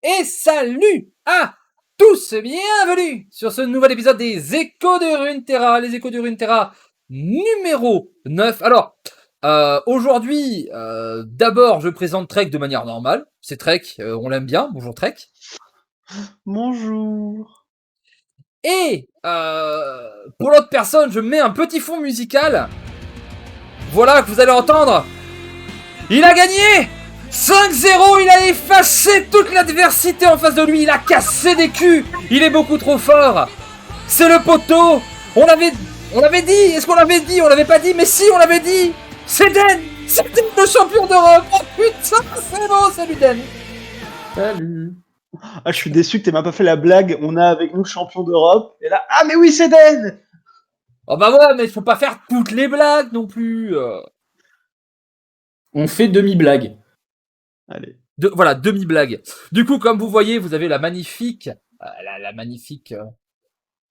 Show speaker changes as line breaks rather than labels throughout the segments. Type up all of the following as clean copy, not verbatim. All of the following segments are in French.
Et salut à tous, bienvenue sur ce nouvel épisode des Échos de Runeterra, les Échos de Runeterra numéro 9. Alors, aujourd'hui, d'abord je présente Trek de manière normale, c'est Trek, on l'aime bien, bonjour Trek.
Bonjour.
Et pour l'autre personne, je mets un petit fond musical, voilà que vous allez entendre, il a gagné 5-0, il a effacé toute l'adversité en face de lui, il a cassé des culs, il est beaucoup trop fort. C'est le poteau. On l'avait dit, est-ce qu'on l'avait dit? On l'avait pas dit, mais si, on l'avait dit. C'est Den, le champion d'Europe. Oh putain, c'est beau, salut Den.
Salut. Ah, je suis déçu que t'aies même pas fait la blague. On a avec nous champion d'Europe. Et là, ah mais oui, c'est Den.
Oh bah ouais, mais il faut pas faire toutes les blagues non plus.
On fait demi-blague.
Allez.
Voilà, demi-blague. Du coup, comme vous voyez, vous avez la magnifique, la magnifique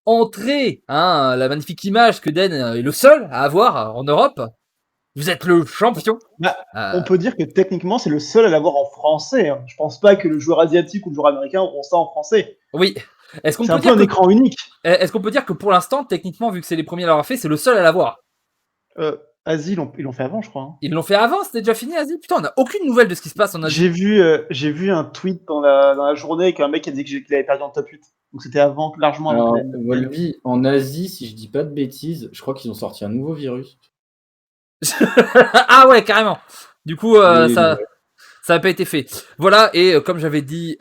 entrée, hein, la magnifique image que Den est le seul à avoir en Europe. Vous êtes le champion.
Bah, on peut dire que techniquement, c'est le seul à l'avoir en français. Hein. Je pense pas que le joueur asiatique ou le joueur américain auront ça en français.
Oui.
C'est un peu un écran unique.
Est-ce qu'on peut dire que pour l'instant, techniquement, vu que c'est les premiers à l'avoir fait, c'est le seul à l'avoir?
Asie, ils l'ont fait avant, je crois. Hein.
Ils l'ont fait avant, c'était déjà fini, Asie? Putain, on n'a aucune nouvelle de ce qui se passe en Asie.
J'ai vu un tweet dans la journée avec un mec qui a dit qu'il avait perdu en top 8. Donc c'était largement avant.
Alors, Volvi, en Asie, si je dis pas de bêtises, je crois qu'ils ont sorti un nouveau virus.
Ah ouais, carrément. Du coup, ça n'a pas été fait. Voilà, et comme j'avais dit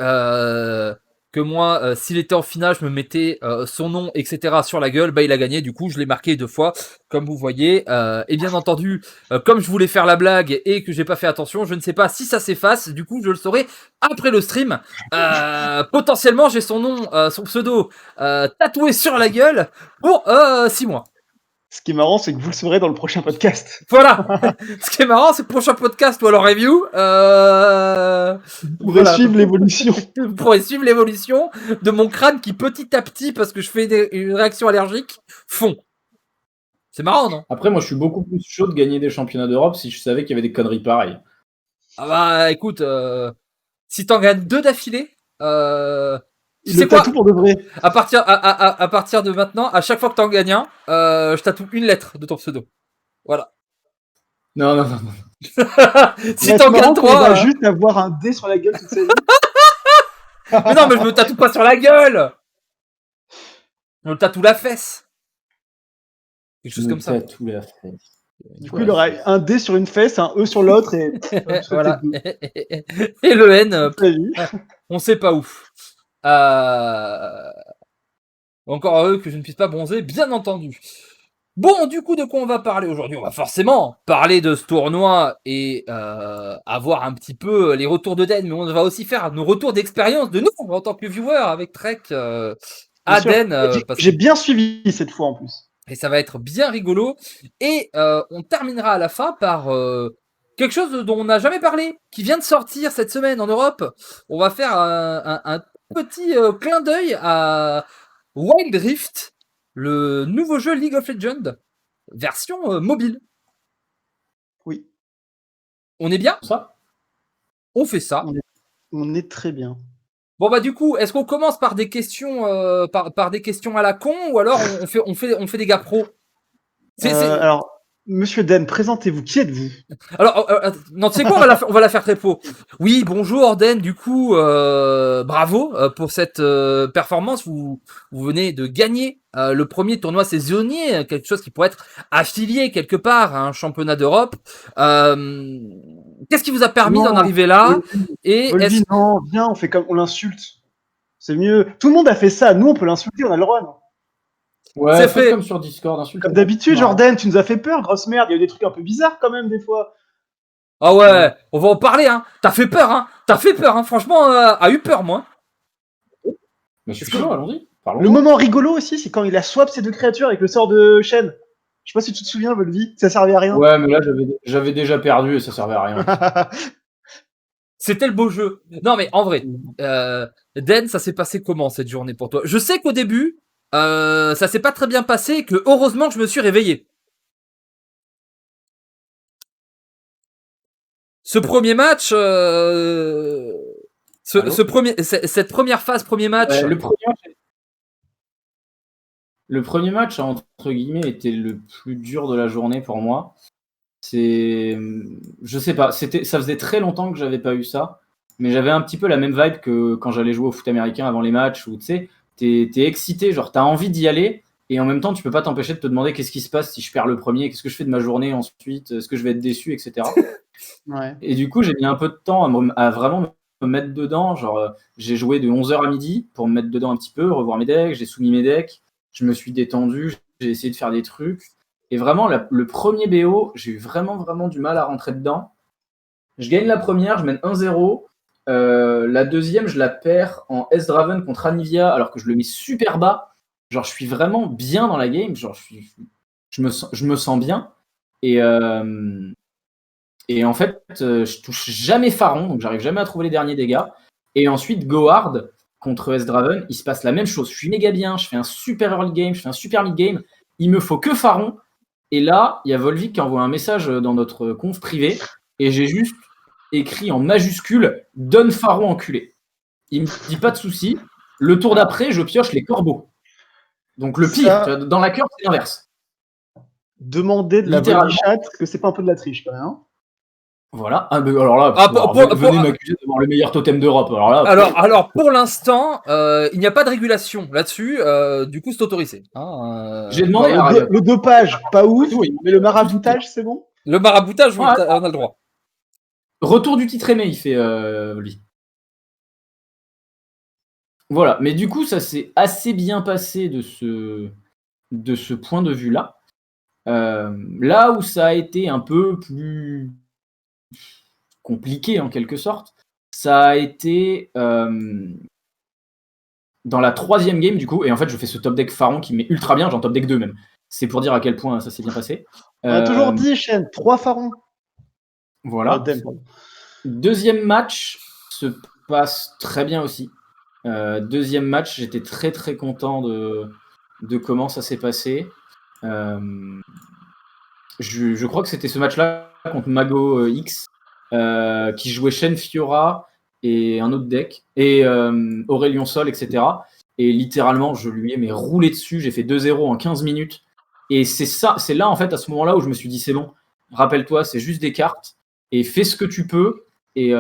que moi, s'il était en finale, je me mettais son nom, etc. sur la gueule, bah il a gagné, du coup, je l'ai marqué 2 fois, comme vous voyez. Et bien entendu, comme je voulais faire la blague et que j'ai pas fait attention, je ne sais pas si ça s'efface, du coup, je le saurai après le stream. Potentiellement, j'ai son nom, son pseudo tatoué sur la gueule pour 6 mois.
Ce qui est marrant, c'est que vous le saurez dans le prochain podcast.
Voilà. Ce qui est marrant, c'est que prochain podcast ou alors review,
vous pourrez suivre l'évolution.
Vous pourrez suivre l'évolution de mon crâne qui petit à petit, parce que je fais une réaction allergique, fond. C'est marrant, non?
Après, moi, je suis beaucoup plus chaud de gagner des championnats d'Europe si je savais qu'il y avait des conneries pareilles.
Ah bah, écoute, si t'en gagnes 2 d'affilée,
tu sais quoi, pour de vrai.
À partir de maintenant, à chaque fois que t'en gagnes un, je tatoue une lettre de ton pseudo. Voilà.
Non.
Si t'en gagnes 3,
on va juste avoir un dé sur la gueule toute sa vie.
Mais non, mais je me tatoue pas sur la gueule. Je me tatoue la fesse. Quelque chose comme ça.
Tatoue la fesse.
Du coup, il aura un D sur une fesse, un E sur l'autre et
voilà. Et le N, on sait pas où. Encore heureux que je ne puisse pas bronzer, bien entendu. Bon, du coup, de quoi on va parler aujourd'hui? On va forcément parler de ce tournoi et avoir un petit peu les retours de Den, mais on va aussi faire nos retours d'expérience de nous en tant que viewer avec Trek à Den.
J'ai bien suivi cette fois en plus.
Et ça va être bien rigolo. Et on terminera à la fin par quelque chose dont on n'a jamais parlé, qui vient de sortir cette semaine en Europe. On va faire un petit clin d'œil à Wild Rift, le nouveau jeu League of Legends, version mobile.
Oui.
On est bien?
Ça.
On fait ça.
On est très bien.
Bon bah du coup, est-ce qu'on commence par des questions par des questions à la con ou alors on fait des gars pros?
Alors, Monsieur Den, présentez-vous. Qui êtes-vous?
Alors, non, tu sais quoi, on va la faire très pro. Oui, bonjour Den, du coup, bravo pour cette performance. Vous venez de gagner le premier tournoi saisonnier, quelque chose qui pourrait être affilié quelque part à un championnat d'Europe. Qu'est-ce qui vous a permis d'en arriver là?
Volvi, non, viens, on fait comme on l'insulte. C'est mieux. Tout le monde a fait ça. Nous, on peut l'insulter, on a le droit, non?
Ouais, c'est fait comme sur Discord, insulte.
Comme d'habitude, Jordan, tu nous as fait peur, grosse merde. Il y a eu des trucs un peu bizarres quand même des fois.
Ah ouais, on va en parler, hein. T'as fait peur, hein. Franchement, a eu peur, moi.
Mais je suis chaud, allons-y.
Le moment rigolo aussi, c'est quand il a swap ces deux créatures avec le sort de Shen. Je sais pas si tu te souviens, Volvi, ça servait à rien.
Ouais, mais là, j'avais déjà perdu et ça servait à rien.
C'était le beau jeu. Non, mais en vrai, Den, ça s'est passé comment cette journée pour toi? Je sais qu'au début, ça s'est pas très bien passé et que heureusement que je me suis réveillé. Ce premier match, Cette première phase, premier match.
Le premier match, entre guillemets, était le plus dur de la journée pour moi. Je sais pas, ça faisait très longtemps que j'avais pas eu ça, mais j'avais un petit peu la même vibe que quand j'allais jouer au foot américain avant les matchs, où tu sais, t'es excité, genre t'as envie d'y aller, et en même temps tu peux pas t'empêcher de te demander qu'est-ce qui se passe si je perds le premier, qu'est-ce que je fais de ma journée ensuite, est-ce que je vais être déçu, etc.
Ouais.
Et du coup j'ai mis un peu de temps à vraiment me mettre dedans, genre j'ai joué de 11h à midi pour me mettre dedans un petit peu, revoir mes decks, j'ai soumis mes decks, je me suis détendu, j'ai essayé de faire des trucs. Et vraiment, le premier BO, j'ai eu vraiment du mal à rentrer dedans. Je gagne la première, je mène 1-0. La deuxième, je la perds en S-Draven contre Anivia, alors que je le mets super bas. Genre, je suis vraiment bien dans la game. Genre, je me sens bien. Et en fait, je touche jamais Pharaon, donc j'arrive jamais à trouver les derniers dégâts. Et ensuite, Go Hard contre S-Draven, il se passe la même chose. Je suis méga bien, je fais un super early game, je fais un super mid game. Il me faut que Pharaon. Et là, il y a Volvic qui envoie un message dans notre conf privé et j'ai juste écrit en majuscule « Donne Pharaon enculé ». Il me dit pas de souci. Le tour d'après, je pioche les corbeaux. Donc le pire, dans la cœur, c'est l'inverse.
Demander de la body chat, que c'est pas un peu de la triche quand même. Hein.
Voilà. Ah, mais alors là, venez m'accuser d'avoir le meilleur totem d'Europe.
Alors pour l'instant, il n'y a pas de régulation là-dessus. Du coup, c'est autorisé.
J'ai demandé
le dopage, pas ouf, mais le maraboutage, c'est bon.
Le maraboutage, on a le droit.
Retour du titre aimé, il fait lui. Voilà. Mais du coup, ça s'est assez bien passé de ce point de vue-là. Là où ça a été un peu plus compliqué en quelque sorte, ça a été dans la troisième game du coup, et en fait je fais ce top deck Pharaon qui met ultra bien, j'en top deck 2 même. C'est pour dire à quel point ça s'est bien passé.
On a toujours dit, Shen, 3 Pharaons.
Voilà. Deuxième match se passe très bien aussi. Deuxième match, j'étais très très content de comment ça s'est passé. Je crois que c'était ce match-là contre Mago X qui jouait Shen Fiora et un autre deck, et Aurélien Sol, etc. Et littéralement, je lui ai roulé dessus, j'ai fait 2-0 en 15 minutes. Et c'est là, en fait, à ce moment-là où je me suis dit, c'est bon, rappelle-toi, c'est juste des cartes, et fais ce que tu peux, et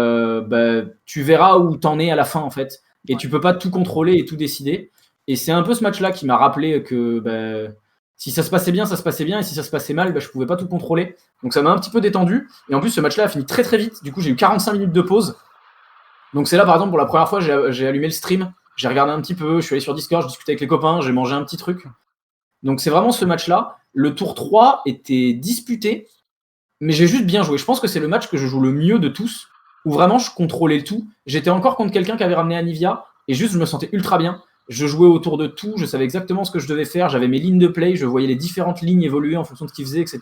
tu verras où t'en es à la fin, en fait. Et tu peux pas tout contrôler et tout décider. Et c'est un peu ce match-là qui m'a rappelé que si ça se passait bien, ça se passait bien, et si ça se passait mal, je pouvais pas tout contrôler. Donc ça m'a un petit peu détendu. Et en plus, ce match-là a fini très très vite. Du coup, j'ai eu 45 minutes de pause. Donc c'est là, par exemple, pour la première fois, j'ai allumé le stream, j'ai regardé un petit peu, je suis allé sur Discord, je discutais avec les copains, j'ai mangé un petit truc. Donc c'est vraiment ce match-là. Le tour 3 était disputé, mais j'ai juste bien joué. Je pense que c'est le match que je joue le mieux de tous, où vraiment je contrôlais tout. J'étais encore contre quelqu'un qui avait ramené Anivia, et juste je me sentais ultra bien. Je jouais autour de tout, je savais exactement ce que je devais faire, j'avais mes lignes de play, je voyais les différentes lignes évoluer en fonction de ce qu'ils faisaient, etc.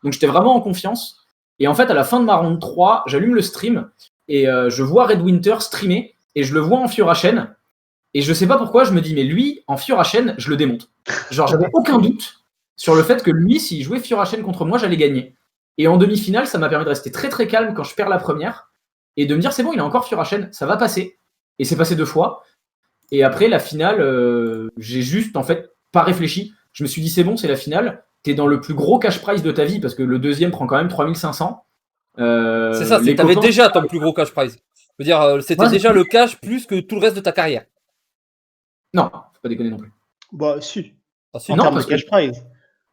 Donc j'étais vraiment en confiance. Et en fait, à la fin de ma round 3, j'allume le stream, et je vois Red Winter streamer, et je le vois en Fiora Shen, et je sais pas pourquoi, je me dis, mais lui, en Fiora Shen, je le démonte. Genre, j'avais aucun doute sur le fait que lui, s'il jouait Fiora Shen contre moi, j'allais gagner. Et en demi-finale, ça m'a permis de rester très très calme quand je perds la première, et de me dire, c'est bon, il a encore Fiora Shen, ça va passer. Et c'est passé 2 fois. Et après, la finale, j'ai juste, en fait, pas réfléchi. Je me suis dit, c'est bon, c'est la finale. T'es dans le plus gros cash prize de ta vie, parce que le deuxième prend quand même 3500.
C'est ça, t'avais déjà ton plus gros cash prize. Je veux dire, c'était déjà le cash plus que tout le reste de ta carrière.
Non, faut pas déconner non plus.
Bah, si.
En termes de cash prize.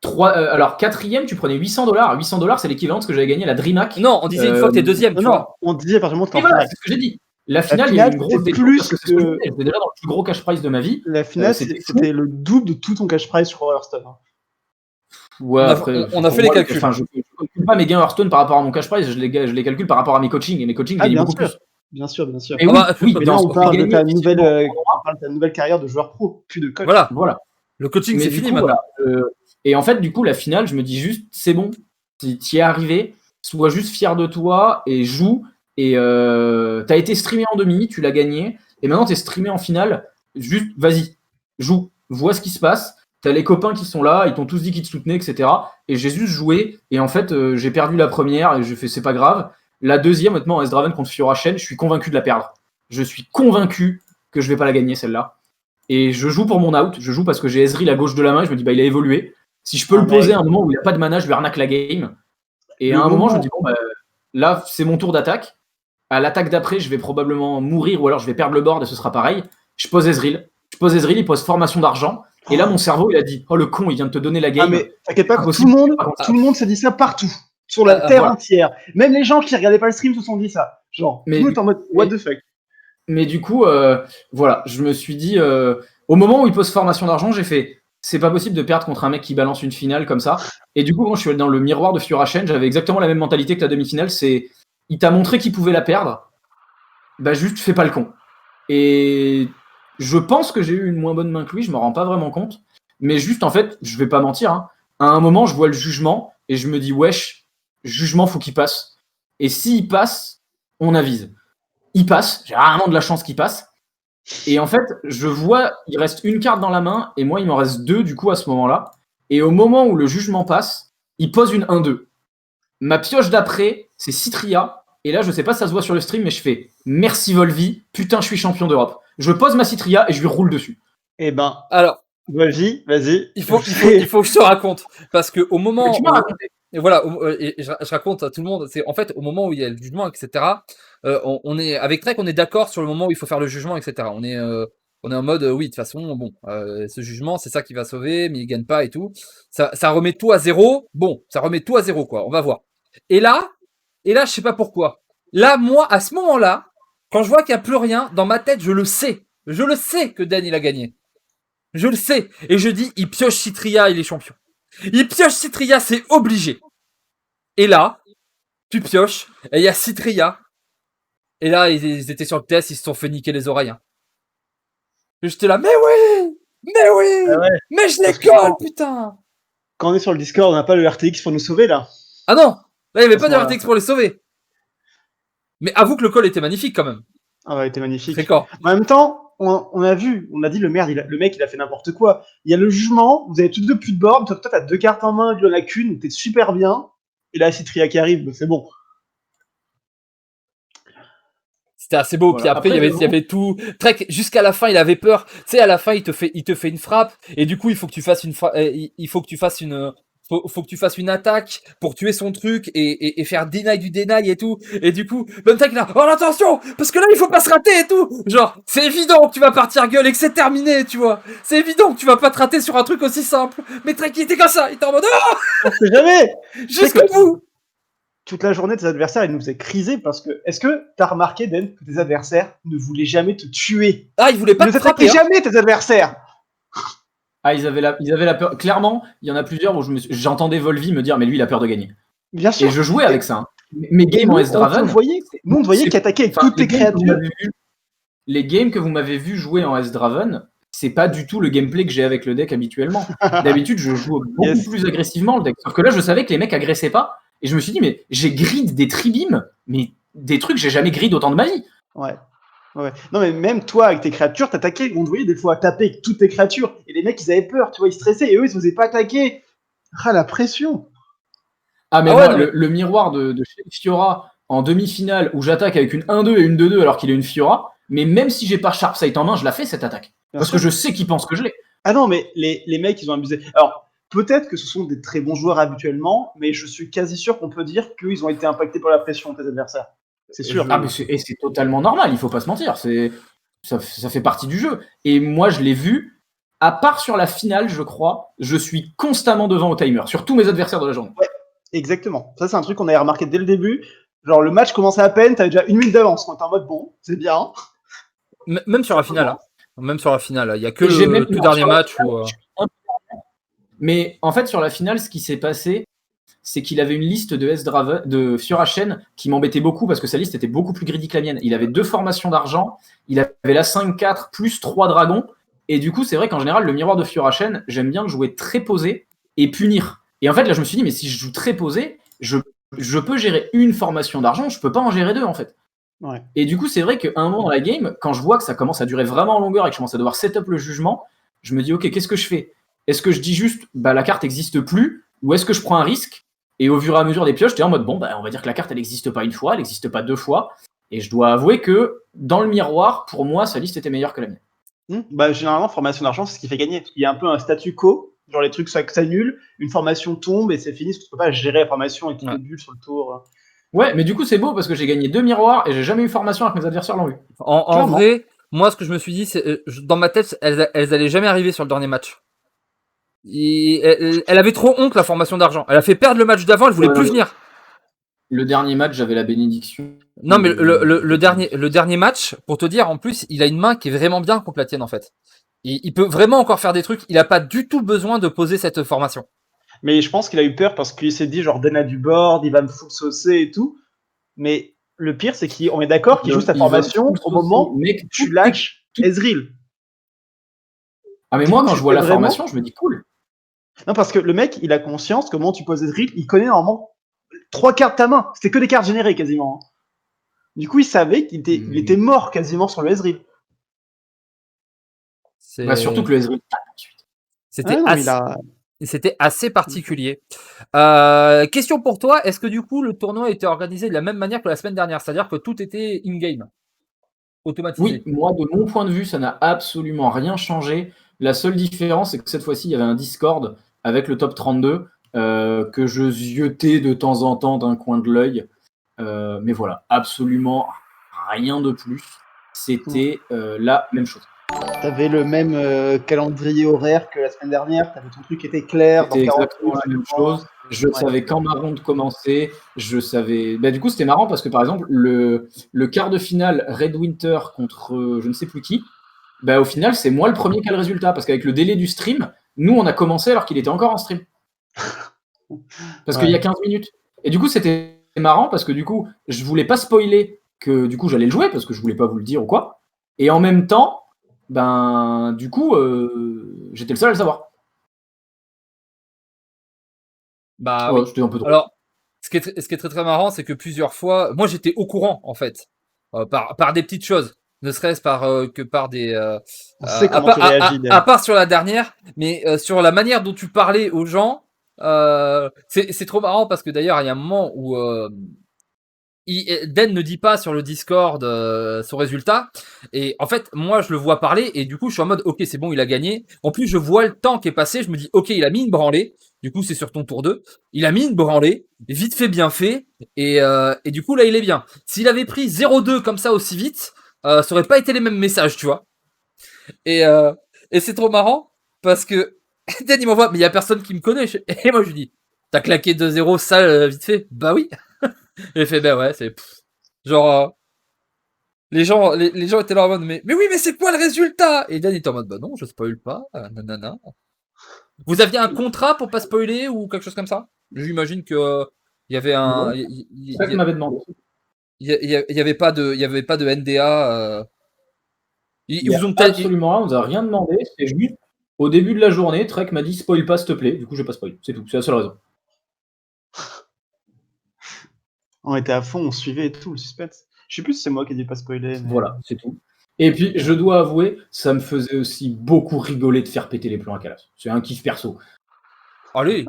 Alors, quatrième, tu prenais $800. $800, c'est l'équivalent de ce que j'avais gagné à la DreamHack.
Non, on disait une fois que t'es deuxième, tu vois.
On disait à partir du moment où t'es en
finale. C'est ce que j'ai dit. La finale, il y a eu une grosse
plus que...
J'étais déjà dans le plus gros cash prize de ma vie.
La finale, c'était le double de tout ton cash prize sur Hearthstone.
Ouais,
on a fait les calculs.
Enfin, je ne calcule pas mes gains Hearthstone par rapport à mon cash prize, je les calcule par rapport à mes coachings. Et mes coachings, j'ai beaucoup plus.
Bien sûr.
Et oui,
mais là, on parle de ta nouvelle carrière de joueur pro, plus de coach.
Voilà.
Le coaching, c'est fini maintenant.
Et en fait, du coup, la finale, je me dis juste, c'est bon, t'y es arrivé, sois juste fier de toi et joue. Et t'as été streamé en demi, tu l'as gagné. Et maintenant, t'es streamé en finale. Juste, vas-y, joue, vois ce qui se passe. T'as les copains qui sont là, ils t'ont tous dit qu'ils te soutenaient, etc. Et j'ai juste joué. Et en fait, j'ai perdu la première et j'ai fait, c'est pas grave. La deuxième, honnêtement, en S-Draven contre Fiora Shen, je suis convaincu de la perdre. Je suis convaincu que je vais pas la gagner celle-là. Et je joue pour mon out. Je joue parce que j'ai Ezreal à gauche de la main. Je me dis, il a évolué. Si je peux le poser à un moment où il n'y a pas de mana, je lui arnaque la game. Et à un moment, je me dis, là, c'est mon tour d'attaque. À l'attaque d'après, je vais probablement mourir ou alors je vais perdre le board et ce sera pareil. Je pose Ezreal, il pose formation d'argent. Et là, mon cerveau, il a dit, oh le con, il vient de te donner la game.
Ah, mais t'inquiète pas, tout le monde s'est dit ça partout. Sur la terre entière. Même les gens qui regardaient pas le stream se sont dit ça. Genre, tout le monde est en mode, what the fuck.
Mais du coup, voilà, je me suis dit, au moment où il pose formation d'argent, j'ai fait, c'est pas possible de perdre contre un mec qui balance une finale comme ça. Et du coup, quand je suis allé dans le miroir de Fiora Shen, j'avais exactement la même mentalité que la demi-finale, c'est, il t'a montré qu'il pouvait la perdre, bah juste fais pas le con. Et je pense que j'ai eu une moins bonne main que lui, je me rends pas vraiment compte. Mais juste, en fait, je vais pas mentir, hein, à un moment, je vois le jugement et je me dis, wesh, jugement, faut qu'il passe. Et s'il passe, on avise. Il passe, j'ai rarement de la chance qu'il passe. Et en fait, je vois, il reste une carte dans la main, et moi, il m'en reste 2 du coup à ce moment-là. Et au moment où le jugement passe, il pose une 1-2. Ma pioche d'après, c'est Citria. Et là, je sais pas si ça se voit sur le stream, mais je fais merci Volvi, putain, je suis champion d'Europe. Je pose ma Citria et je lui roule dessus.
Eh ben,
alors,
vas-y.
Il faut que je te raconte. Parce que au moment.
Tu m'as raconté.
Et voilà, et je raconte à tout le monde, c'est en fait au moment où il y a le jugement, etc. On est avec Trek, on est d'accord sur le moment où il faut faire le jugement, etc. On est en mode oui, de toute façon, bon, ce jugement, c'est ça qui va sauver, mais il gagne pas et tout. Ça remet tout à zéro. Bon, ça remet tout à zéro, quoi. On va voir. Et là, je sais pas pourquoi. Là, moi, à ce moment-là, quand je vois qu'il n'y a plus rien, dans ma tête, je le sais que Dan il a gagné. Je le sais. Et je dis, il pioche Citria, il est champion. Il pioche Citria, c'est obligé. Et là, tu pioches, et il y a Citria. Et là, ils étaient sur le test, ils se sont fait niquer les oreilles. Hein. J'étais là, mais oui, ah ouais, mais je les colle, putain.
Quand on est sur le Discord, on n'a pas le RTX pour nous sauver, là.
Ah non, là, il n'y avait pas de RTX pour les sauver. Mais avoue que le call était magnifique, quand même.
Ah ouais, il était magnifique.
D'accord.
En même temps, on a dit le mec, il a fait n'importe quoi. Il y a le jugement, vous avez tous deux plus de board, toi t'as 2 cartes en main, lui en a qu'une, t'es super bien. Et là, Citria qui arrive, c'est bon.
C'était assez beau. Voilà. Puis après, il y avait tout. Trek, jusqu'à la fin, il avait peur. Tu sais, à la fin, il te fait une frappe. Et du coup, il faut que tu fasses faut que tu fasses une attaque pour tuer son truc et faire deny du deny et tout. Et du coup, Trek là, oh attention, parce que là, il faut pas se rater et tout. Genre, c'est évident que tu vas partir gueule et que c'est terminé, tu vois. C'est évident que tu vas pas te rater sur un truc aussi simple. Mais Trek, il était comme ça. Il était en mode, oh
on sait jamais.
Jusqu'au bout.
Toute la journée, tes adversaires, ils nous faisaient criser parce que. Est-ce que t'as remarqué, Den, que tes adversaires ne voulaient jamais te tuer?
Ah, ils voulaient pas te frapper.
Ils ne jamais tes adversaires.
Ah, ils avaient la peur. Clairement, il y en a plusieurs où j'entendais Volvi me dire, mais lui, il a peur de gagner.
Bien sûr.
Et je jouais avec ça. Hein. Mes games en S-Draven.
Nous, on te voyait qui attaquait toutes tes créatures.
Les games que vous m'avez vu jouer en S-Draven, c'est pas du tout le gameplay que j'ai avec le deck habituellement. D'habitude, je joue beaucoup plus agressivement le deck. Sauf que là, je savais que les mecs agressaient pas. Et je me suis dit, mais j'ai grid des tribimes, mais des trucs, j'ai jamais grid autant de ma vie.
Ouais. Non, mais même toi, avec tes créatures, t'attaquais. On te voyait des fois taper avec toutes tes créatures. Et les mecs, ils avaient peur, tu vois, ils stressaient. Et eux, ils se faisaient pas attaquer. Ah, la pression.
Ah, mais moi, le miroir de Fiora en demi-finale où j'attaque avec une 1-2 et une 2-2 alors qu'il est une Fiora, mais même si j'ai pas Sharpsight en main, je la fais cette attaque. Parce que je sais qu'ils pensent que je l'ai.
Ah non, mais les mecs, ils ont abusé. Alors, peut-être que ce sont des très bons joueurs habituellement, mais je suis quasi sûr qu'on peut dire qu'ils ont été impactés par la pression de tes adversaires. C'est sûr.
Ah, mais c'est totalement normal, il faut pas se mentir. Ça fait partie du jeu. Et moi, je l'ai vu, à part sur la finale, je crois, je suis constamment devant au timer, sur tous mes adversaires de la journée.
Ouais, exactement. Ça, c'est un truc qu'on avait remarqué dès le début. Genre, le match commençait à peine, t'avais déjà 1 minute d'avance. T'es en mode, bon, c'est bien.
Même sur la finale. Hein. Même sur la finale. Il n'y a que le tout dernier match où...
Mais en fait, sur la finale, ce qui s'est passé, c'est qu'il avait une liste de Fiora Shen qui m'embêtait beaucoup parce que sa liste était beaucoup plus greedy que la mienne. Il avait 2 formations d'argent, il avait la 5-4 plus 3 dragons. Et du coup, c'est vrai qu'en général, le miroir de Fiora Shen, j'aime bien le jouer très posé et punir. Et en fait, là, je me suis dit, mais si je joue très posé, je peux gérer une formation d'argent, je peux pas en gérer 2 en fait.
Ouais.
Et du coup, c'est vrai qu'à un moment dans la game, quand je vois que ça commence à durer vraiment en longueur et que je commence à devoir setup le jugement, je me dis, ok, qu'est-ce que je fais? Est-ce que je dis juste, la carte n'existe plus, ou est-ce que je prends un risque? Et au fur et à mesure des pioches, j'étais en mode, on va dire que la carte, elle n'existe pas une fois, elle n'existe pas 2 fois. Et je dois avouer que dans le miroir, pour moi, sa liste était meilleure que la mienne.
Bah, généralement, formation d'argent, c'est ce qui fait gagner. Il y a un peu un statu quo, genre les trucs s'annulent, une formation tombe et c'est fini, parce que tu peux pas gérer la formation avec toutes les bulles sur le tour.
Ouais, mais du coup, c'est beau parce que j'ai gagné 2 miroirs et j'ai jamais eu formation alors que mes adversaires l'ont eu.
En vrai, moi, ce que je me suis dit, c'est dans ma tête, elles allaient jamais arriver sur le dernier match. Elle avait trop honte, la formation d'argent. Elle a fait perdre le match d'avant, elle voulait plus venir.
Le dernier match, j'avais la bénédiction.
Non, mais le dernier match, pour te dire, en plus, il a une main qui est vraiment bien contre la tienne, en fait. Il peut vraiment encore faire des trucs. Il a pas du tout besoin de poser cette formation.
Mais je pense qu'il a eu peur parce qu'il s'est dit, genre, Den a du board, il va me full saucer et tout. Mais le pire, c'est qu'on est d'accord qu'il joue sa formation au moment où tu lâches Ezreal.
Ah, mais moi, quand je vois la formation, je me dis cool.
Non, parce que le mec, il a conscience que moment tu poses Ezreal, il connaît normalement 3 cartes de ta main. C'était que des cartes générées quasiment. Du coup, il savait qu'il était mort quasiment sur le Ezreal.
Bah, surtout que le Ezreal tape ensuite.
C'était assez particulier. Question pour toi, est-ce que du coup le tournoi était organisé de la même manière que la semaine dernière, c'est-à-dire que tout était in-game, automatisé?
Oui, moi de mon point de vue, ça n'a absolument rien changé. La seule différence, c'est que cette fois-ci, il y avait un Discord avec le top 32 que je ziotais de temps en temps d'un coin de l'œil. Mais voilà, absolument rien de plus. C'était la même chose.
T'avais le même calendrier horaire que la semaine dernière, t'avais ton truc qui était clair.
C'était exactement la même chose. Je savais quand ma ronde commençait. Je savais. Bah, du coup, c'était marrant parce que par exemple, le quart de finale Red Winter contre je ne sais plus qui, bah, au final, c'est moi le premier qui a le résultat parce qu'avec le délai du stream, nous, on a commencé alors qu'il était encore en stream. Parce qu'il y a 15 minutes. Et du coup, c'était marrant parce que du coup, je voulais pas spoiler que du coup, j'allais le jouer parce que je voulais pas vous le dire ou quoi. Et en même temps, ben, du coup, j'étais le seul à le savoir.
Bah oui.
C'était un peu drôle.
Alors, ce qui est très très marrant, c'est que plusieurs fois, moi j'étais au courant en fait, par des petites choses, ne serait-ce que par des.
On sait comment tu réagis.
À part sur la dernière, mais sur la manière dont tu parlais aux gens, c'est trop marrant parce que d'ailleurs il y a un moment où Den ne dit pas sur le Discord son résultat, et en fait moi je le vois parler et du coup je suis en mode ok c'est bon il a gagné. En plus je vois le temps qui est passé, je me dis ok il a mis une branlée, du coup c'est sur ton tour 2, il a mis une branlée, vite fait bien fait, et du coup là il est bien. S'il avait pris 0-2 comme ça aussi vite, ça aurait pas été les mêmes messages tu vois. Et c'est trop marrant parce que Den il m'envoie mais il y a personne qui me connaît, et moi je lui dis t'as claqué 2-0 ça vite fait, bah oui. J'ai fait, ben ouais, c'est. Genre. Les gens étaient là en mode, mais oui, mais c'est quoi le résultat? Et Dan était en mode, bah non, je spoil pas, nanana. Vous aviez un contrat pour pas spoiler ou quelque chose comme ça? J'imagine que il y avait un.
C'est ça que m'avait demandé.
Il y avait pas de NDA.
Ils vous ont absolument rien, on nous a rien demandé. C'est juste au début de la journée, Trek m'a dit spoil pas s'il te plaît. Du coup, je vais pas spoil. C'est tout. C'est la seule raison.
On était à fond, on suivait et tout, le suspense. Je sais plus si c'est moi qui ai dit pas spoiler. Mais...
Voilà, c'est tout. Et puis, je dois avouer, ça me faisait aussi beaucoup rigoler de faire péter les plombs à Calas. C'est un kiff perso.
Allez.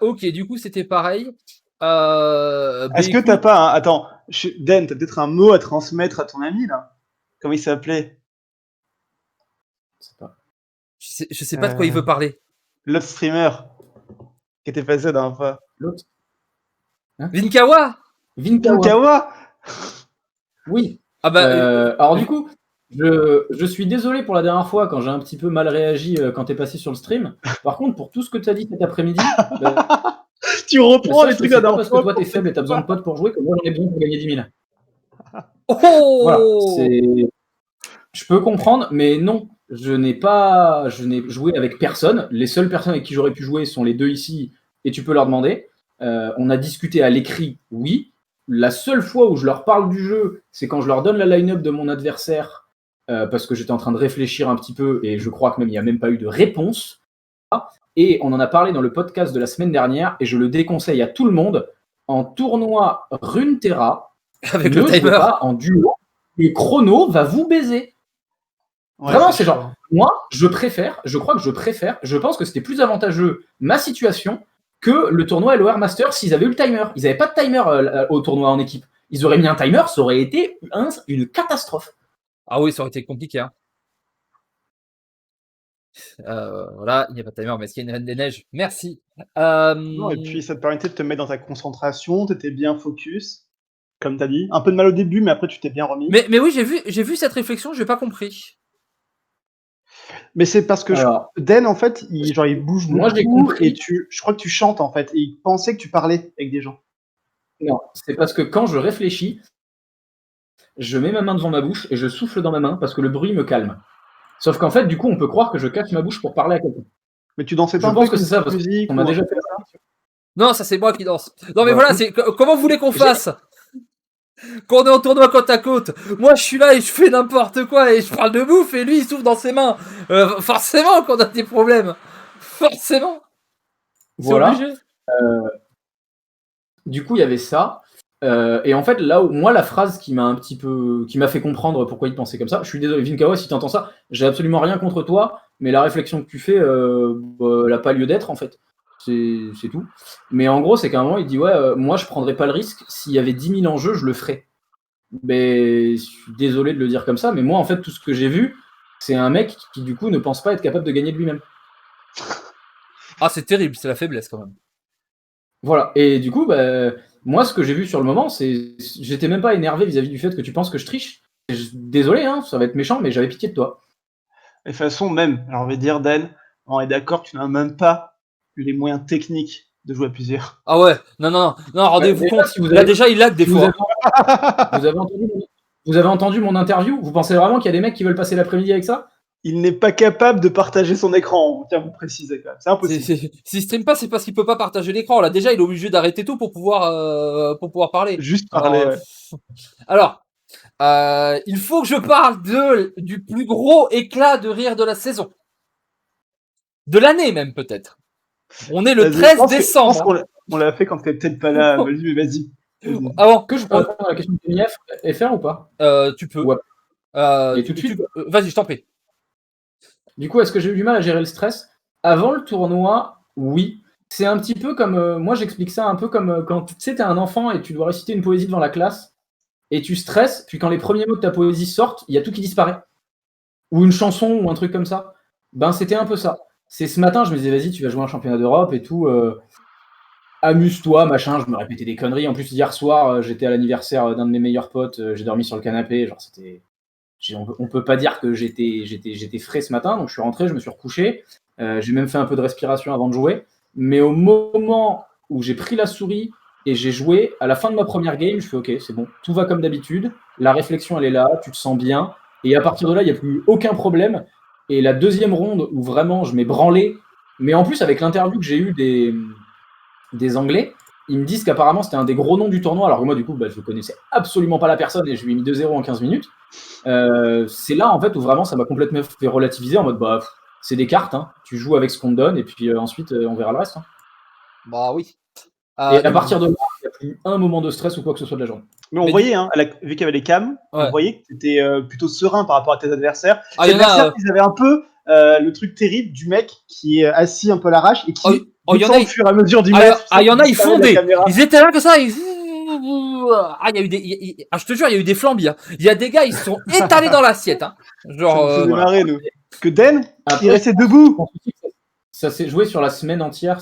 Ok, du coup, c'était pareil.
Est-ce que t'as pas un... Attends, Den, t'as peut-être un mot à transmettre à ton ami, là? Comment il s'appelait?
Je sais pas de quoi il veut parler.
L'autre streamer qui était passé d'un fois.
L'autre
Vinkawa.
Oui.
Ah bah,
alors du coup, je suis désolé pour la dernière fois quand j'ai un petit peu mal réagi quand t'es passé sur le stream. Par contre, pour tout ce que t'as dit cet après-midi,
tu reprends les trucs à dernière
parce que toi t'es faible et t'as besoin de potes pour jouer, que moi j'en ai besoin pour gagner 10 000.
Oh
voilà, je peux comprendre, mais non, je n'ai joué avec personne. Les seules personnes avec qui j'aurais pu jouer sont les deux ici, et tu peux leur demander. On a discuté à l'écrit, oui. La seule fois où je leur parle du jeu, c'est quand je leur donne la line-up de mon adversaire, parce que j'étais en train de réfléchir un petit peu, et je crois que même il n'y a même pas eu de réponse. Et on en a parlé dans le podcast de la semaine dernière, et je le déconseille à tout le monde. En tournoi Runeterra,
avec le timer,
pas en duo, le chrono va vous baiser. Ouais, vraiment, c'est genre, moi, je pense que c'était plus avantageux ma situation que le tournoi LOR Master s'ils avaient eu le timer. Ils n'avaient pas de timer au tournoi en équipe. Ils auraient mis un timer, ça aurait été une catastrophe.
Ah oui, ça aurait été compliqué. Hein. Voilà, il n'y a pas de timer, mais est-ce qu'il y a une Reine des Neiges? Merci.
Non, et puis ça te permettait de te mettre dans ta concentration, t'étais bien focus, comme t'as dit. Un peu de mal au début, mais après tu t'es bien remis.
Mais oui, j'ai vu cette réflexion, j'ai pas compris.
Mais c'est parce que Den, en fait, il bouge beaucoup,
moi, j'ai compris.
et je crois que tu chantes, en fait, et il pensait que tu parlais avec des gens.
Non, c'est parce que quand je réfléchis, je mets ma main devant ma bouche et je souffle dans ma main parce que le bruit me calme. Sauf qu'en fait, du coup, on peut croire que je cache ma bouche pour parler à quelqu'un.
Mais tu dansais pas
Je
un
pense
peu
que c'est ça, parce
musique,
qu'on m'a
ou un
déjà
truc
fait
comme ça.
Non, ça c'est moi qui danse. Non mais
Ouais.
voilà, c'est comment vous voulez qu'on fasse quand on est en tournoi côte à côte? Moi je suis là et je fais n'importe quoi et je parle de bouffe et lui il souffle dans ses mains. Forcément qu'on a des problèmes. Forcément. C'est
Voilà.
obligé.
Du coup, il y avait ça. Et en fait, là où moi, la phrase qui m'a fait comprendre pourquoi il pensait comme ça, je suis désolé, Vinkawa, si tu entends ça, j'ai absolument rien contre toi, mais la réflexion que tu fais, elle n'a pas lieu d'être, en fait. C'est tout. Mais en gros, c'est qu'à un moment, il dit, ouais, moi, je prendrais pas le risque. S'il y avait 10 000 enjeux, je le ferais. Mais je suis désolé de le dire comme ça, mais moi, en fait, tout ce que j'ai vu, c'est un mec qui, du coup, ne pense pas être capable de gagner de lui-même.
Ah, c'est terrible, c'est la faiblesse quand même.
Voilà. Et du coup, moi, ce que j'ai vu sur le moment, j'étais même pas énervé vis-à-vis du fait que tu penses que je triche. Désolé, hein, ça va être méchant, mais j'avais pitié de toi.
Et de toute façon, même, alors on va dire, Dan, on est d'accord que tu n'as même pas eu les moyens techniques de jouer à plusieurs.
Ah ouais, non, rendez-vous compte.
Si vous
Là déjà il lag des fois.
Vous avez entendu mon interview? Vous pensez vraiment qu'il y a des mecs qui veulent passer l'après-midi avec ça?
Il n'est pas capable de partager son écran, on tient à vous préciser quand même. C'est impossible.
S'il stream pas, c'est parce qu'il peut pas partager l'écran. Là déjà il est obligé d'arrêter tout pour pouvoir parler.
Juste parler, ouais.
Alors, il faut que je parle du plus gros éclat de rire de la saison. De l'année même peut-être. On est le 13 décembre.
Je pense qu'on l'a fait quand t'étais peut-être pas là. Vas-y.
Avant
que je peux répondre à la question de TNF FR ou pas?
Tu peux.
Ouais. Et tout de suite.
Vas-y, je t'en prie.
Du coup, est-ce que j'ai eu du mal à gérer le stress? Avant le tournoi, oui. C'est un petit peu comme. Moi, j'explique ça un peu comme quand tu sais, t'es un enfant et tu dois réciter une poésie devant la classe et tu stresses, puis quand les premiers mots de ta poésie sortent, il y a tout qui disparaît. Ou une chanson ou un truc comme ça. Ben, c'était un peu ça. C'est ce matin, je me disais, vas-y, tu vas jouer un championnat d'Europe et tout. Amuse-toi, machin. Je me répétais des conneries. En plus, hier soir, j'étais à l'anniversaire d'un de mes meilleurs potes. J'ai dormi sur le canapé. Genre, c'était. On peut pas dire que j'étais frais ce matin, donc je suis rentré, je me suis recouché. J'ai même fait un peu de respiration avant de jouer. Mais au moment où j'ai pris la souris et j'ai joué, à la fin de ma première game, je fais ok, c'est bon, tout va comme d'habitude. La réflexion, elle est là, tu te sens bien. Et à partir de là, il n'y a plus aucun problème. Et la deuxième ronde où vraiment je m'ai branlé, mais en plus avec l'interview que j'ai eue des Anglais, ils me disent qu'apparemment c'était un des gros noms du tournoi, alors que moi du coup je connaissais absolument pas la personne et je lui ai mis 2-0 en 15 minutes. C'est là en fait où vraiment ça m'a complètement fait relativiser en mode c'est des cartes, hein. Tu joues avec ce qu'on te donne et puis ensuite on verra le reste. Hein.
Bah oui.
Et à partir de là, il n'y a plus un moment de stress ou quoi que ce soit de la journée.
Mais on voyait, hein, vu qu'il y avait les cams, on voyait que tu étais plutôt serein par rapport à tes adversaires. Tes adversaires, ils avaient un peu le truc terrible du mec qui est assis un peu à l'arrache et qui descend au fur et à mesure du match.
Il y en a, ils fondaient. Ils étaient là que ça. Il y a eu des. Je te jure, il y a eu des flambis. Hein. Il y a des gars, ils se sont étalés dans l'assiette. Hein. Genre.
Ça nous faisait marrer, nous. Que Den, il restait debout.
Ça s'est joué sur la semaine entière.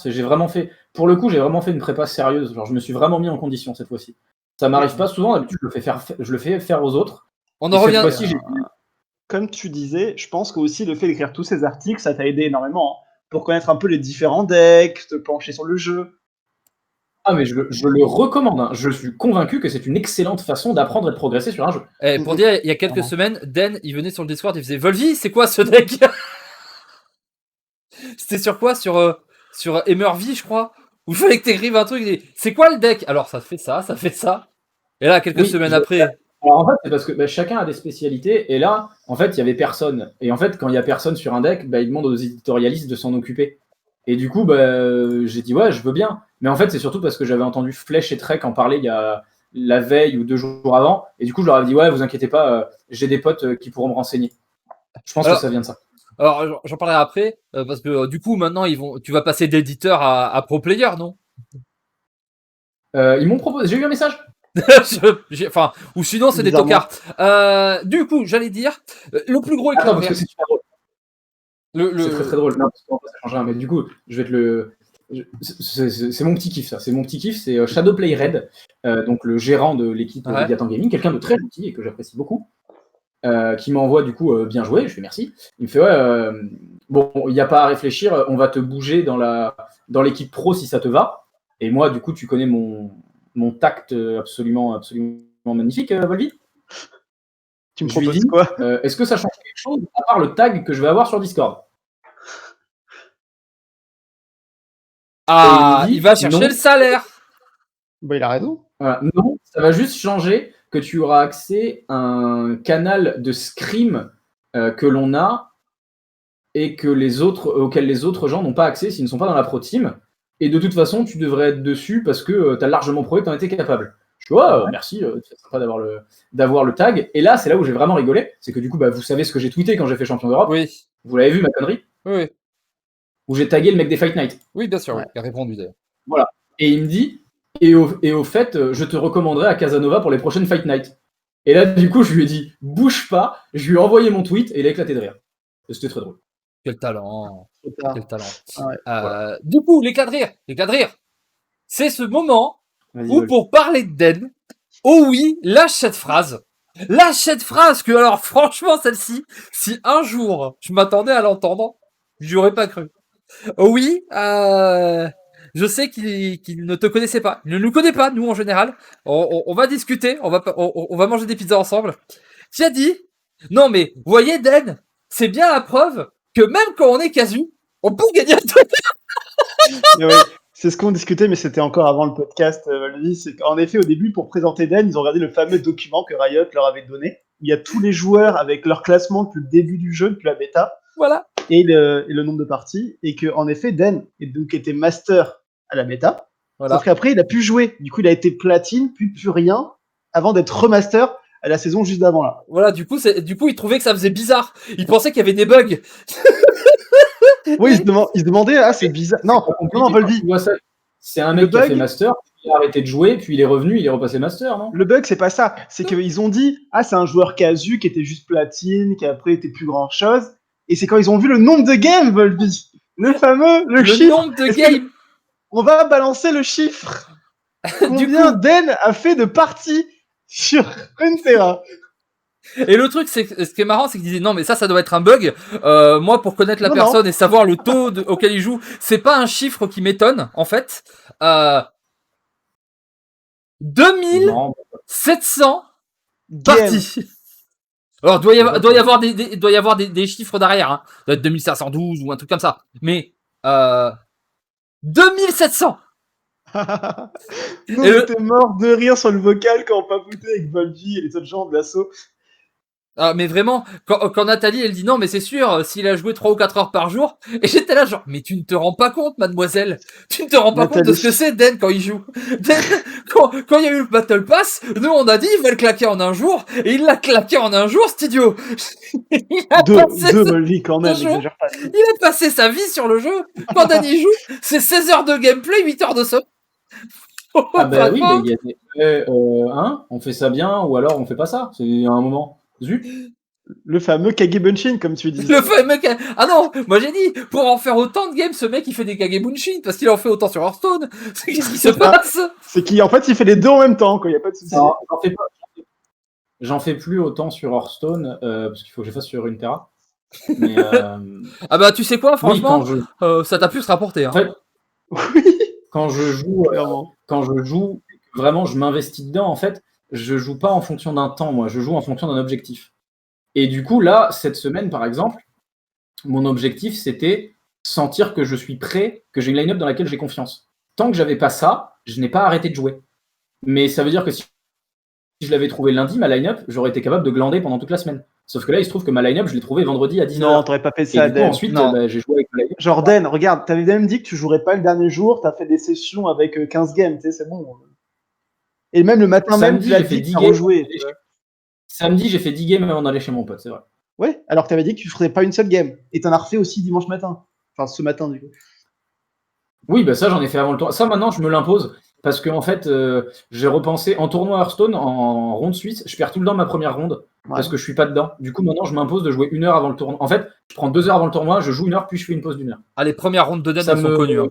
Pour le coup, j'ai vraiment fait une prépa sérieuse. Genre, je me suis vraiment mis en condition cette fois-ci. Ça m'arrive pas souvent. D'habitude, je le fais faire aux autres.
On en revient.
Cette fois-ci,
comme tu disais, je pense qu'aussi le fait d'écrire tous ces articles, ça t'a aidé énormément pour connaître un peu les différents decks, te pencher sur le jeu.
Ah, mais je le recommande. Hein. Je suis convaincu que c'est une excellente façon d'apprendre et de progresser sur un jeu.
Pour dire, il y a quelques semaines, Den, il venait sur le Discord, il faisait Volvi, c'est quoi ce deck? C'était sur quoi? Sur Emerv, je crois. Où il fallait que t'écrives un truc. C'est quoi le deck? Alors, ça fait ça. Et là, quelques semaines après.
Alors, en fait, c'est parce que chacun a des spécialités. Et là, en fait, il y avait personne. Et en fait, quand il y a personne sur un deck, il demande aux éditorialistes de s'en occuper. Et du coup, j'ai dit, ouais, je veux bien. Mais en fait, c'est surtout parce que j'avais entendu Flèche et Trek en parler il y a la veille ou 2 jours avant. Et du coup, je leur ai dit, ouais, vous inquiétez pas, j'ai des potes qui pourront me renseigner. Je pense que ça vient de ça.
Alors, j'en parlerai après, parce que du coup, maintenant, tu vas passer d'éditeur à pro player, non?
Ils m'ont proposé, j'ai eu un message.
Ou sinon c'est des tocards. Du coup, j'allais dire, le plus gros éclair
parce que c'est super drôle. C'est très très drôle. Non, parce qu'on va pas changer, mais du coup, je vais te le. C'est mon petit kiff, ça. C'est mon petit kiff, c'est Shadowplay Red, donc le gérant de l'équipe Leviathan Gaming, quelqu'un de très gentil et que j'apprécie beaucoup, qui m'envoie du coup bien joué. Je fais merci. Il me fait bon, il n'y a pas à réfléchir, on va te bouger dans l'équipe pro si ça te va. Et moi, du coup, tu connais mon tact absolument magnifique, Volvi.
Tu me proposes quoi?
Est-ce que ça change quelque chose à part le tag que je vais avoir sur Discord?
Il va chercher le salaire.
Bah, il a raison.
Voilà. Non, ça va juste changer que tu auras accès à un canal de scrim que l'on a et que auxquels les autres gens n'ont pas accès s'ils ne sont pas dans la pro team. Et de toute façon, tu devrais être dessus parce que tu as largement prouvé que tu en étais capable. Je dis, merci, c'est sympa d'avoir le tag. Et là, c'est là où j'ai vraiment rigolé. C'est que du coup, vous savez ce que j'ai tweeté quand j'ai fait champion d'Europe.
Oui.
Vous l'avez vu, ma connerie?
Oui.
Où j'ai tagué le mec des Fight Night.
Oui, bien sûr, il a répondu d'ailleurs.
Voilà. Et il me dit, et au fait, je te recommanderais à Casanova pour les prochaines Fight Night. Et là, du coup, je lui ai dit, bouge pas. Je lui ai envoyé mon tweet et il a éclaté de rire. C'était très drôle.
Quel talent. Quel talent.
Voilà.
Du coup, l'éclat de rire. C'est ce moment où, pour parler de Den, oh oui, lâche cette phrase. Que, alors, franchement, celle-ci, si un jour je m'attendais à l'entendre, j'y aurais pas cru. Oh oui, je sais qu'il ne te connaissait pas. Il ne nous connaît pas, nous, en général. On va discuter, on va manger des pizzas ensemble. Tu as dit, non mais, vous voyez, Den, c'est bien la preuve que même quand on est casu, on peut gagner un
Oui, c'est ce qu'on discutait, mais c'était encore avant le podcast, Valvi. C'est qu'en effet, au début, pour présenter Den, ils ont regardé le fameux document que Riot leur avait donné. Il y a tous les joueurs avec leur classement depuis le début du jeu, depuis la bêta.
Voilà.
Et le nombre de parties. Et qu'en effet, Den était master à la bêta. Voilà. Sauf qu'après, il a pu jouer. Du coup, il a été platine, puis plus rien, avant d'être remaster à la saison juste d'avant là.
Voilà, du coup, il trouvait que ça faisait bizarre. Il pensait qu'il y avait des bugs.
Oui, il se demandait, c'est bizarre. Non, Volvi.
C'est un mec qui a fait master, il a arrêté de jouer, puis il est revenu, il est repassé master, non?
Le bug, c'est pas ça. C'est qu'ils ont dit, c'est un joueur casu qui était juste platine, qui après était plus grand chose. Et c'est quand ils ont vu le nombre de games, Volvi. Le fameux, le chiffre.
Nombre de games.
On va balancer le chiffre. Combien Den a fait de parties sur Runeterra?
Et le truc, ce qui est marrant, c'est qu'il disait non, mais ça doit être un bug. Moi, pour connaître la personne et savoir le taux auquel il joue, c'est pas un chiffre qui m'étonne, en fait. 2700 parties. Alors, doit y avoir des chiffres derrière, hein. Doit être 2512 ou un truc comme ça. Mais 2700.
Nous, on était morts de rire sur le vocal quand on papotait avec Volvi et les autres gens de l'assaut.
Ah, mais vraiment, quand Nathalie, elle dit non, mais c'est sûr, s'il a joué 3 ou 4 heures par jour, et j'étais là genre, mais tu ne te rends pas compte, mademoiselle, tu ne te rends pas compte de ce que c'est Den quand il joue. Den, quand il y a eu le Battle Pass, nous on a dit il va le claquer en un jour, et il l'a claqué en un jour, cet idiot.
Il a
passé sa vie sur le jeu. Quand Dan y joue, c'est 16 heures de gameplay, 8 heures de somme.
Ah bah oui, mais il y a des... on fait ça bien, ou alors on fait pas ça, c'est un moment... Zut.
Le fameux Kagebunshin, comme tu dis.
Le fameux Ah non, moi j'ai dit, pour en faire autant de games, ce mec il fait des Kagebunshin, parce qu'il en fait autant sur Hearthstone. Qu'est-ce qui se passe?
C'est qu'en fait il fait les deux en même temps, quoi, y a pas de souci.
J'en fais plus autant sur Hearthstone, parce qu'il faut que je fasse sur Runeterra. Mais
ah bah tu sais quoi, franchement, ça t'a pu se rapporter. Hein.
En fait, oui. Quand je joue, vraiment je m'investis dedans, en fait, je joue pas en fonction d'un temps, moi, je joue en fonction d'un objectif. Et du coup, là, cette semaine, par exemple, mon objectif, c'était sentir que je suis prêt, que j'ai une line-up dans laquelle j'ai confiance. Tant que j'avais pas ça, je n'ai pas arrêté de jouer. Mais ça veut dire que si je l'avais trouvé lundi, ma line-up, j'aurais été capable de glander pendant toute la semaine. Sauf que là, il se trouve que ma line-up, je l'ai trouvée vendredi à 10h.
Non, t'aurais pas fait ça,
Den. Ensuite, j'ai joué avec ma line-up.
Jordan, regarde, t'avais même dit que tu jouerais pas le dernier jour, t'as fait des sessions avec 15 games, tu sais, c'est bon. Et même le matin
samedi,
même, tu as dit que tu as rejoué.
Samedi, j'ai fait 10 games avant d'aller chez mon pote, c'est vrai.
Ouais, alors que t'avais dit que tu ferais pas une seule game. Et t'en as refait aussi dimanche matin. Enfin, ce matin, du coup.
Oui, bah ça, j'en ai fait avant le tour. Ça, maintenant, je me l'impose. Parce que en fait, j'ai repensé en tournoi Hearthstone, en ronde suisse, je perds tout le temps ma première ronde parce que je suis pas dedans. Du coup, maintenant, je m'impose de jouer 1 heure avant le tournoi. En fait, je prends 2 heures avant le tournoi, je joue 1 heure, puis je fais une pause d'1 heure.
Ah, les premières rondes de Den, elles sont connues. Hein.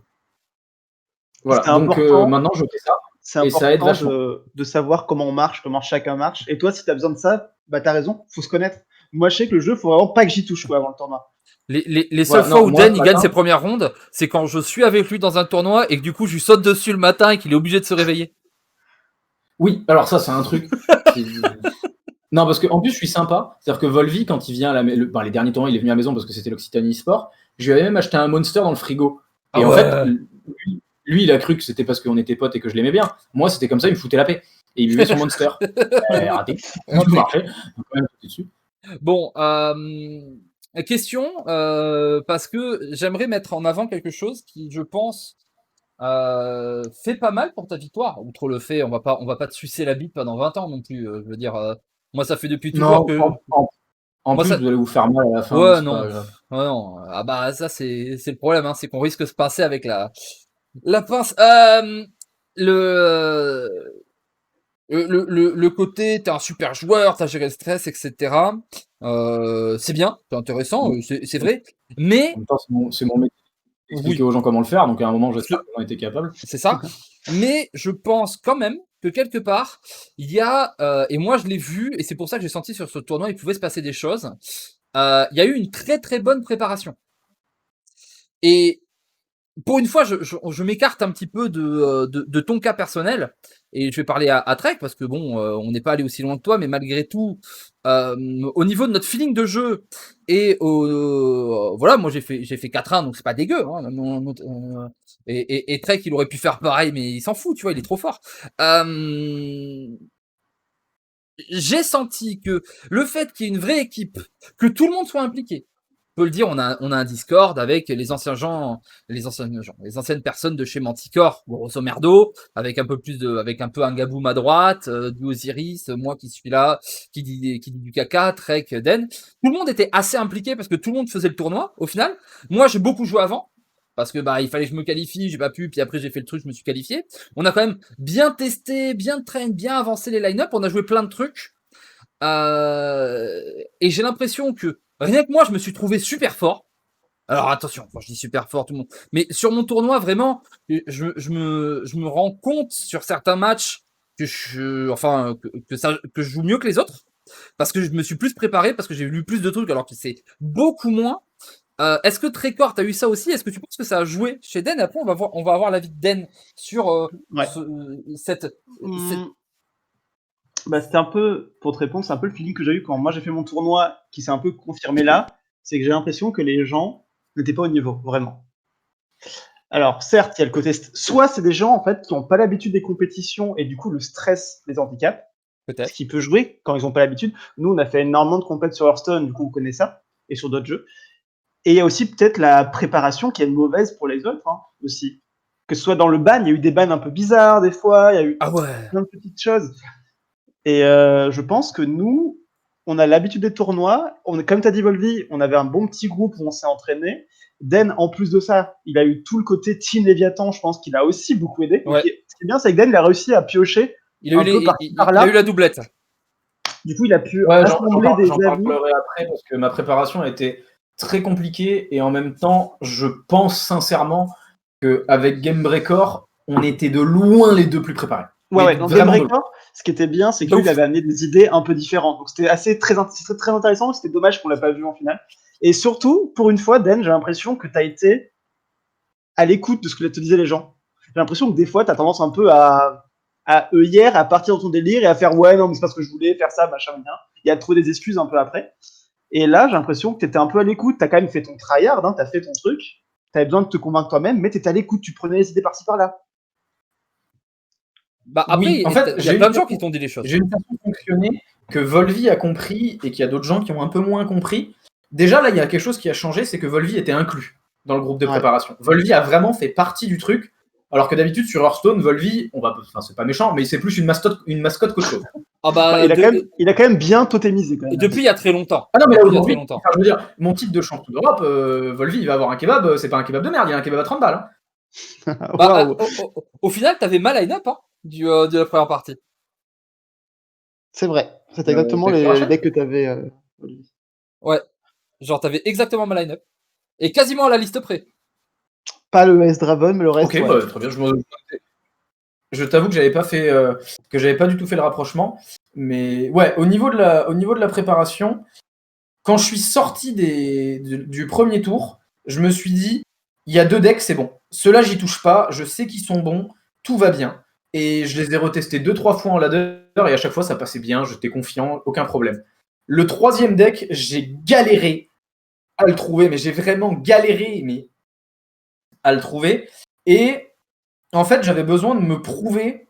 Voilà, donc maintenant, je fais ça.
C'est important ça aide de savoir comment on marche, comment chacun marche. Et toi, si tu as besoin de ça, bah t'as raison, faut se connaître. Moi, je sais que le jeu, faut vraiment pas que j'y touche avant le tournoi.
Les seules fois où Den il gagne ses premières rondes, c'est quand je suis avec lui dans un tournoi et que du coup je lui saute dessus le matin et qu'il est obligé de se réveiller.
Oui, alors ça c'est un truc. Non, parce qu'en plus je suis sympa. C'est-à-dire que Volvi, quand il vient les derniers tournois, il est venu à la maison parce que c'était l'Occitanie Sport. Je lui avais même acheté un Monster dans le frigo. Et en fait, lui, il a cru que c'était parce qu'on était potes et que je l'aimais bien. Moi, c'était comme ça, il me foutait la paix. Et il buvait son Monster. Raté. Tout marchait.
Bon, question, parce que j'aimerais mettre en avant quelque chose qui, je pense, fait pas mal pour ta victoire. Outre le fait, on va pas te sucer la bite pendant 20 ans non plus. Je veux dire, moi, ça fait depuis toujours que.
En plus, vous allez vous faire mal à la fin.
Ouais, non. Ouais, non. Ah bah, ça, c'est le problème, hein, c'est qu'on risque de se pincer avec la pince. Le côté, t'es un super joueur, t'as géré le stress, etc. C'est bien, c'est intéressant, c'est vrai. Mais.
En même temps, c'est mon métier d'expliquer aux gens comment le faire, donc à un moment, j'espère qu'ils ont été capables.
C'est ça. Mais je pense quand même que quelque part, il y a, et moi je l'ai vu, et c'est pour ça que j'ai senti sur ce tournoi, il pouvait se passer des choses. Il y a eu une très très bonne préparation. Et pour une fois, je m'écarte un petit peu de ton cas personnel et je vais parler à Trek parce que bon, on n'est pas allé aussi loin que toi, mais malgré tout, au niveau de notre feeling de jeu et voilà, moi j'ai fait 4-1, donc c'est pas dégueu. Hein, et Trek, il aurait pu faire pareil, mais il s'en fout, tu vois, il est trop fort. J'ai senti que le fait qu'il y ait une vraie équipe, que tout le monde soit impliqué. On peut le dire, on a un Discord avec les anciennes personnes de chez Manticore, grosso merdo, avec un peu un Gaboum à droite, du Osiris, moi qui suis là, qui dit du caca, Trek, Den. Tout le monde était assez impliqué parce que tout le monde faisait le tournoi, au final. Moi, j'ai beaucoup joué avant. Parce que il fallait que je me qualifie, j'ai pas pu, puis après j'ai fait le truc, je me suis qualifié. On a quand même bien testé, bien train, bien avancé les line-up, on a joué plein de trucs. Et j'ai l'impression que rien que moi, je me suis trouvé super fort. Alors attention, quand je dis super fort, tout le monde. Mais sur mon tournoi, vraiment, je me rends compte sur certains matchs que je joue mieux que les autres. Parce que je me suis plus préparé, parce que j'ai lu plus de trucs, alors que c'est beaucoup moins. Est-ce que Trécor, t'as eu ça aussi? Est-ce que tu penses que ça a joué chez Den? Après, on va avoir l'avis de Den sur cette.
C'était un peu, pour te répondre, c'est un peu le feeling que j'ai eu quand moi j'ai fait mon tournoi, qui s'est un peu confirmé là, c'est que j'ai l'impression que les gens n'étaient pas au niveau, vraiment. Alors, certes, il y a le côté... Soit c'est des gens, en fait, qui n'ont pas l'habitude des compétitions, et du coup, le stress les handicape.
Peut-être.
Ce qui peut jouer quand ils n'ont pas l'habitude. Nous, on a fait énormément de compètes sur Hearthstone, du coup, on connaît ça, et sur d'autres jeux. Et il y a aussi peut-être la préparation qui est mauvaise pour les autres, hein, aussi. Que ce soit dans le ban, il y a eu des bans un peu bizarres, des fois, il y a eu plein de petites choses. Et je pense que nous, on a l'habitude des tournois. Comme tu as dit, Volvi, on avait un bon petit groupe où on s'est entraîné. Den, en plus de ça, il a eu tout le côté Team Léviathan, je pense qu'il a aussi beaucoup aidé.
Ouais.
Ce qui est bien, c'est que Den, il a réussi à piocher.
Il a eu la doublette.
Du coup, il a pu assembler des
avis. J'en parlerai après parce que ma préparation a été très compliquée et en même temps, je pense sincèrement qu'avec Gamebreaker, on était de loin les deux plus préparés.
Ouais, dans Gamebreaker, ce qui était bien, c'est que lui, il avait amené des idées un peu différentes. Donc c'était très intéressant, c'était dommage qu'on l'a pas vu en finale. Et surtout, pour une fois, Den, j'ai l'impression que tu as été à l'écoute de ce que te disaient les gens. J'ai l'impression que des fois, tu as tendance un peu à œillère, à partir dans ton délire et à faire ouais, non, mais c'est pas ce que je voulais, faire ça, machin, bien. Et à trouver des excuses un peu après. Et là, j'ai l'impression que tu étais un peu à l'écoute. Tu as quand même fait ton tryhard, hein, tu as fait ton truc. Tu avais besoin de te convaincre toi-même, mais tu étais à l'écoute. Tu prenais les idées par-ci par-là.
Après, oui, en fait, il y a plein de gens qui t'ont dit les choses.
J'ai une façon de fonctionner que Volvi a compris et qu'il y a d'autres gens qui ont un peu moins compris. Déjà, là, il y a quelque chose qui a changé, c'est que Volvi était inclus dans le groupe de préparation. Volvi a vraiment fait partie du truc, alors que d'habitude, sur Hearthstone, Volvi, c'est pas méchant, mais c'est plus une mascotte qu'autre chose.
Il a quand même bien totémisé. Quand même.
Depuis il y a très longtemps.
Ah non, mais là, aujourd'hui, je veux dire, mon titre de champion d'Europe, Volvi, il va avoir un kebab, c'est pas un kebab de merde, il y a un kebab à 30 balles. Hein.
Au final, t'avais ma line-up de la première partie.
C'est vrai. C'était exactement les decks que t'avais.
Ouais. Genre, t'avais exactement ma line-up. Et quasiment à la liste près.
Pas le S-Draven, mais le reste.
Ok, très bien. Je t'avoue que j'avais pas du tout fait le rapprochement. Mais ouais, au niveau de la préparation, quand je suis sorti du premier tour, je me suis dit, il y a 2 decks, c'est bon. Ceux-là, j'y touche pas, je sais qu'ils sont bons, tout va bien. Et je les ai retestés 2-3 fois en ladder, et à chaque fois, ça passait bien, j'étais confiant, aucun problème. Le 3e deck, j'ai galéré à le trouver, mais j'ai vraiment galéré à le trouver. Et en fait, j'avais besoin de me prouver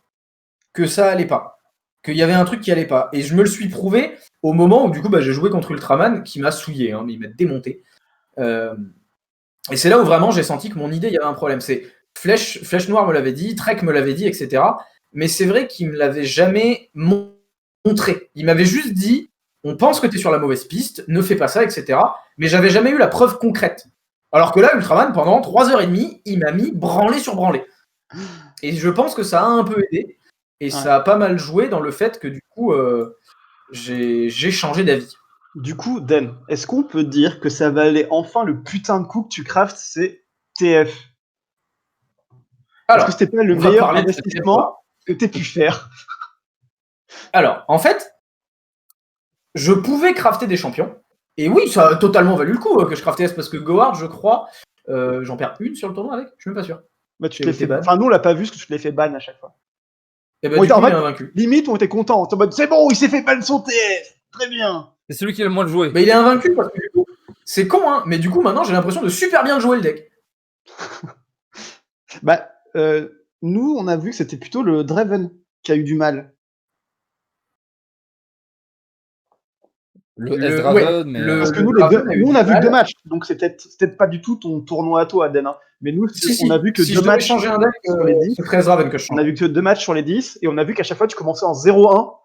que ça allait pas, qu'il y avait un truc qui allait pas. Et je me le suis prouvé au moment où du coup j'ai joué contre Ultraman, qui m'a souillé, mais il m'a démonté. Et c'est là où vraiment j'ai senti que mon idée, il y avait un problème. C'est Flèche Noire me l'avait dit, Trek me l'avait dit, etc. Mais c'est vrai qu'il me l'avait jamais montré. Il m'avait juste dit, on pense que tu es sur la mauvaise piste, ne fais pas ça, etc. Mais j'avais jamais eu la preuve concrète. Alors que là, Ultraman, pendant 3h30, il m'a mis branlé sur branlé. Et je pense que ça a un peu aidé. Et ça a pas mal joué dans le fait que du coup, j'ai changé d'avis.
Du coup, Dan, est-ce qu'on peut dire que ça valait enfin le putain de coup que tu craftes, c'est TF? Alors, est-ce que c'était pas le meilleur investissement que tu aies pu faire?
Alors, en fait, je pouvais crafter des champions. Et oui, ça a totalement valu le coup que je craftais, parce que Gohard, je crois, j'en perds une sur le tournoi avec, je suis même pas sûr.
Bah, tu te l'as fait ban. Enfin, nous, on l'a pas vu, parce que tu te l'as fait ban à chaque fois.
Et bah, du coup, il est invaincu.
Limite, on était contents. En mode, c'est bon, il s'est fait ban son TF. Très bien.
C'est celui qui a le moins joué.
Mais il est invaincu parce que du coup, c'est con, hein. Mais du coup, maintenant, j'ai l'impression de super bien jouer le deck.
Nous, on a vu que c'était plutôt le Draven qui a eu du mal.
Le S-Draven, mais.
Parce que nous, on a vu 2 matchs, donc c'est peut-être pas du tout ton tournoi à toi, Aden. Hein. Mais nous, on a vu que 2 matchs
changer un deck sur les 10. C'est très Draven que je change.
On a vu que 2 matchs sur les 10, et on a vu qu'à chaque fois, tu commençais en 0-1,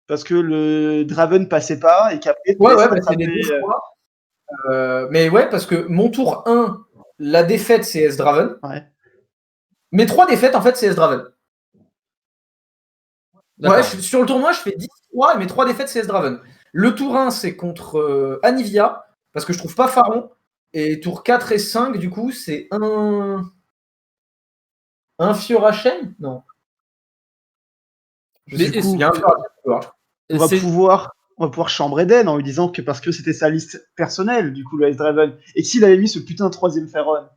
parce que le Draven passait pas, et qu'après,
c'est les 2 fois. Mais ouais, parce que mon tour 1, la défaite, c'est S-Draven.
Ouais.
Mes 3 défaites, en fait, c'est S-Draven. Ouais, sur le tournoi, je fais 10-3 et mes 3 défaites, c'est S-Draven. Le tour 1, c'est contre Anivia, parce que je trouve pas Pharaon. Et tour 4 et 5, du coup, c'est un Fiorachen ? Non.
Il y a un on va pouvoir chambrer Den en lui disant que parce que c'était sa liste personnelle, du coup, le S-Draven. Et s'il avait mis ce putain de 3e Pharaon.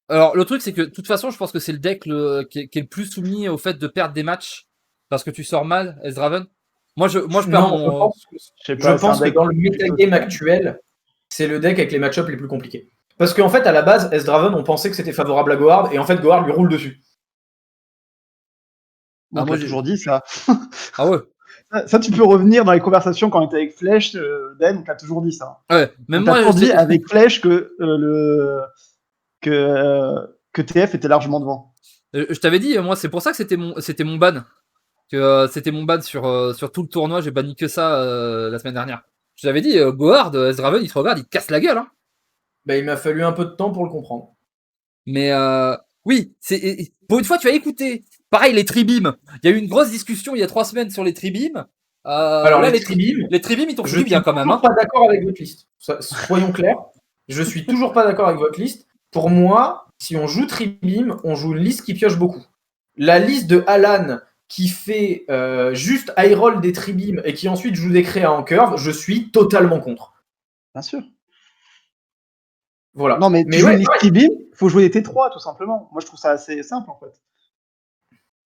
Alors, le truc, c'est que, de toute façon, je pense que c'est le deck qui est le plus soumis au fait de perdre des matchs parce que tu sors mal, S-Draven. Moi, je perds mon.
Je pense que dans le metagame actuel, c'est le deck avec les match-ups les plus compliqués. Parce qu'en fait, à la base, S-Draven, on pensait que c'était favorable à Gohard, et en fait, Gohard lui roule dessus.
Moi, j'ai toujours dit ça.
Ah ouais.
Ça, tu peux revenir dans les conversations quand on était avec Flèche, Dan, on t'a toujours dit ça.
Ouais, même moi,
je dis avec Flèche que TF était largement devant.
Je t'avais dit, moi, c'est pour ça que c'était mon ban. Que c'était mon ban sur tout le tournoi, j'ai banni que ça la semaine dernière. Je t'avais dit, Gohard, S-Draven, il te regarde, il te casse la gueule. Hein.
Bah, il m'a fallu un peu de temps pour le comprendre.
Mais oui, pour une fois, tu as écouté. Pareil, les tribeams. Il y a eu une grosse discussion il y a 3 semaines sur les tribeams.
Alors là, les tribeams,
ils t'ont fait bien quand même.
Je suis toujours pas d'accord avec votre liste. Soyons clairs. Je suis toujours pas d'accord avec votre liste. Pour moi, si on joue tribeam, on joue une liste qui pioche beaucoup. La liste de Alan qui fait juste high roll des tribeams et qui ensuite joue des créas en curve, je suis totalement contre.
Bien sûr.
Voilà.
Non, mais tu joues une liste tribeam, il faut jouer des T3 tout simplement. Moi, je trouve ça assez simple en fait.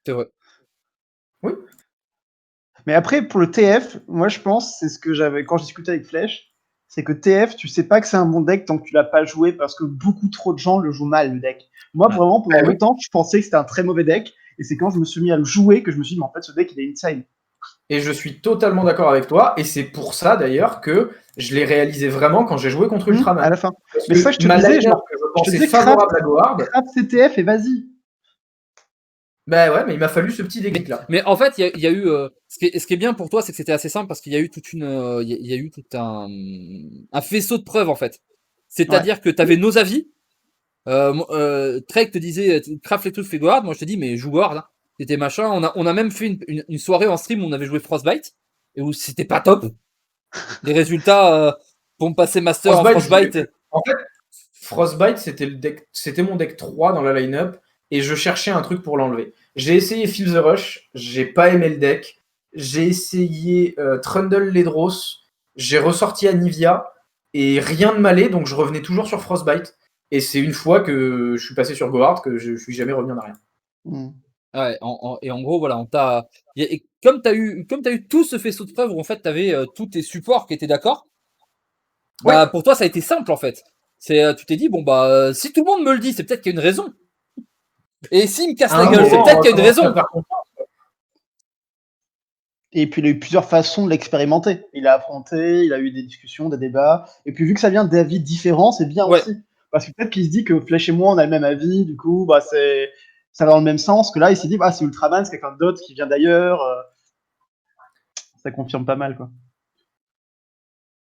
C'est vrai.
Oui.
Mais après, pour le TF, moi je pense, c'est ce que j'avais quand j'ai discuté avec Flèche, c'est que TF, tu sais pas que c'est un bon deck tant que tu l'as pas joué parce que beaucoup trop de gens le jouent mal le deck. Moi, vraiment, pendant longtemps, je pensais que c'était un très mauvais deck, et c'est quand je me suis mis à le jouer que je me suis dit, mais en fait, ce deck, il est insane.
Et je suis totalement d'accord avec toi, et c'est pour ça d'ailleurs que je l'ai réalisé vraiment quand j'ai joué contre Ultraman.
À la fin. Mais ça, je te disais, genre,
je pensais favorable à Gohard.
Craft CTF et vas-y.
Bah ouais, mais il m'a fallu ce petit déclic là.
Mais en fait, il y a eu ce qui est bien pour toi, c'est que c'était assez simple parce qu'il y a eu tout un faisceau de preuves en fait. C'est-à-dire que tu avais nos avis Trek te disait craft les trucs, fais Goard. Moi je te dis mais joue Goard. Hein. C'était machin. On a même fait une soirée en stream où on avait joué Frostbite et où c'était pas top. Les résultats pour me passer Master en Frostbite.
En fait, Frostbite c'était mon deck 3 dans la line-up et je cherchais un truc pour l'enlever. J'ai essayé Feel the Rush, j'ai pas aimé le deck. J'ai essayé Trundle Ledros, j'ai ressorti Anivia et rien ne m'allait, donc je revenais toujours sur Frostbite. Et c'est une fois que je suis passé sur Gohard que je suis jamais revenu en arrière.
Ouais, et en gros, voilà, comme t'as eu tout ce faisceau de preuves où en fait t'avais tous tes supports qui étaient d'accord, bah pour toi ça a été simple en fait. Tu t'es dit bon bah si tout le monde me le dit, c'est peut-être qu'il y a une raison. Et s'il me casse la gueule, c'est peut-être qu'il y a une raison.
Et puis il a eu plusieurs façons de l'expérimenter. Il a affronté, il a eu des discussions, des débats. Et puis vu que ça vient d'avis différents, c'est bien aussi. Parce que peut-être qu'il se dit que Flèche et moi, on a le même avis, du coup, bah ça va dans le même sens. Que là, il s'est dit, bah c'est Ultraman, c'est quelqu'un d'autre qui vient d'ailleurs. Ça confirme pas mal, quoi.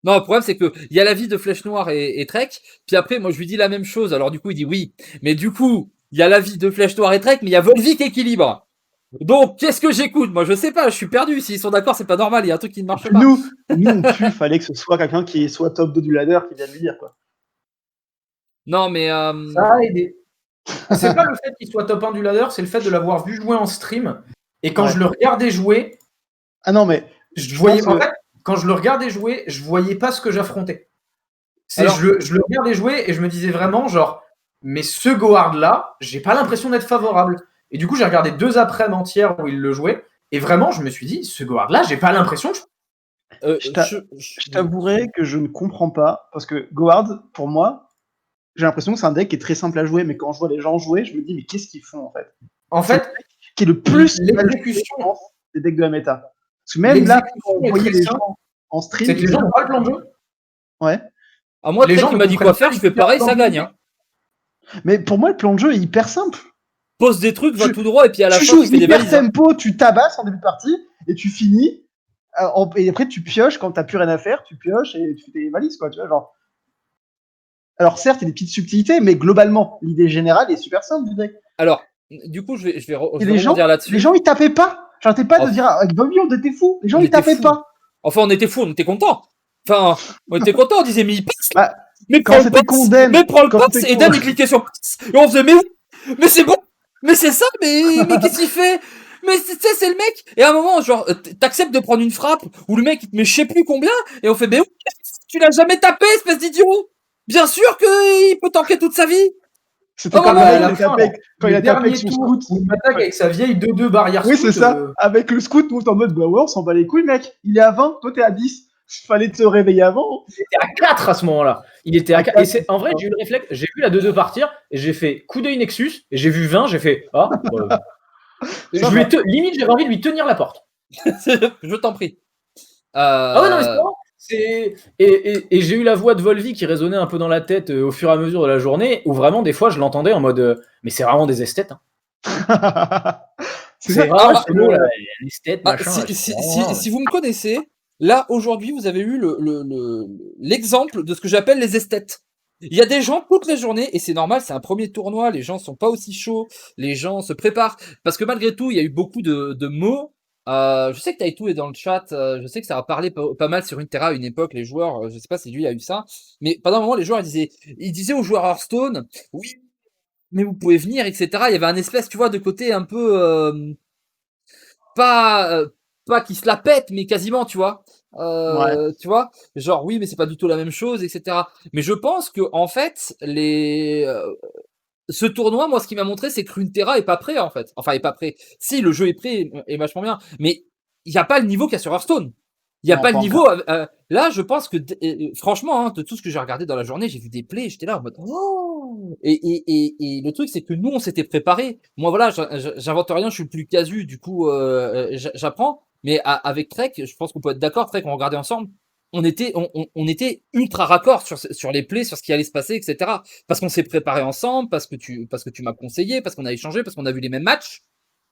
Non, le problème, c'est que il y a l'avis de Flèche Noire et Trek. Puis après, moi, je lui dis la même chose. Alors du coup, il dit oui. Mais du coup, il y a l'avis de Flèche Noire et Trek, mais il y a Volvic Équilibre. Donc, qu'est-ce que j'écoute? Moi, je sais pas, je suis perdu. S'ils sont d'accord, c'est pas normal, il y a un truc qui ne marche pas.
Nous non plus, fallait que ce soit quelqu'un qui soit top 2 du ladder qui vienne lui dire, quoi.
Non, mais...
Ça a aidé. C'est pas le fait qu'il soit top 1 du ladder, c'est le fait de l'avoir vu jouer en stream. Et quand je le regardais jouer...
Ah non, mais...
Je voyais, en fait, quand je le regardais jouer, je voyais pas ce que j'affrontais. Je le regardais jouer et je me disais vraiment, genre, mais ce Gohard-là, j'ai pas l'impression d'être favorable. Et du coup, j'ai regardé 2 après-midi entières où il le jouait. Et vraiment, je me suis dit, ce Gohard-là, j'ai pas l'impression que
je t'avouerai que je ne comprends pas. Parce que Gohard, pour moi, j'ai l'impression que c'est un deck qui est très simple à jouer. Mais quand je vois les gens jouer, je me dis, mais qu'est-ce qu'ils font, en fait?
En fait,
qui est le plus
l'exécution
des decks de la méta. Parce que même là, quand on voyait les gens en stream...
C'est que les gens n'ont pas le plan de jeu.
Ouais.
À moi, les gens qui m'a dit quoi faire, je fais pareil, ça gagne. Hein.
Mais pour moi, le plan de jeu est hyper simple.
Pose des trucs, va tout droit, et puis à la fin,
tu fais des valises. Tempo, tu tabasses en début de partie, et tu finis. Et après, tu pioches quand t'as plus rien à faire, tu pioches et tu fais tes valises, quoi. Tu vois, genre. Alors, certes, il y a des petites subtilités, mais globalement, l'idée générale est super simple du deck.
Alors, du coup, je vais rebondir là-dessus.
Les gens, ils tapaient pas. J'arrêtais pas de dire, avec Bobby, on était fous. Les gens, ils tapaient pas.
Enfin, on était fous, on était contents. Enfin, on était contents, on disait, mais il passe.
Bah,
mais prends le pass, et Dan, il cliquait sur pass. Et on faisait, mais c'est bon. Mais c'est ça, mais qu'est-ce qu'il fait? Mais c'est le mec. Et à un moment, genre, t'acceptes de prendre une frappe où le mec, il te met je sais plus combien, et on fait, mais tu l'as jamais tapé, espèce d'idiot. Bien sûr qu'il peut tanker toute sa vie.
C'était quand il a tapé avec son scout.
Il m'attaque avec sa vieille 2-2 barrière
scout. Oui, c'est ça. Avec le scout, nous, en mode, bah ouais, on s'en bat les couilles, mec. Il est à 20, toi, t'es à 10. Fallait te réveiller avant.
Il était à 4 à ce moment-là. Il était à 4. Et en vrai, j'ai eu le réflexe, j'ai vu la 2-2 partir, et j'ai fait coup d'œil Nexus, et j'ai vu 20, j'ai fait limite, j'avais envie de lui tenir la porte.
Je t'en prie.
Ah ouais, non, mais c'est marrant. Et j'ai eu la voix de Volvi qui résonnait un peu dans la tête au fur et à mesure de la journée, où vraiment, des fois, je l'entendais en mode mais c'est vraiment des esthètes. Hein. c'est vraiment ce mot, là, esthète, machin.
Si vous me connaissez, là, aujourd'hui, vous avez eu l'exemple de ce que j'appelle les esthètes. Il y a des gens toute la journée, et c'est normal, c'est un premier tournoi, les gens sont pas aussi chauds, les gens se préparent, parce que malgré tout, il y a eu beaucoup de mots. Je sais que Taito est dans le chat, je sais que ça a parlé pas mal sur Runeterra à une époque, les joueurs, je sais pas si lui a eu ça, mais pendant un moment, les joueurs ils disaient aux joueurs Hearthstone, oui, mais vous pouvez venir, etc. Il y avait un espèce, tu vois, de côté un peu pas qui se la pète, mais quasiment, tu vois. Tu vois, genre oui, mais c'est pas du tout la même chose, etc. Mais je pense que en fait, ce tournoi, moi, ce qui m'a montré, c'est que Runeterra est pas prêt, en fait. Enfin, est pas prêt. Si, le jeu est prêt, est vachement bien, mais il y a pas le niveau qu'il y a sur Hearthstone. Il y a pas le niveau. Là, je pense que franchement, hein, de tout ce que j'ai regardé dans la journée, j'ai vu des plays, j'étais là en mode oh. Et le truc, c'est que nous, on s'était préparé. Moi, voilà, j'invente rien, je suis le plus casu, du coup, j'apprends. Mais avec Trek, je pense qu'on peut être d'accord, Trek, on regardait ensemble. On était ultra raccord sur les plays, sur ce qui allait se passer, etc. Parce qu'on s'est préparé ensemble, parce que tu m'as conseillé, parce qu'on a échangé, parce qu'on a vu les mêmes matchs.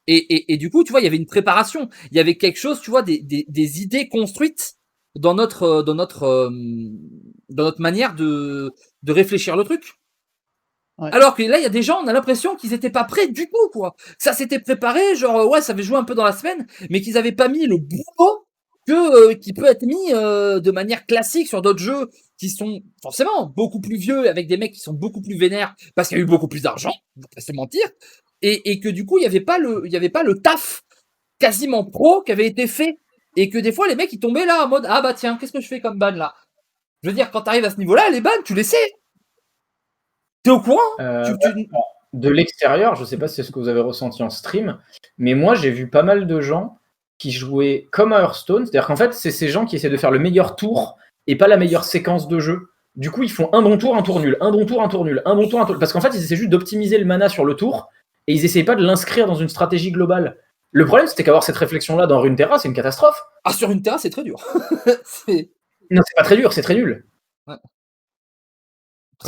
Et du coup, tu vois, il y avait une préparation, il y avait quelque chose, tu vois, des idées construites dans notre manière de réfléchir le truc. Ouais. Alors que là, il y a des gens, on a l'impression qu'ils étaient pas prêts du tout, quoi. Ça s'était préparé, genre, ouais, ça avait joué un peu dans la semaine, mais qu'ils avaient pas mis le boulot qui peut être mis de manière classique sur d'autres jeux qui sont forcément beaucoup plus vieux, avec des mecs qui sont beaucoup plus vénères, parce qu'il y a eu beaucoup plus d'argent, on va pas se mentir, et que du coup, il y avait pas le taf quasiment pro qui avait été fait, et que des fois, les mecs, ils tombaient là en mode, ah bah tiens, qu'est-ce que je fais comme ban là? Je veux dire, quand t'arrives à ce niveau-là, les bans, tu les sais. T'es au courant
De l'extérieur, je sais pas si c'est ce que vous avez ressenti en stream, mais moi, j'ai vu pas mal de gens qui jouaient comme à Hearthstone, c'est-à-dire qu'en fait, c'est ces gens qui essaient de faire le meilleur tour et pas la meilleure séquence de jeu. Du coup, ils font un bon tour, un tour nul, un bon tour, un tour nul, un bon tour, un tour... Parce qu'en fait, ils essaient juste d'optimiser le mana sur le tour et ils essaient pas de l'inscrire dans une stratégie globale. Le problème, c'était qu'avoir cette réflexion-là dans Runeterra, c'est une catastrophe.
Ah, sur Runeterra, c'est très dur.
Non, c'est pas très dur, c'est très nul. Ouais.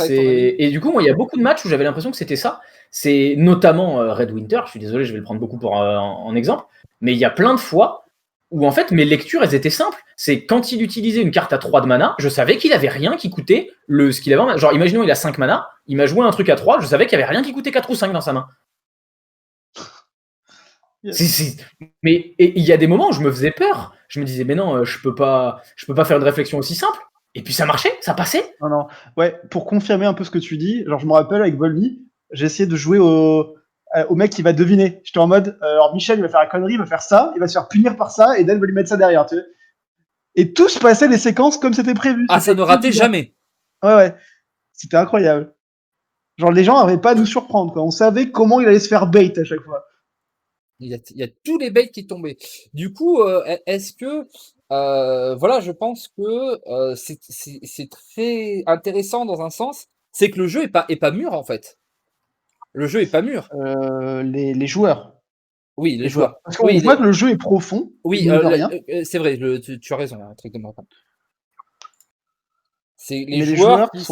Et du coup, moi, il y a beaucoup de matchs où j'avais l'impression que c'était ça. C'est notamment Red Winter, je suis désolé, je vais le prendre beaucoup en exemple, mais il y a plein de fois où en fait mes lectures, elles étaient simples. C'est quand il utilisait une carte à 3 de mana, je savais qu'il avait rien qui coûtait ce qu'il avait en main. Genre, imaginons, il a 5 mana, il m'a joué un truc à 3, je savais qu'il n'y avait rien qui coûtait 4 ou 5 dans sa main. Yes. Mais il y a des moments où je me faisais peur. Je me disais, mais non, je peux pas faire une réflexion aussi simple. Et puis ça marchait, ça passait.
Non. Ouais, pour confirmer un peu ce que tu dis, genre je me rappelle avec Volny, j'ai essayé de jouer au mec qui va deviner. J'étais en mode, alors Michel, il va faire la connerie, il va faire ça, il va se faire punir par ça, et Dan va lui mettre ça derrière, tu sais. Et tout se passait les séquences comme c'était prévu.
Ah, ça ne ratait jamais.
Ouais. C'était incroyable. Genre les gens n'arrivaient pas à nous surprendre, quoi. On savait comment il allait se faire bait à chaque fois.
Il y a tous les baits qui tombaient. Du coup, est-ce que voilà, je pense que c'est très intéressant dans un sens, c'est que le jeu est pas mûr en fait. Le jeu est pas mûr.
Les joueurs.
Oui, les joueurs.
Parce qu'on voit que le jeu est profond.
Oui, c'est vrai, tu as raison, un truc de matin. C'est les joueurs qui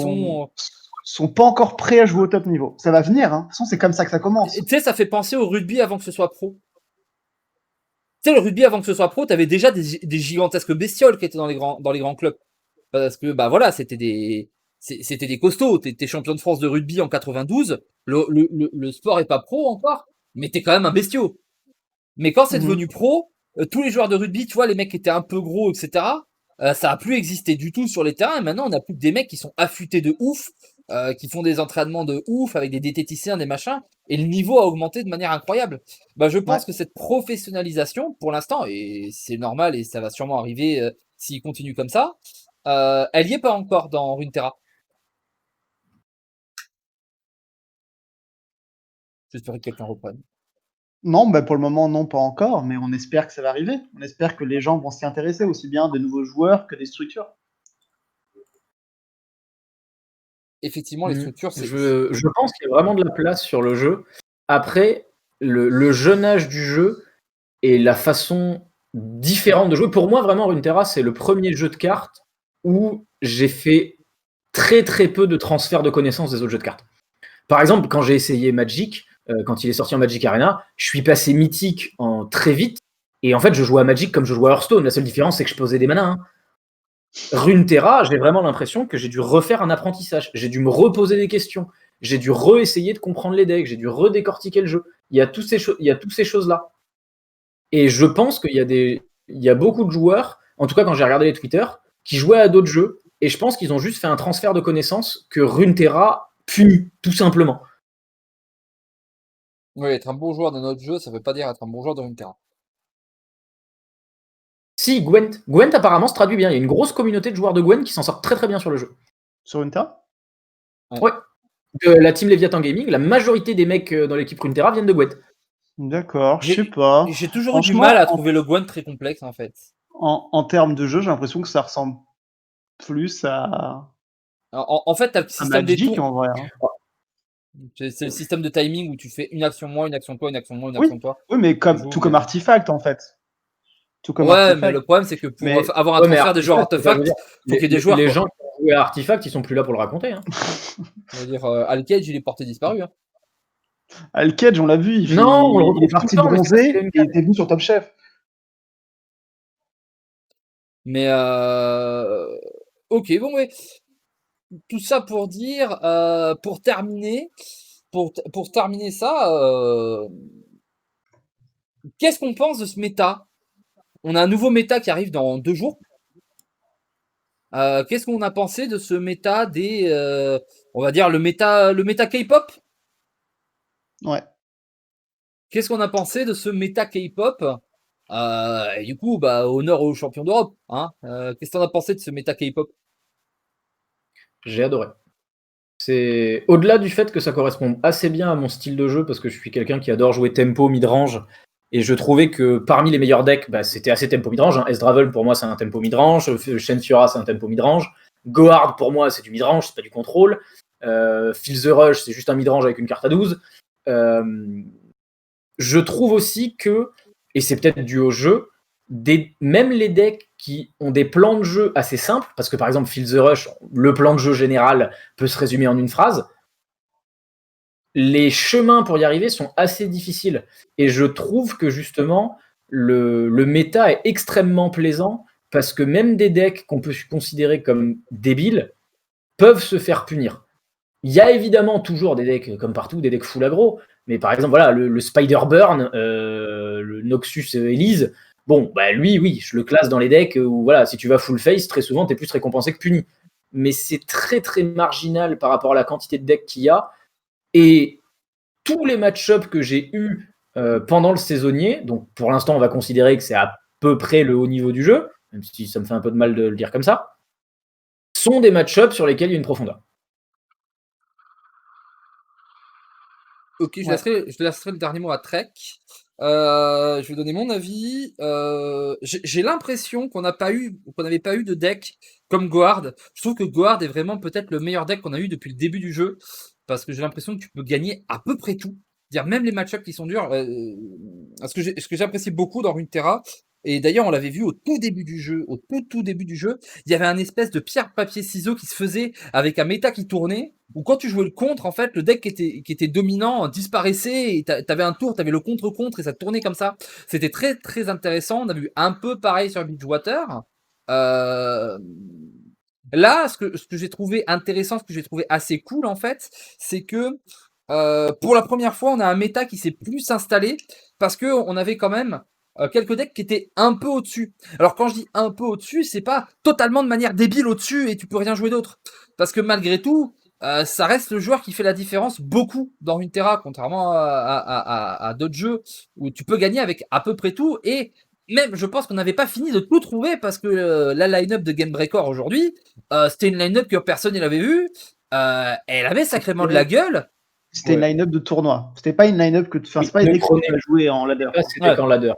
sont pas encore prêts à jouer au top niveau. Ça va venir, hein. De toute façon, c'est comme ça que ça commence.
Tu sais, ça fait penser au rugby avant que ce soit pro. Tu sais, le rugby avant que ce soit pro, t'avais déjà des gigantesques bestioles qui étaient dans les grands clubs. Parce que, bah voilà, c'était des costauds. T'es champion de France de rugby en 92. Le sport est pas pro encore, mais t'es quand même un bestiau. Mais quand c'est devenu pro, tous les joueurs de rugby, tu vois, les mecs qui étaient un peu gros, etc., ça a plus existé du tout sur les terrains. Et maintenant, on a plus que des mecs qui sont affûtés de ouf, qui font des entraînements de ouf avec des diététiciens, des machins, et le niveau a augmenté de manière incroyable. Bah, je pense que cette professionnalisation, pour l'instant, et c'est normal et ça va sûrement arriver s'il continue comme ça, elle y est pas encore dans Runeterra. J'espère que quelqu'un reprenne.
Non, bah pour le moment, non, pas encore, mais on espère que ça va arriver. On espère que les gens vont s'y intéresser, aussi bien des nouveaux joueurs que des structures.
Effectivement, les structures, c'est...
Je pense qu'il y a vraiment de la place sur le jeu. Après, le jeune âge du jeu et la façon différente de jouer. Pour moi, vraiment, Runeterra, c'est le premier jeu de cartes où j'ai fait très très peu de transfert de connaissances des autres jeux de cartes. Par exemple, quand j'ai essayé Magic, quand il est sorti en Magic Arena, je suis passé mythique en très vite, et en fait, je jouais à Magic comme je jouais à Hearthstone. La seule différence, c'est que je posais des manas. Runeterra, j'ai vraiment l'impression que j'ai dû refaire un apprentissage. J'ai dû me reposer des questions. J'ai dû réessayer de comprendre les decks. J'ai dû redécortiquer le jeu. Il y a toutes ces choses-là. Et je pense qu'il y a beaucoup de joueurs, en tout cas quand j'ai regardé les Twitter, qui jouaient à d'autres jeux, et je pense qu'ils ont juste fait un transfert de connaissances que Runeterra punit, tout simplement.
Oui, être un bon joueur de notre jeu, ça veut pas dire être un bon joueur de Runeterra.
Si, Gwent. Gwent apparemment se traduit bien. Il y a une grosse communauté de joueurs de Gwent qui s'en sortent très très bien sur le jeu.
Sur Runeterra ?
Ouais. De la team Leviathan Gaming, la majorité des mecs dans l'équipe Runeterra viennent de Gwent.
D'accord, je sais pas.
J'ai toujours eu du mal à trouver le Gwent très complexe en fait.
En termes de jeu, j'ai l'impression que ça ressemble plus à...
En fait, t'as le système
Magic,
des tours.
En vrai, hein.
C'est le système de timing où tu fais une action moi, une action toi, une action moi, une action toi.
Oui, mais comme Artifact en fait.
Mais le problème c'est que pour avoir un transfert des joueurs Artifact, faut qu'il y ait des joueurs.
Les gens qui jouent à Artifact, ils sont plus là pour le raconter. Hein.
On va dire, Alcage, il est porté disparu. Hein.
Alcage, on l'a vu, il est parti bronzer et il était venu sur Top Chef.
Mais ok, bon, ouais. tout ça pour dire, pour terminer ça, qu'est-ce qu'on pense de ce méta? On a un nouveau méta qui arrive dans 2 jours. Qu'est-ce qu'on a pensé de ce méta des, on va dire le méta K-pop?
Ouais.
Qu'est-ce qu'on a pensé de ce méta K-pop? Et du coup, honneur aux champions d'Europe. Hein. Qu'est-ce que t'en as pensé de ce méta K-pop?
J'ai adoré. C'est au-delà du fait que ça correspond assez bien à mon style de jeu, parce que je suis quelqu'un qui adore jouer tempo mid-range, et je trouvais que parmi les meilleurs decks, c'était assez tempo mid-range. Hein. S-Dravel, pour moi, c'est un tempo mid-range. Shen Fiora, c'est un tempo mid-range. Gohard, pour moi, c'est du mid-range, c'est pas du contrôle. Feel the Rush, c'est juste un mid-range avec une carte à 12. Je trouve aussi que, et c'est peut-être dû au jeu, même les decks qui ont des plans de jeu assez simples, parce que par exemple Feel the Rush, le plan de jeu général peut se résumer en une phrase, les chemins pour y arriver sont assez difficiles. Et je trouve que justement, le méta est extrêmement plaisant, parce que même des decks qu'on peut considérer comme débiles peuvent se faire punir. Il y a évidemment toujours des decks, comme partout, des decks full aggro, mais par exemple, voilà, le Spider-Burn, le Noxus Elise, bon, lui, oui, je le classe dans les decks où, voilà, si tu vas full face, très souvent, t'es plus récompensé que puni. Mais c'est très, très marginal par rapport à la quantité de decks qu'il y a. Et tous les match-ups que j'ai eus pendant le saisonnier, donc pour l'instant, on va considérer que c'est à peu près le haut niveau du jeu, même si ça me fait un peu de mal de le dire comme ça, sont des match-ups sur lesquels il y a une profondeur.
Ok, je laisserai le dernier mot à Trek. Je vais donner mon avis. J'ai l'impression qu'on n'avait pas eu de deck comme Gohard. Je trouve que Gohard est vraiment peut-être le meilleur deck qu'on a eu depuis le début du jeu, parce que j'ai l'impression que tu peux gagner à peu près tout. Dire même les match-ups qui sont durs. Ce que j'apprécie beaucoup dans Runeterra, et d'ailleurs on l'avait vu au tout début du jeu, tout début du jeu, il y avait un espèce de pierre papier ciseaux qui se faisait avec un méta qui tournait, où quand tu jouais le contre, en fait, le deck qui était dominant disparaissait, et t'avais un tour, t'avais le contre-contre, et ça tournait comme ça. C'était très très intéressant. On a vu un peu pareil sur Beachwater. Là, ce que j'ai trouvé intéressant, ce que j'ai trouvé assez cool, en fait, c'est que pour la première fois, on a un méta qui s'est plus installé, parce que on avait quand même quelques decks qui étaient un peu au-dessus. Alors quand je dis un peu au-dessus, c'est pas totalement de manière débile au-dessus et tu peux rien jouer d'autre. Parce que malgré tout, ça reste le joueur qui fait la différence beaucoup dans Runeterra, contrairement à d'autres jeux où tu peux gagner avec à peu près tout. Et même, je pense qu'on n'avait pas fini de tout trouver, parce que la line-up de Gamebreaker aujourd'hui, c'était une line-up que personne n'avait vue. Elle avait sacrément de la gueule.
C'était une line-up de tournoi. C'était pas une line-up que c'est pas une que tu vas jouer en ladder.
C'était qu'en ladder.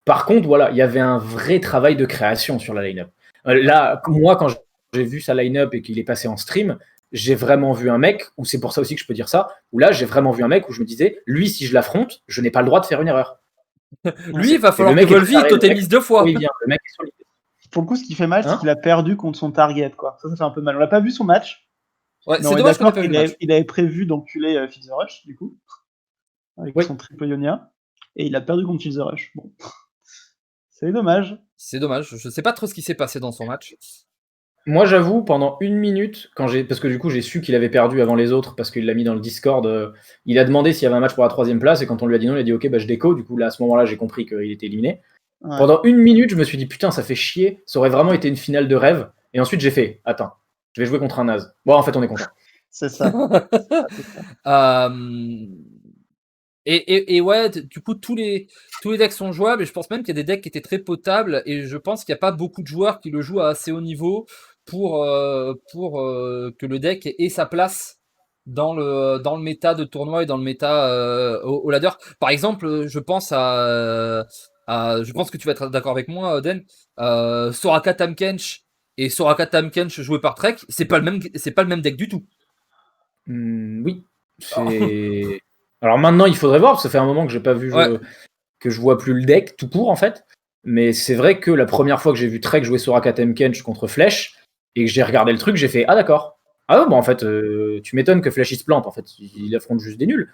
Par contre, voilà, il y avait un vrai travail de création sur la line-up. Là, moi, quand j'ai vu sa line-up et qu'il est passé en stream, j'ai vraiment vu un mec, ou c'est pour ça aussi que je peux dire ça, où là, j'ai vraiment vu un mec où je me disais, lui, si je l'affronte, je n'ai pas le droit de faire une erreur.
Lui, il va falloir que Volvi totémise 2 fois.
Il vient, le mec est solide.
Pour le coup, ce qui fait mal, c'est qu'il a perdu contre son target, quoi. Ça fait un peu mal. On n'a pas vu son match.
Ouais, c'est dommage qu'on ait pas vu le match.
Il avait prévu d'enculer Feel the Rush, du coup, avec son triple Ionia, et il a perdu contre Feel the Rush. Bon. C'est dommage.
C'est dommage. Je sais pas trop ce qui s'est passé dans son match.
Moi, j'avoue, pendant 1 minute, parce que du coup, j'ai su qu'il avait perdu avant les autres, parce qu'il l'a mis dans le Discord, il a demandé s'il y avait un match pour la 3ème place, et quand on lui a dit non, il a dit ok, je déco. Du coup, là, à ce moment-là, j'ai compris qu'il était éliminé. Ouais. Pendant 1 minute, je me suis dit putain, ça fait chier, ça aurait vraiment été une finale de rêve. Et ensuite, j'ai fait attends, je vais jouer contre un naze. Bon, en fait, on est content.
C'est ça.
Et ouais, du coup, tous les decks sont jouables, et je pense même qu'il y a des decks qui étaient très potables, et je pense qu'il n'y a pas beaucoup de joueurs qui le jouent à assez haut niveau pour que le deck ait sa place dans le méta de tournoi et dans le méta au ladder. Par exemple, je pense je pense que tu vas être d'accord avec moi, Oden, Soraka Tahm-Kench et Soraka Tahm-Kench joué par Trek, c'est pas le même deck du tout.
Oui, c'est... Alors maintenant, il faudrait voir, parce que ça fait un moment que j'ai pas vu, que je vois plus le deck tout court en fait. Mais c'est vrai que la première fois que j'ai vu Trek jouer Soraka Tahm-Kench contre Flèche, et que j'ai regardé le truc, j'ai fait ah d'accord. Ah ouais, bon en fait, tu m'étonnes que Flèche il se plante, en fait, il affronte juste des nuls.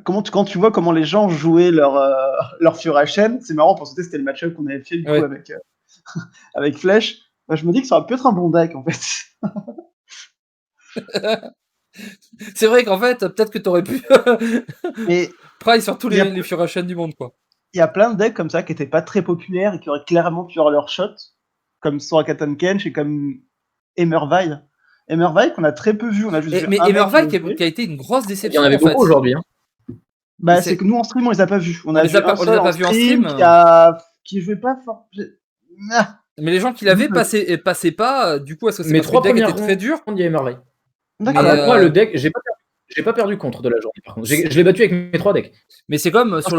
Quand tu vois comment les gens jouaient leur Furachen, c'est marrant parce que c'était le match-up qu'on avait fait du coup avec Flèche. Je me dis que ça aurait pu être un bon deck en fait.
C'est vrai qu'en fait, peut-être que t'aurais pu pry sur tous les Furashen du monde, quoi.
Il y a plein de decks comme ça qui étaient pas très populaires et qui auraient clairement pu avoir leur shot, comme Sorakatan Kench et comme Emerveil. Emerveil qu'on a très peu vu, on a juste vu
mais Emerveil qui a été une grosse déception.
Il y en avait beaucoup aujourd'hui. Hein.
Bah c'est que nous en stream on les a pas vus. On les
a pas vus en stream.
Qui jouait pas fort.
Mais les gens qui l'avaient passaient pas. Du coup, est-ce que c'est
parce que le deck
était très dur?
Il y a Emerveil. Moi, le deck, j'ai pas perdu contre de la journée. Par contre, je l'ai battu avec mes 3 decks.
Mais c'est comme sur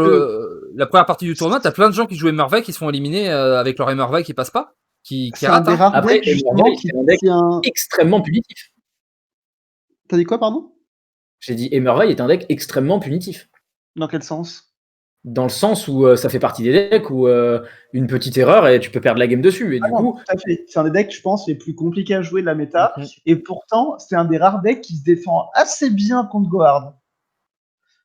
la première partie du tournoi, t'as plein de gens qui jouent Emerveil qui se font éliminer avec leur Emerveil qui passe pas, qui rate.
Après, Emerveil, c'est un deck extrêmement punitif.
T'as dit quoi, pardon?
J'ai dit Emerveil est un deck extrêmement punitif.
Dans quel sens?
Dans le sens où ça fait partie des decks où une petite erreur et tu peux perdre la game dessus. Et du coup,
tout à fait. C'est un des decks, je pense, les plus compliqués à jouer de la méta. Et pourtant, c'est un des rares decks qui se défend assez bien contre Gohard.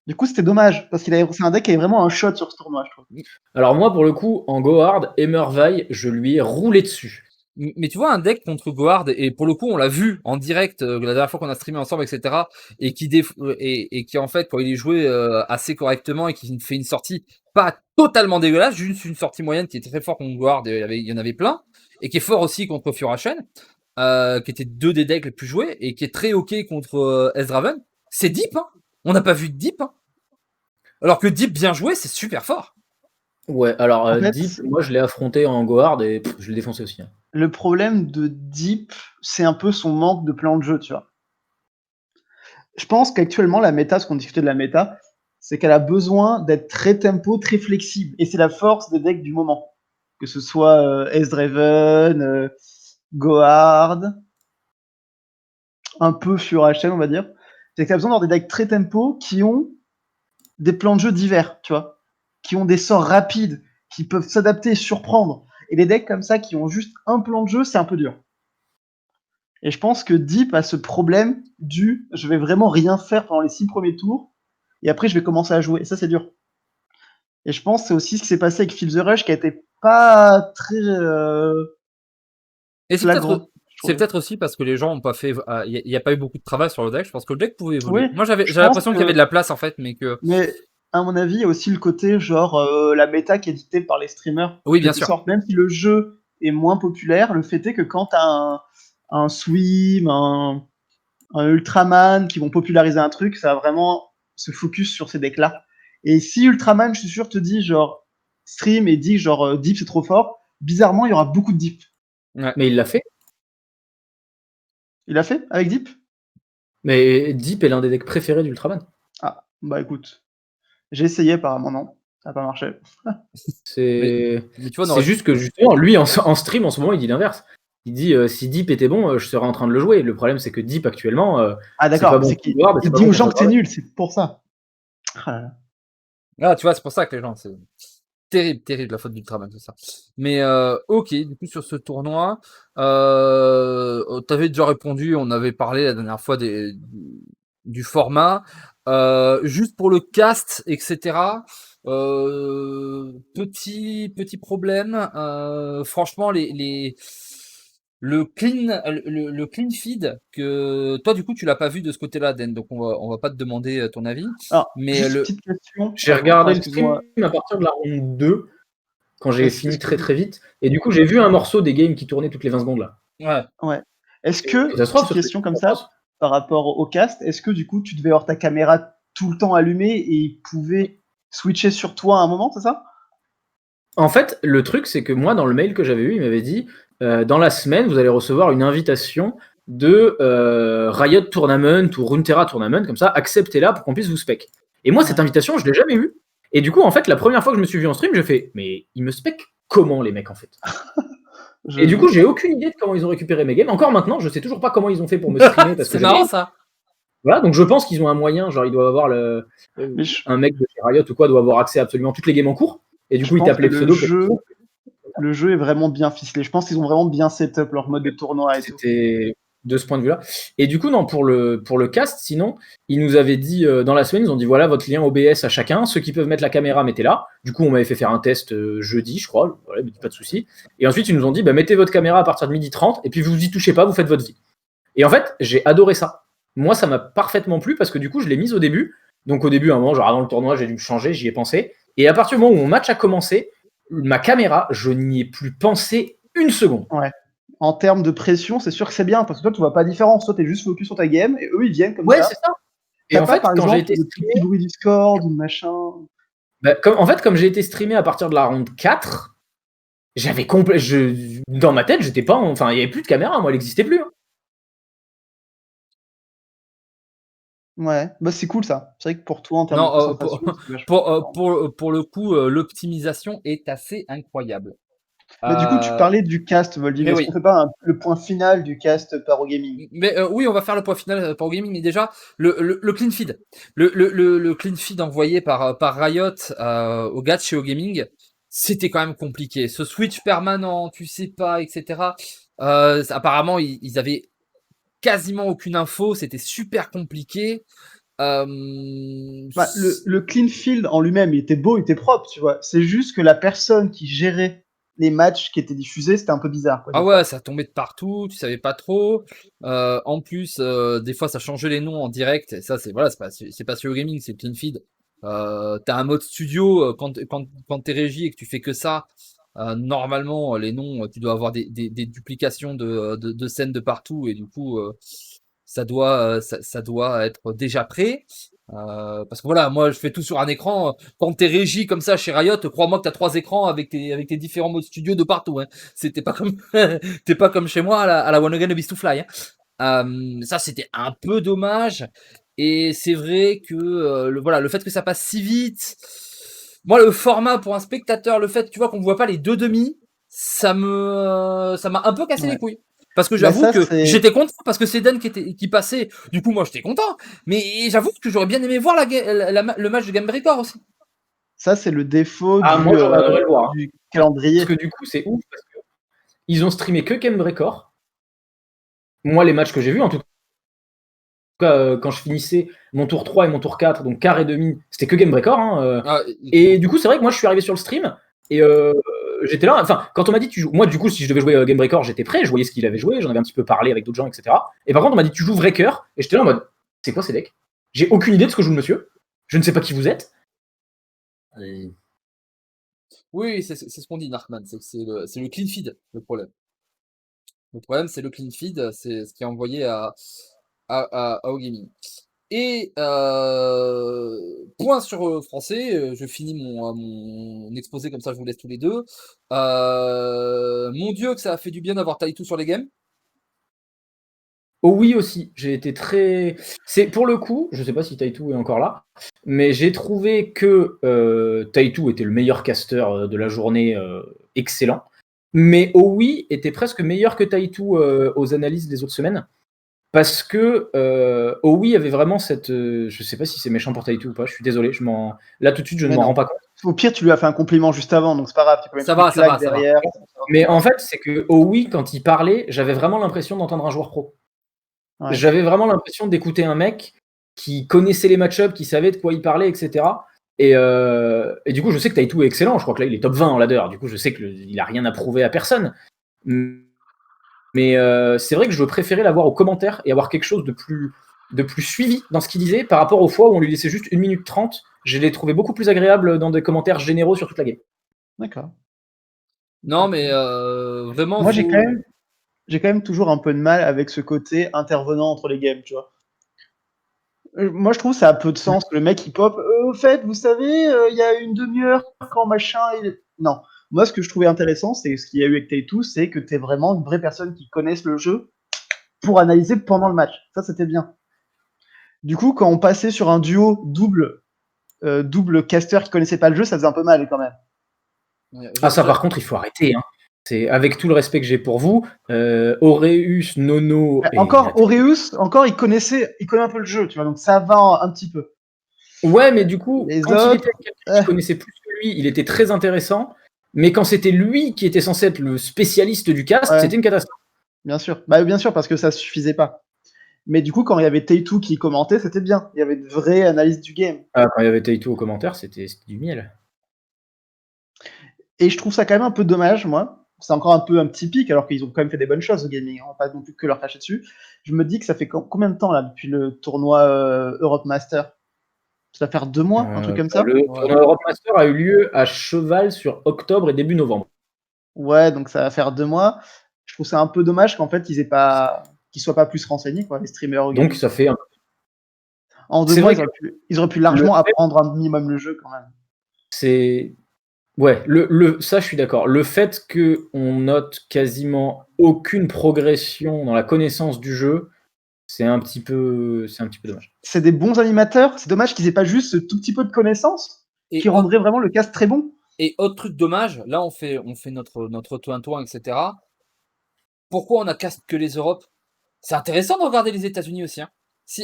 Du coup, c'était dommage, parce que c'est un deck qui avait vraiment un shot sur ce tournoi, je trouve.
Alors moi, pour le coup, en Gohard, Emerveil, je lui ai roulé dessus.
Mais tu vois, un deck contre Gohard, et pour le coup, on l'a vu en direct la dernière fois qu'on a streamé ensemble, etc., et qui en fait, quand il est joué assez correctement et qui fait une sortie pas totalement dégueulasse, juste une sortie moyenne qui était très fort contre Gohard, il y en avait plein, et qui est fort aussi contre Furashen, qui était 2 des decks les plus joués, et qui est très ok contre Ezraven, c'est deep, hein. On n'a pas vu de deep, hein. Alors que deep bien joué, c'est super fort.
Ouais, alors Deep, moi je l'ai affronté en Gohard et je l'ai défoncé aussi. Hein.
Le problème de Deep, c'est un peu son manque de plan de jeu, tu vois. Je pense qu'actuellement, la méta, ce qu'on discutait de la méta, c'est qu'elle a besoin d'être très tempo, très flexible. Et c'est la force des decks du moment. Que ce soit S-Draven, Gohard, un peu Furashen, on va dire. C'est que tu as besoin d'avoir des decks très tempo qui ont des plans de jeu divers, tu vois. Qui ont des sorts rapides, qui peuvent s'adapter et surprendre. Et les decks comme ça qui ont juste un plan de jeu, c'est un peu dur. Et je pense que Deep a ce problème du je vais vraiment rien faire pendant les 6 premiers tours, et après je vais commencer à jouer. Et ça, c'est dur. Et je pense que c'est aussi ce qui s'est passé avec Feel the Rush, qui a été pas très.
Et c'est peut-être aussi parce que les gens ont pas fait. Il n'y a pas eu beaucoup de travail sur le deck. Je pense que le deck pouvait évoluer.
Oui,
moi, j'avais l'impression qu'il y avait de la place en fait, mais que.
Mais à mon avis, il y a aussi le côté genre la méta qui est dictée par les streamers.
Oui, bien sûr.
Même si le jeu est moins populaire, le fait est que quand t'as un Swim, un Ultraman qui vont populariser un truc, ça va vraiment se focus sur ces decks-là. Et si Ultraman, je suis sûr, te dit genre stream et dit genre Deep c'est trop fort, bizarrement il y aura beaucoup de Deep.
Ouais.
Mais il l'a fait.
Il l'a fait avec Deep?
Mais Deep est l'un des decks préférés d'Ultraman.
Ah, bah écoute. J'ai essayé apparemment, non. Ça n'a pas marché.
C'est juste que justement, lui en stream en ce moment, il dit l'inverse. Il dit si Deep était bon, je serais en train de le jouer. Le problème, c'est que Deep actuellement,
ah d'accord,
c'est
qu'il dit aux gens que c'est nul, c'est pour ça.
Ah, tu vois, c'est pour ça que les gens, c'est terrible la faute d'Ultraman, c'est ça. Mais ok, du coup sur ce tournoi, t'avais déjà répondu, on avait parlé la dernière fois du format. Juste pour le cast, etc. Petit problème. Franchement, le clean feed que toi du coup tu l'as pas vu de ce côté-là, Den, donc on va pas te demander ton avis.
Alors,
mais
petite question.
J'ai regardé le stream à partir de la ronde 2 quand j'ai fini très très vite et du coup j'ai vu un morceau des games qui tournaient toutes les 20 secondes là.
Ouais. Est-ce que petite question comme ça par rapport au cast, est-ce que du coup tu devais avoir ta caméra tout le temps allumée et il pouvait switcher sur toi à un moment, c'est ça?
En fait, le truc c'est que moi dans le mail que j'avais eu, il m'avait dit dans la semaine, vous allez recevoir une invitation de Riot Tournament ou Runeterra Tournament, comme ça, acceptez-la pour qu'on puisse vous spec. Et moi, cette invitation, je l'ai jamais eue. Et du coup, en fait, la première fois que je me suis vu en stream, je fais, mais ils me spec comment les mecs en fait? Et du coup, j'ai aucune idée de comment ils ont récupéré mes games. Encore maintenant, je sais toujours pas comment ils ont fait pour me streamer.
C'est marrant ça.
Voilà, donc je pense qu'ils ont un moyen, genre ils doivent avoir un mec de chez Riot ou quoi doit avoir accès à absolument toutes les games en cours. Et du coup, ils tapent les pseudos.
Le jeu est vraiment bien ficelé. Je pense qu'ils ont vraiment bien set up leur mode de tournoi.
C'était de ce point de vue-là. Et du coup, non, pour le cast, sinon, ils nous avaient dit dans la semaine, ils ont dit voilà votre lien OBS à chacun. Ceux qui peuvent mettre la caméra, mettez-la. Du coup, on m'avait fait faire un test jeudi, je crois. Voilà, mais pas de souci. Et ensuite, ils nous ont dit mettez votre caméra à partir de 12h30 et puis vous y touchez pas, vous faites votre vie. Et en fait, j'ai adoré ça. Moi, ça m'a parfaitement plu parce que du coup, je l'ai mise au début. Donc au début, à un moment, genre avant le tournoi, j'ai dû me changer, j'y ai pensé. Et à partir du moment où mon match a commencé, ma caméra, je n'y ai plus pensé une seconde.
Ouais. En termes de pression, c'est sûr que c'est bien parce que toi, tu vois pas la différence. Toi, t'es juste focus sur ta game et eux, ils viennent comme ça.
Ouais, c'est ça.
Et en fait, par exemple, le petit bruit du Discord ou machin.
Comme j'ai été streamé à partir de la ronde 4, j'avais dans ma tête, j'étais pas. Enfin, il n'y avait plus de caméra, moi, elle n'existait plus. Hein.
Ouais, bah c'est cool ça. C'est vrai que pour toi, en termes de concentration,
pour le coup, l'optimisation est assez incroyable.
Mais du coup, tu parlais du cast, Volvic. Est-ce qu'on fait pas le point final du cast Paro Gaming?
Mais oui, on va faire le point final Paro Gaming, mais déjà, le clean feed. Le clean feed envoyé par Riot au Gatch et au Gaming, c'était quand même compliqué. Ce switch permanent, tu sais pas, etc. Apparemment, ils avaient quasiment aucune info, c'était super compliqué.
Le clean field en lui-même, il était beau, il était propre, tu vois. C'est juste que la personne qui gérait les matchs qui étaient diffusés, c'était un peu bizarre. Quoi,
ah ouais, ça tombait de partout, tu savais pas trop. En plus, des fois, ça changeait les noms en direct. Et ça, c'est pas sur gaming, c'est clean feed. T'as un mode studio quand t'es régie et que tu fais que ça. Normalement, les noms, tu dois avoir des duplications de scènes de partout et du coup, ça doit être déjà prêt. Parce que voilà, moi je fais tout sur un écran. Quand t'es régie comme ça chez Riot, crois-moi que t'as 3 écrans avec tes différents modes studio de partout. Hein. C'était pas comme t'es pas comme chez moi à la One Again Beast to Fly. Hein. Ça c'était un peu dommage. Et c'est vrai que le fait que ça passe si vite. Moi le format pour un spectateur, le fait tu vois qu'on voit pas les deux demi, ça m'a un peu cassé les couilles. Parce que j'avoue que j'étais content parce que c'est Dan qui passait. Du coup, moi, j'étais content. Mais j'avoue que j'aurais bien aimé voir le match de Game Breaker aussi.
Ça, c'est le défaut du calendrier.
Parce que du coup, c'est ouf parce qu'ils ont streamé que Game Breaker. Moi, les matchs que j'ai vus, en tout cas, quand je finissais mon tour 3 et mon tour 4, donc quart et demi, c'était que Game Breaker. Hein, et du coup, c'est vrai que moi, je suis arrivé sur le stream et j'étais là. Enfin, quand on m'a dit tu joues, moi, du coup, si je devais jouer Game Breaker, j'étais prêt. Je voyais ce qu'il avait joué, j'en avais un petit peu parlé avec d'autres gens, etc. Et par contre, on m'a dit tu joues Breaker et j'étais là en mode c'est quoi ces decks? J'ai aucune idée de ce que joue le monsieur. Je ne sais pas qui vous êtes.
Oui, c'est ce qu'on dit, Narkman. C'est le clean feed, le problème. Le problème, c'est le clean feed, c'est ce qui est envoyé à OGaming. Et point sur français, je finis mon exposé comme ça, je vous laisse tous les deux. Mon Dieu, que ça a fait du bien d'avoir Taito sur les games.
Oh oui aussi, j'ai été très... C'est pour le coup, je sais pas si Taito est encore là, mais j'ai trouvé que Taito était le meilleur caster de la journée, excellent. Mais OUI était presque meilleur que Taito aux analyses des autres semaines. Parce que OUI avait vraiment cette... je sais pas si c'est méchant pour Taito ou pas, je suis désolé, là tout de suite je ne m'en rends pas compte.
Au pire, tu lui as fait un compliment juste avant, donc c'est pas grave. Tu peux
ça va derrière.
Mais en fait, c'est que OUI, quand il parlait, j'avais vraiment l'impression d'entendre un joueur pro. Ouais. J'avais vraiment l'impression d'écouter un mec qui connaissait les match-ups, qui savait de quoi il parlait, etc. Et du coup, je sais que Taito est excellent. Je crois que là, il est top 20 en ladder. Du coup, je sais qu'il a rien à prouver à personne. Mais c'est vrai que je préférais l'avoir aux commentaires et avoir quelque chose de plus suivi dans ce qu'il disait par rapport aux fois où on lui laissait juste 1 minute 30. Je l'ai trouvé beaucoup plus agréable dans des commentaires généraux sur toute la game.
D'accord.
Non, mais vraiment...
Moi, j'ai quand même toujours un peu de mal avec ce côté intervenant entre les games, tu vois. Moi, je trouve que ça a peu de sens que le mec il pop. Au fait, vous savez, il y a une demi-heure quand machin. Non. Moi, ce que je trouvais intéressant, c'est ce qu'il y a eu avec Taito, c'est que t'es vraiment une vraie personne qui connaisse le jeu pour analyser pendant le match. Ça, c'était bien. Du coup, quand on passait sur un duo double caster qui connaissait pas le jeu, ça faisait un peu mal quand même.
Ah, ça, par contre, il faut arrêter. Hein. C'est avec tout le respect que j'ai pour vous, Aureus, Nono.
Aureus, il connaît un peu le jeu, tu vois, donc ça va un petit peu.
Ouais, mais du coup, quand il était avec quelqu'un qui connaissait plus que lui, il était très intéressant. Mais quand c'était lui qui était censé être le spécialiste du cast, c'était une catastrophe.
Bien sûr, bien sûr, parce que ça suffisait pas. Mais du coup, quand il y avait Taito qui commentait, c'était bien. Il y avait de vraies analyses du game.
Ah, quand il y avait Taito aux commentaires, c'était du miel.
Et je trouve ça quand même un peu dommage, moi, c'est encore un peu un petit pic, alors qu'ils ont quand même fait des bonnes choses au gaming, on va pas non plus que leur cracher dessus. Je me dis que ça fait combien de temps là depuis le tournoi Europe Master? Ça va faire 2 mois, un truc comme ça?
Le tournoi Europe Master a eu lieu à cheval sur octobre et début novembre.
Ouais, donc ça va faire 2 mois. Je trouve ça un peu dommage qu'en fait qu'ils soient pas plus renseignés, quoi, les streamers.
Donc ça fait
en 2 mois, ils auraient pu largement apprendre un minimum le jeu quand même.
C'est ouais, ça je suis d'accord. Le fait qu'on note quasiment aucune progression dans la connaissance du jeu, c'est un petit peu dommage.
C'est des bons animateurs, c'est dommage qu'ils aient pas juste ce tout petit peu de connaissances qui rendrait vraiment le cast très bon.
Et autre truc dommage, là on fait notre toin, etc. Pourquoi on a cast que les Europes? C'est intéressant de regarder les États-Unis aussi. Hein.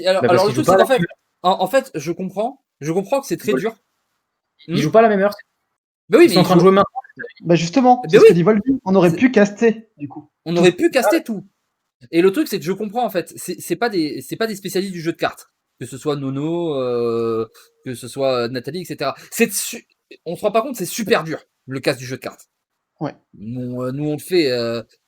Alors le truc, c'est qu'en fait, je comprends que c'est très dur.
Ils jouent pas à la même heure.
Mais oui,
ils sont en train de jouer maintenant.
Bah justement, c'est ce que dit Volby. On aurait pu caster, du coup.
On aurait pu caster tout. Et le truc, c'est que je comprends en fait. C'est pas des spécialistes du jeu de cartes, que ce soit Nono, que ce soit Nathalie, etc. On se rend pas compte, c'est super dur le cast du jeu de cartes.
Ouais.
Nous on le fait.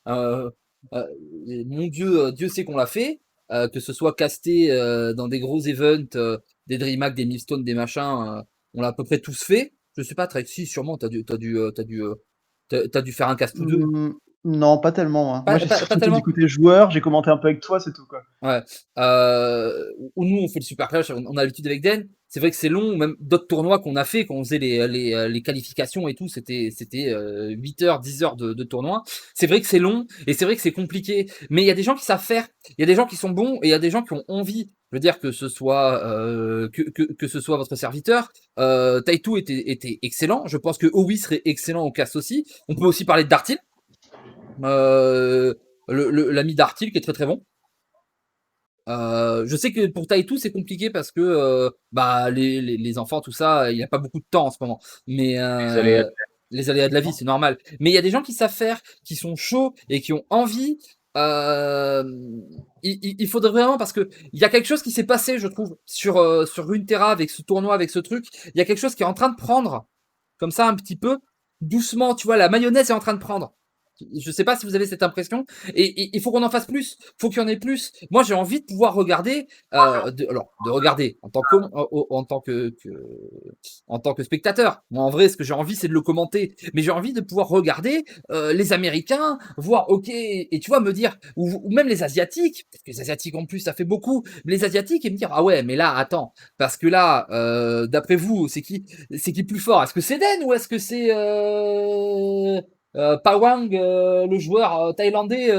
Mon Dieu sait qu'on l'a fait. Que ce soit casté dans des gros events, des DreamHack, des Milestone, des machins, on l'a à peu près tous fait. Je sais pas, Trexy, sûrement t'as dû faire un cast ou deux.
Non, pas tellement. Moi, j'ai surtout du côté joueur, j'ai commenté un peu avec toi, c'est tout quoi.
Ouais. Nous on fait le Super Clash, on a l'habitude avec Den. C'est vrai que c'est long, même d'autres tournois qu'on a fait, quand on faisait les qualifications et tout, c'était 8 heures, 10 heures de tournoi. C'est vrai que c'est long et c'est vrai que c'est compliqué. Mais il y a des gens qui savent faire, il y a des gens qui sont bons et il y a des gens qui ont envie. Je veux dire que ce soit que ce soit votre serviteur. Taitu était excellent. Je pense que Owi serait excellent au cast aussi. On peut aussi parler de Dartil. L'ami Dartil qui est très très bon. Je sais que pour Taitu c'est compliqué parce que les enfants tout ça, il n'y a pas beaucoup de temps en ce moment. Mais les aléas de la vie, c'est normal. Mais il y a des gens qui savent faire, qui sont chauds et qui ont envie. Il faudrait vraiment, parce que il y a quelque chose qui s'est passé, je trouve, sur Runeterra avec ce tournoi, avec ce truc. Il y a quelque chose qui est en train de prendre, comme ça un petit peu doucement. Tu vois, la mayonnaise est en train de prendre. Je sais pas si vous avez cette impression. Et il faut qu'on en fasse plus. Faut qu'il y en ait plus. Moi, j'ai envie de pouvoir regarder, de regarder en tant que spectateur. Moi, en vrai, ce que j'ai envie, c'est de le commenter. Mais j'ai envie de pouvoir regarder les Américains, voir, ok, et tu vois, me dire, ou même les Asiatiques, parce que les Asiatiques en plus, ça fait beaucoup. Les Asiatiques et me dire, ah ouais, mais là, attends, parce que là, d'après vous, c'est qui plus fort? Est-ce que c'est Den ou est-ce que c'est Pawang, le joueur thaïlandais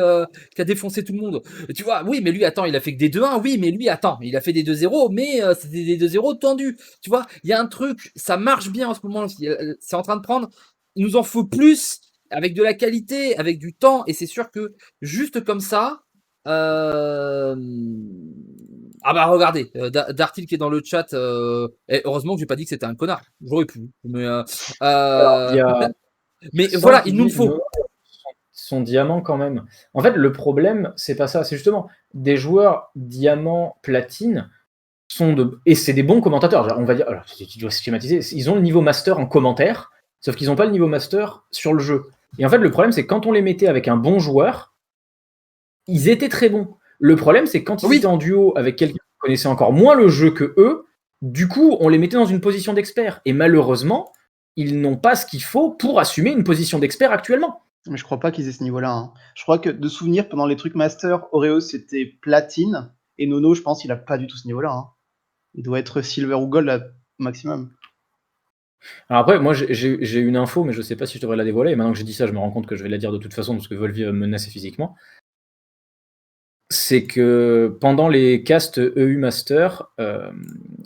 qui a défoncé tout le monde. Tu vois, oui, mais lui, attends, il a fait que des 2-1. Oui, mais lui, attends, il a fait des 2-0, mais c'était des 2-0 tendus. Tu vois, il y a un truc, ça marche bien en ce moment. C'est en train de prendre. Il nous en faut plus, avec de la qualité, avec du temps. Et c'est sûr que juste comme ça. Ah bah regardez, Dartil qui est dans le chat. Et heureusement que j'ai pas dit que c'était un connard. J'aurais pu. Mais mais voilà, il nous le faut.
Son diamant quand même. En fait, le problème, c'est pas ça. C'est justement des joueurs diamant platine et c'est des bons commentateurs. On va dire, alors, tu dois schématiser. Ils ont le niveau master en commentaire, sauf qu'ils n'ont pas le niveau master sur le jeu. Et en fait, le problème, c'est que quand on les mettait avec un bon joueur, ils étaient très bons. Le problème, c'est que quand ils étaient en duo avec quelqu'un qui connaissait encore moins le jeu que eux, du coup, on les mettait dans une position d'expert. Et malheureusement, ils n'ont pas ce qu'il faut pour assumer une position d'expert actuellement.
Mais je crois pas qu'ils aient ce niveau-là. Hein. Je crois que de souvenir, pendant les trucs master, Oreo c'était platine, et Nono, je pense qu'il a pas du tout ce niveau-là. Hein. Il doit être silver ou gold maximum.
Alors après, moi j'ai une info, mais je sais pas si je devrais la dévoiler. Et maintenant que j'ai dit ça, je me rends compte que je vais la dire de toute façon, parce que Volvi va me menacer physiquement. C'est que pendant les castes EU Master,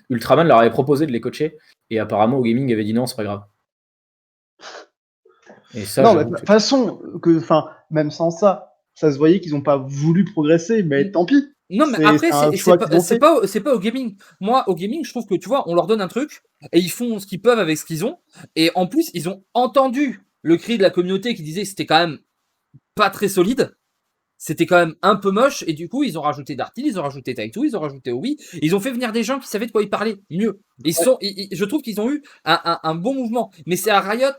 Ultraman leur avait proposé de les coacher, et apparemment au gaming avait dit non, c'est pas grave.
Et ça, non, de toute façon, même sans ça, ça se voyait qu'ils n'ont pas voulu progresser, mais tant pis.
Non, mais après, c'est pas au gaming. Moi, au gaming, je trouve que, tu vois, on leur donne un truc, et ils font ce qu'ils peuvent avec ce qu'ils ont, et en plus, ils ont entendu le cri de la communauté qui disait que c'était quand même pas très solide, c'était quand même un peu moche, et du coup, ils ont rajouté Dartil, ils ont rajouté Taitu, ils ont rajouté Owi, ils ont fait venir des gens qui savaient de quoi ils parlaient mieux. Je trouve qu'ils ont eu un bon mouvement, mais c'est à Riot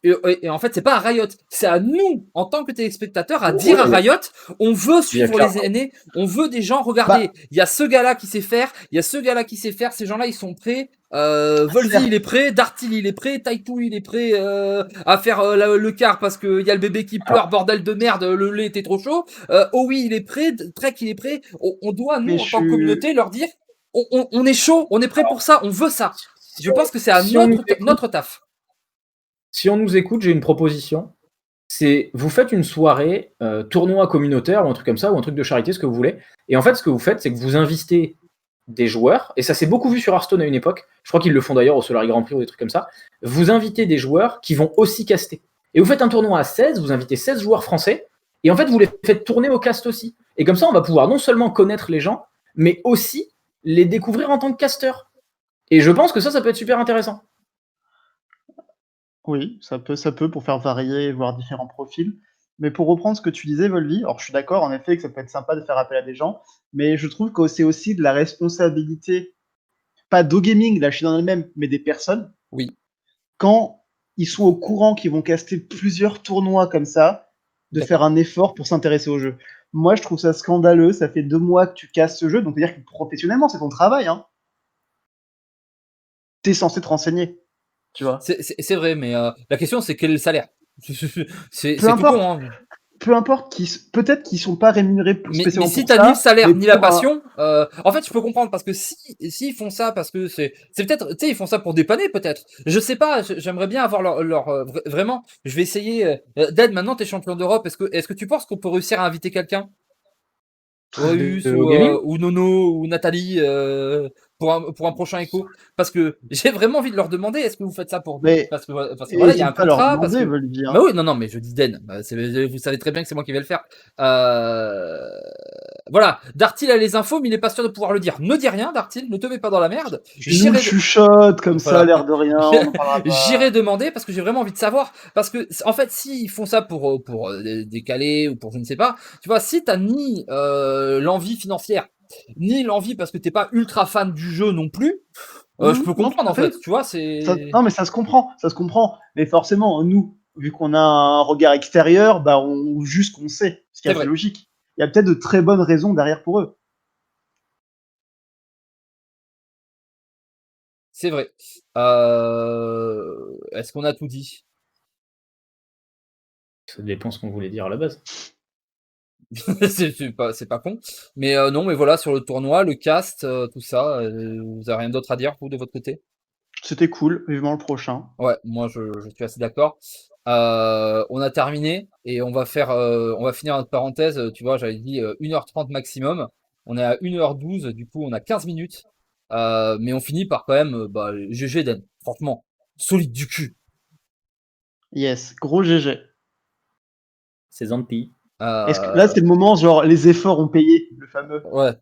Et en fait, c'est pas à Riot, c'est à nous, en tant que téléspectateurs, à dire à Riot, on veut suivre les aînés, on veut des gens, regardez, il y a ce gars-là qui sait faire, ces gens-là, ils sont prêts, Volvi, il est prêt, Dartil, il est prêt, Taitou, il est prêt à faire le quart parce qu'il y a le bébé qui pleure, bordel de merde, le lait était trop chaud, oui, il est prêt, Trek, il est prêt, on doit, nous, en tant que communauté, leur dire, on est chaud, on est prêt pour ça, on veut ça. Je pense que c'est à notre taf.
Si on nous écoute, j'ai une proposition. C'est vous faites une soirée tournoi communautaire ou un truc comme ça, ou un truc de charité, ce que vous voulez. Et en fait, ce que vous faites, c'est que vous invitez des joueurs, et ça s'est beaucoup vu sur Hearthstone à une époque, je crois qu'ils le font d'ailleurs au Solari Grand Prix ou des trucs comme ça, vous invitez des joueurs qui vont aussi caster. Et vous faites un tournoi à 16, vous invitez 16 joueurs français, et en fait, vous les faites tourner au cast aussi. Et comme ça, on va pouvoir non seulement connaître les gens, mais aussi les découvrir en tant que casteurs. Et je pense que ça peut être super intéressant.
Oui, ça peut pour faire varier, voir différents profils. Mais pour reprendre ce que tu disais, Volvi, alors je suis d'accord en effet que ça peut être sympa de faire appel à des gens, mais je trouve que c'est aussi de la responsabilité, pas d'O-Gaming, la chaîne en elle-même, mais des personnes.
Oui.
Quand ils sont au courant qu'ils vont caster plusieurs tournois comme ça, de faire un effort pour s'intéresser au jeu. Moi, je trouve ça scandaleux, ça fait 2 mois que tu castes ce jeu, donc c'est-à-dire que professionnellement, c'est ton travail. Hein. T'es censé te renseigner. Tu vois.
C'est vrai, mais la question c'est quel est le salaire. C'est tout con. Hein.
Peu importe, peut-être qu'ils sont pas rémunérés spécialement
mais si
pour ça.
Si t'as ni le salaire ni la passion, en fait je peux comprendre parce que si font ça parce que c'est peut-être, tu sais, ils font ça pour dépanner peut-être. Je sais pas, j'aimerais bien avoir leur vraiment. Je vais essayer. Dead, maintenant t'es champion d'Europe. Est-ce que tu penses qu'on peut réussir à inviter quelqu'un? Ruus ou Nono ou Nathalie pour un prochain écho, parce que j'ai vraiment envie de leur demander est-ce que vous faites ça pour parce que voilà, il y a un contrat parce que bah oui, non mais je dis Den, vous savez très bien que c'est moi qui vais le faire. Voilà, Dartil a les infos mais il est pas sûr de pouvoir le dire. Ne dis rien Dartil, ne te mets pas dans la merde.
J'irai chuchote comme ça, l'air de rien.
J'irai demander parce que j'ai vraiment envie de savoir, parce que en fait s'ils font ça pour décaler ou pour je ne sais pas, tu vois, si t'as ni l'envie financière ni l'envie parce que t'es pas ultra fan du jeu non plus, je peux comprendre en fait, tu vois,
non mais ça se comprend, mais forcément nous, vu qu'on a un regard extérieur, bah on juste qu'on sait, ce qui est assez logique. Il y a peut-être de très bonnes raisons derrière pour eux.
C'est vrai. Est-ce qu'on a tout dit?
Ça dépend ce qu'on voulait dire à la base.
c'est pas con, mais non, mais voilà, sur le tournoi, le cast, tout ça, vous avez rien d'autre à dire vous de votre côté?
C'était cool, vivement le prochain.
Ouais, moi je suis assez d'accord. On a terminé et on va finir notre parenthèse, tu vois, j'avais dit 1h30 maximum, on est à 1h12, du coup on a 15 minutes, mais on finit par quand même GG Den, franchement, solide du cul.
Yes, gros GG.
C'est Zampi.
Là, c'est le moment, genre, les efforts ont payé, le fameux.
Ouais.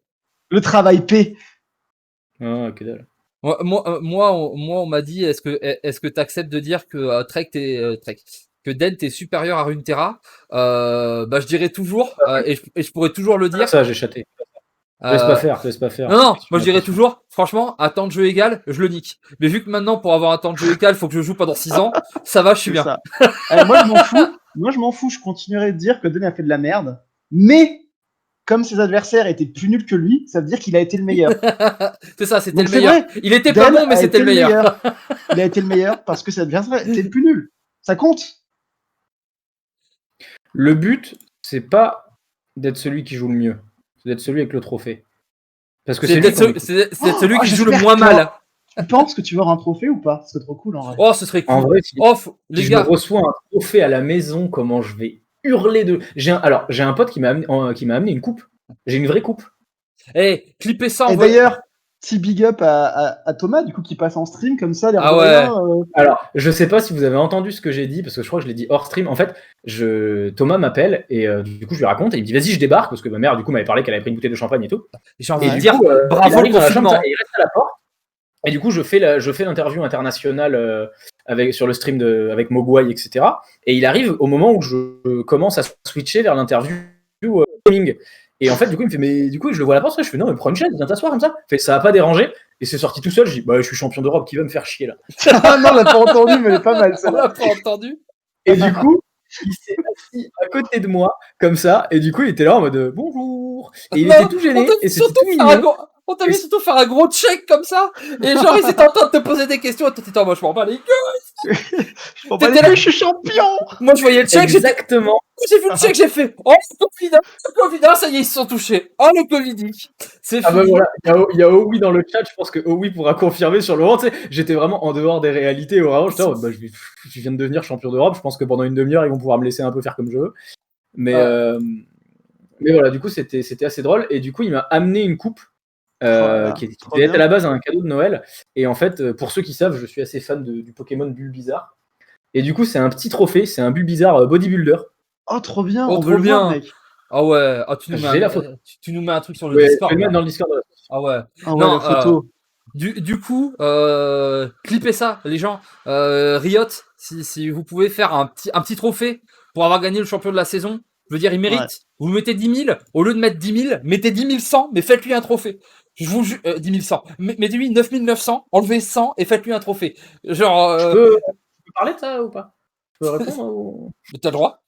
Le travail paie.
Ah, que dalle.
Moi, on m'a dit, est-ce que t'acceptes de dire que que Den t'es supérieur à Runeterra? Je dirais toujours, et je pourrais toujours le dire.
Ça, j'ai chaté. Laisse pas faire.
Non, moi je dirais toujours, franchement, à temps de jeu égal, je le nique. Mais vu que maintenant, pour avoir un temps de jeu égal, il faut que je joue pendant 6 ans, ça va, je suis bien.
Moi, je m'en fous, je continuerai de dire que Den a fait de la merde, mais comme ses adversaires étaient plus nuls que lui, ça veut dire qu'il a été le meilleur.
C'est ça, c'était le meilleur. Il était pas bon, mais c'était le meilleur.
Il a été le meilleur parce que ses adversaires étaient le plus nuls. Ça compte.
Le but, c'est pas d'être celui qui joue le mieux, c'est d'être celui avec le trophée. Parce que c'est
celui qui joue le moins mal.
Tu penses que tu vas avoir un trophée ou pas? Ce serait trop cool en vrai.
Oh, ce serait cool.
En vrai, si je reçois un trophée à la maison, comment je vais hurler de. J'ai un pote qui m'a amené une coupe. J'ai une vraie coupe.
Eh, clippez ça.
Et d'ailleurs, petit big up à Thomas, du coup, qui passe en stream comme ça.
Alors, je sais pas si vous avez entendu ce que j'ai dit, parce que je crois que je l'ai dit hors stream. En fait, Thomas m'appelle et du coup, je lui raconte et il me dit vas-y, je débarque, parce que ma mère, du coup, m'avait parlé qu'elle avait pris une bouteille de champagne et tout.
J'ai envie de dire bravo le confinement.
Il reste à la porte. Et du coup, je fais l'interview internationale sur le stream avec Mogwai, etc. Et il arrive au moment où je commence à switcher vers l'interview gaming. Et en fait, du coup, il me fait, mais du coup, je le vois à la porte, je fais, non, mais prends une chaise, viens t'asseoir comme ça. Il fait, ça va pas déranger. Et c'est sorti tout seul, je dis, je suis champion d'Europe, qui va me faire chier là?
Non, on l'a pas entendu, mais elle est pas mal, ça.
On l'a pas entendu.
Et du coup, il s'est assis à côté de moi, comme ça, et du coup, il était là en mode bonjour. Et il était tout gêné, et c'était tout mignon.
On t'a vu surtout faire un gros check comme ça, et genre, ils étaient en train de te poser des questions, et toi, t'étais en mode, je m'en bats les gueules.
Je m'en bats les gueules, je suis champion.
Moi, je voyais le check,
exactement.
J'ai vu le check, j'ai fait, oh, le Covid, ça y est, ils se sont touchés. Oh, le Covid. C'est fini.
Bah voilà, il y a Owi dans le chat, je pense que Owi pourra confirmer sur le moment, tu sais, j'étais vraiment en dehors des réalités, vraiment, je viens de devenir champion d'Europe, je pense que pendant une demi-heure, ils vont pouvoir me laisser un peu faire comme je veux. Mais voilà, du coup, c'était assez drôle, et du coup, il m'a amené une coupe, qui devait être à la base un cadeau de Noël, et en fait, pour ceux qui savent, je suis assez fan du Pokémon Bulbizarre, et du coup, c'est un petit trophée, c'est un Bulbizarre bodybuilder.
Oh, trop bien,
on veut le voir, mec. Ah ouais, tu nous mets un truc sur le Discord.
Je vais le mettre dans le Discord.
Ah ouais.
Non, la photo.
Du coup, clippez ça, les gens. Riot, si vous pouvez faire un petit trophée pour avoir gagné le champion de la saison, je veux dire, il mérite. Ouais. Vous mettez 10 000, au lieu de mettre 10 000, mettez 10 100, mais faites-lui un trophée. Je vous jure, 10 100. Mettez-lui 9 900, enlevez 100 et faites-lui un trophée. Genre.
Tu peux parler de ça ou pas? Tu peux répondre ou...
T'as le droit.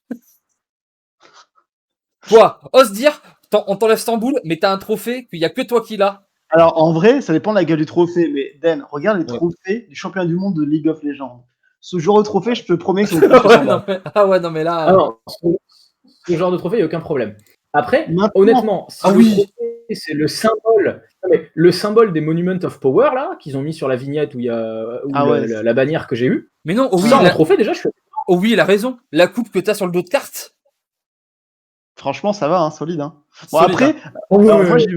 Toi, ose dire, on t'enlève Stamboul, mais t'as un trophée qu'il n'y a que toi qui l'as.
Alors, en vrai, ça dépend de la gueule du trophée, mais Dan, regarde les trophées du championnat du monde de League of Legends. Ce genre de trophée, je te promets que c'est
non, mais là.
Alors, ce genre de trophée, il n'y a aucun problème. Après, honnêtement, si le trophée, c'est le symbole des Monument of Power, là, qu'ils ont mis sur la vignette où il y a la bannière que j'ai eue.
Mais non,
le trophée, déjà, je suis.
Oh oui, il a raison. La coupe que t'as sur le dos de carte.
Franchement, ça va, hein, solide. Hein. Bon, solide, après, moi, j'ai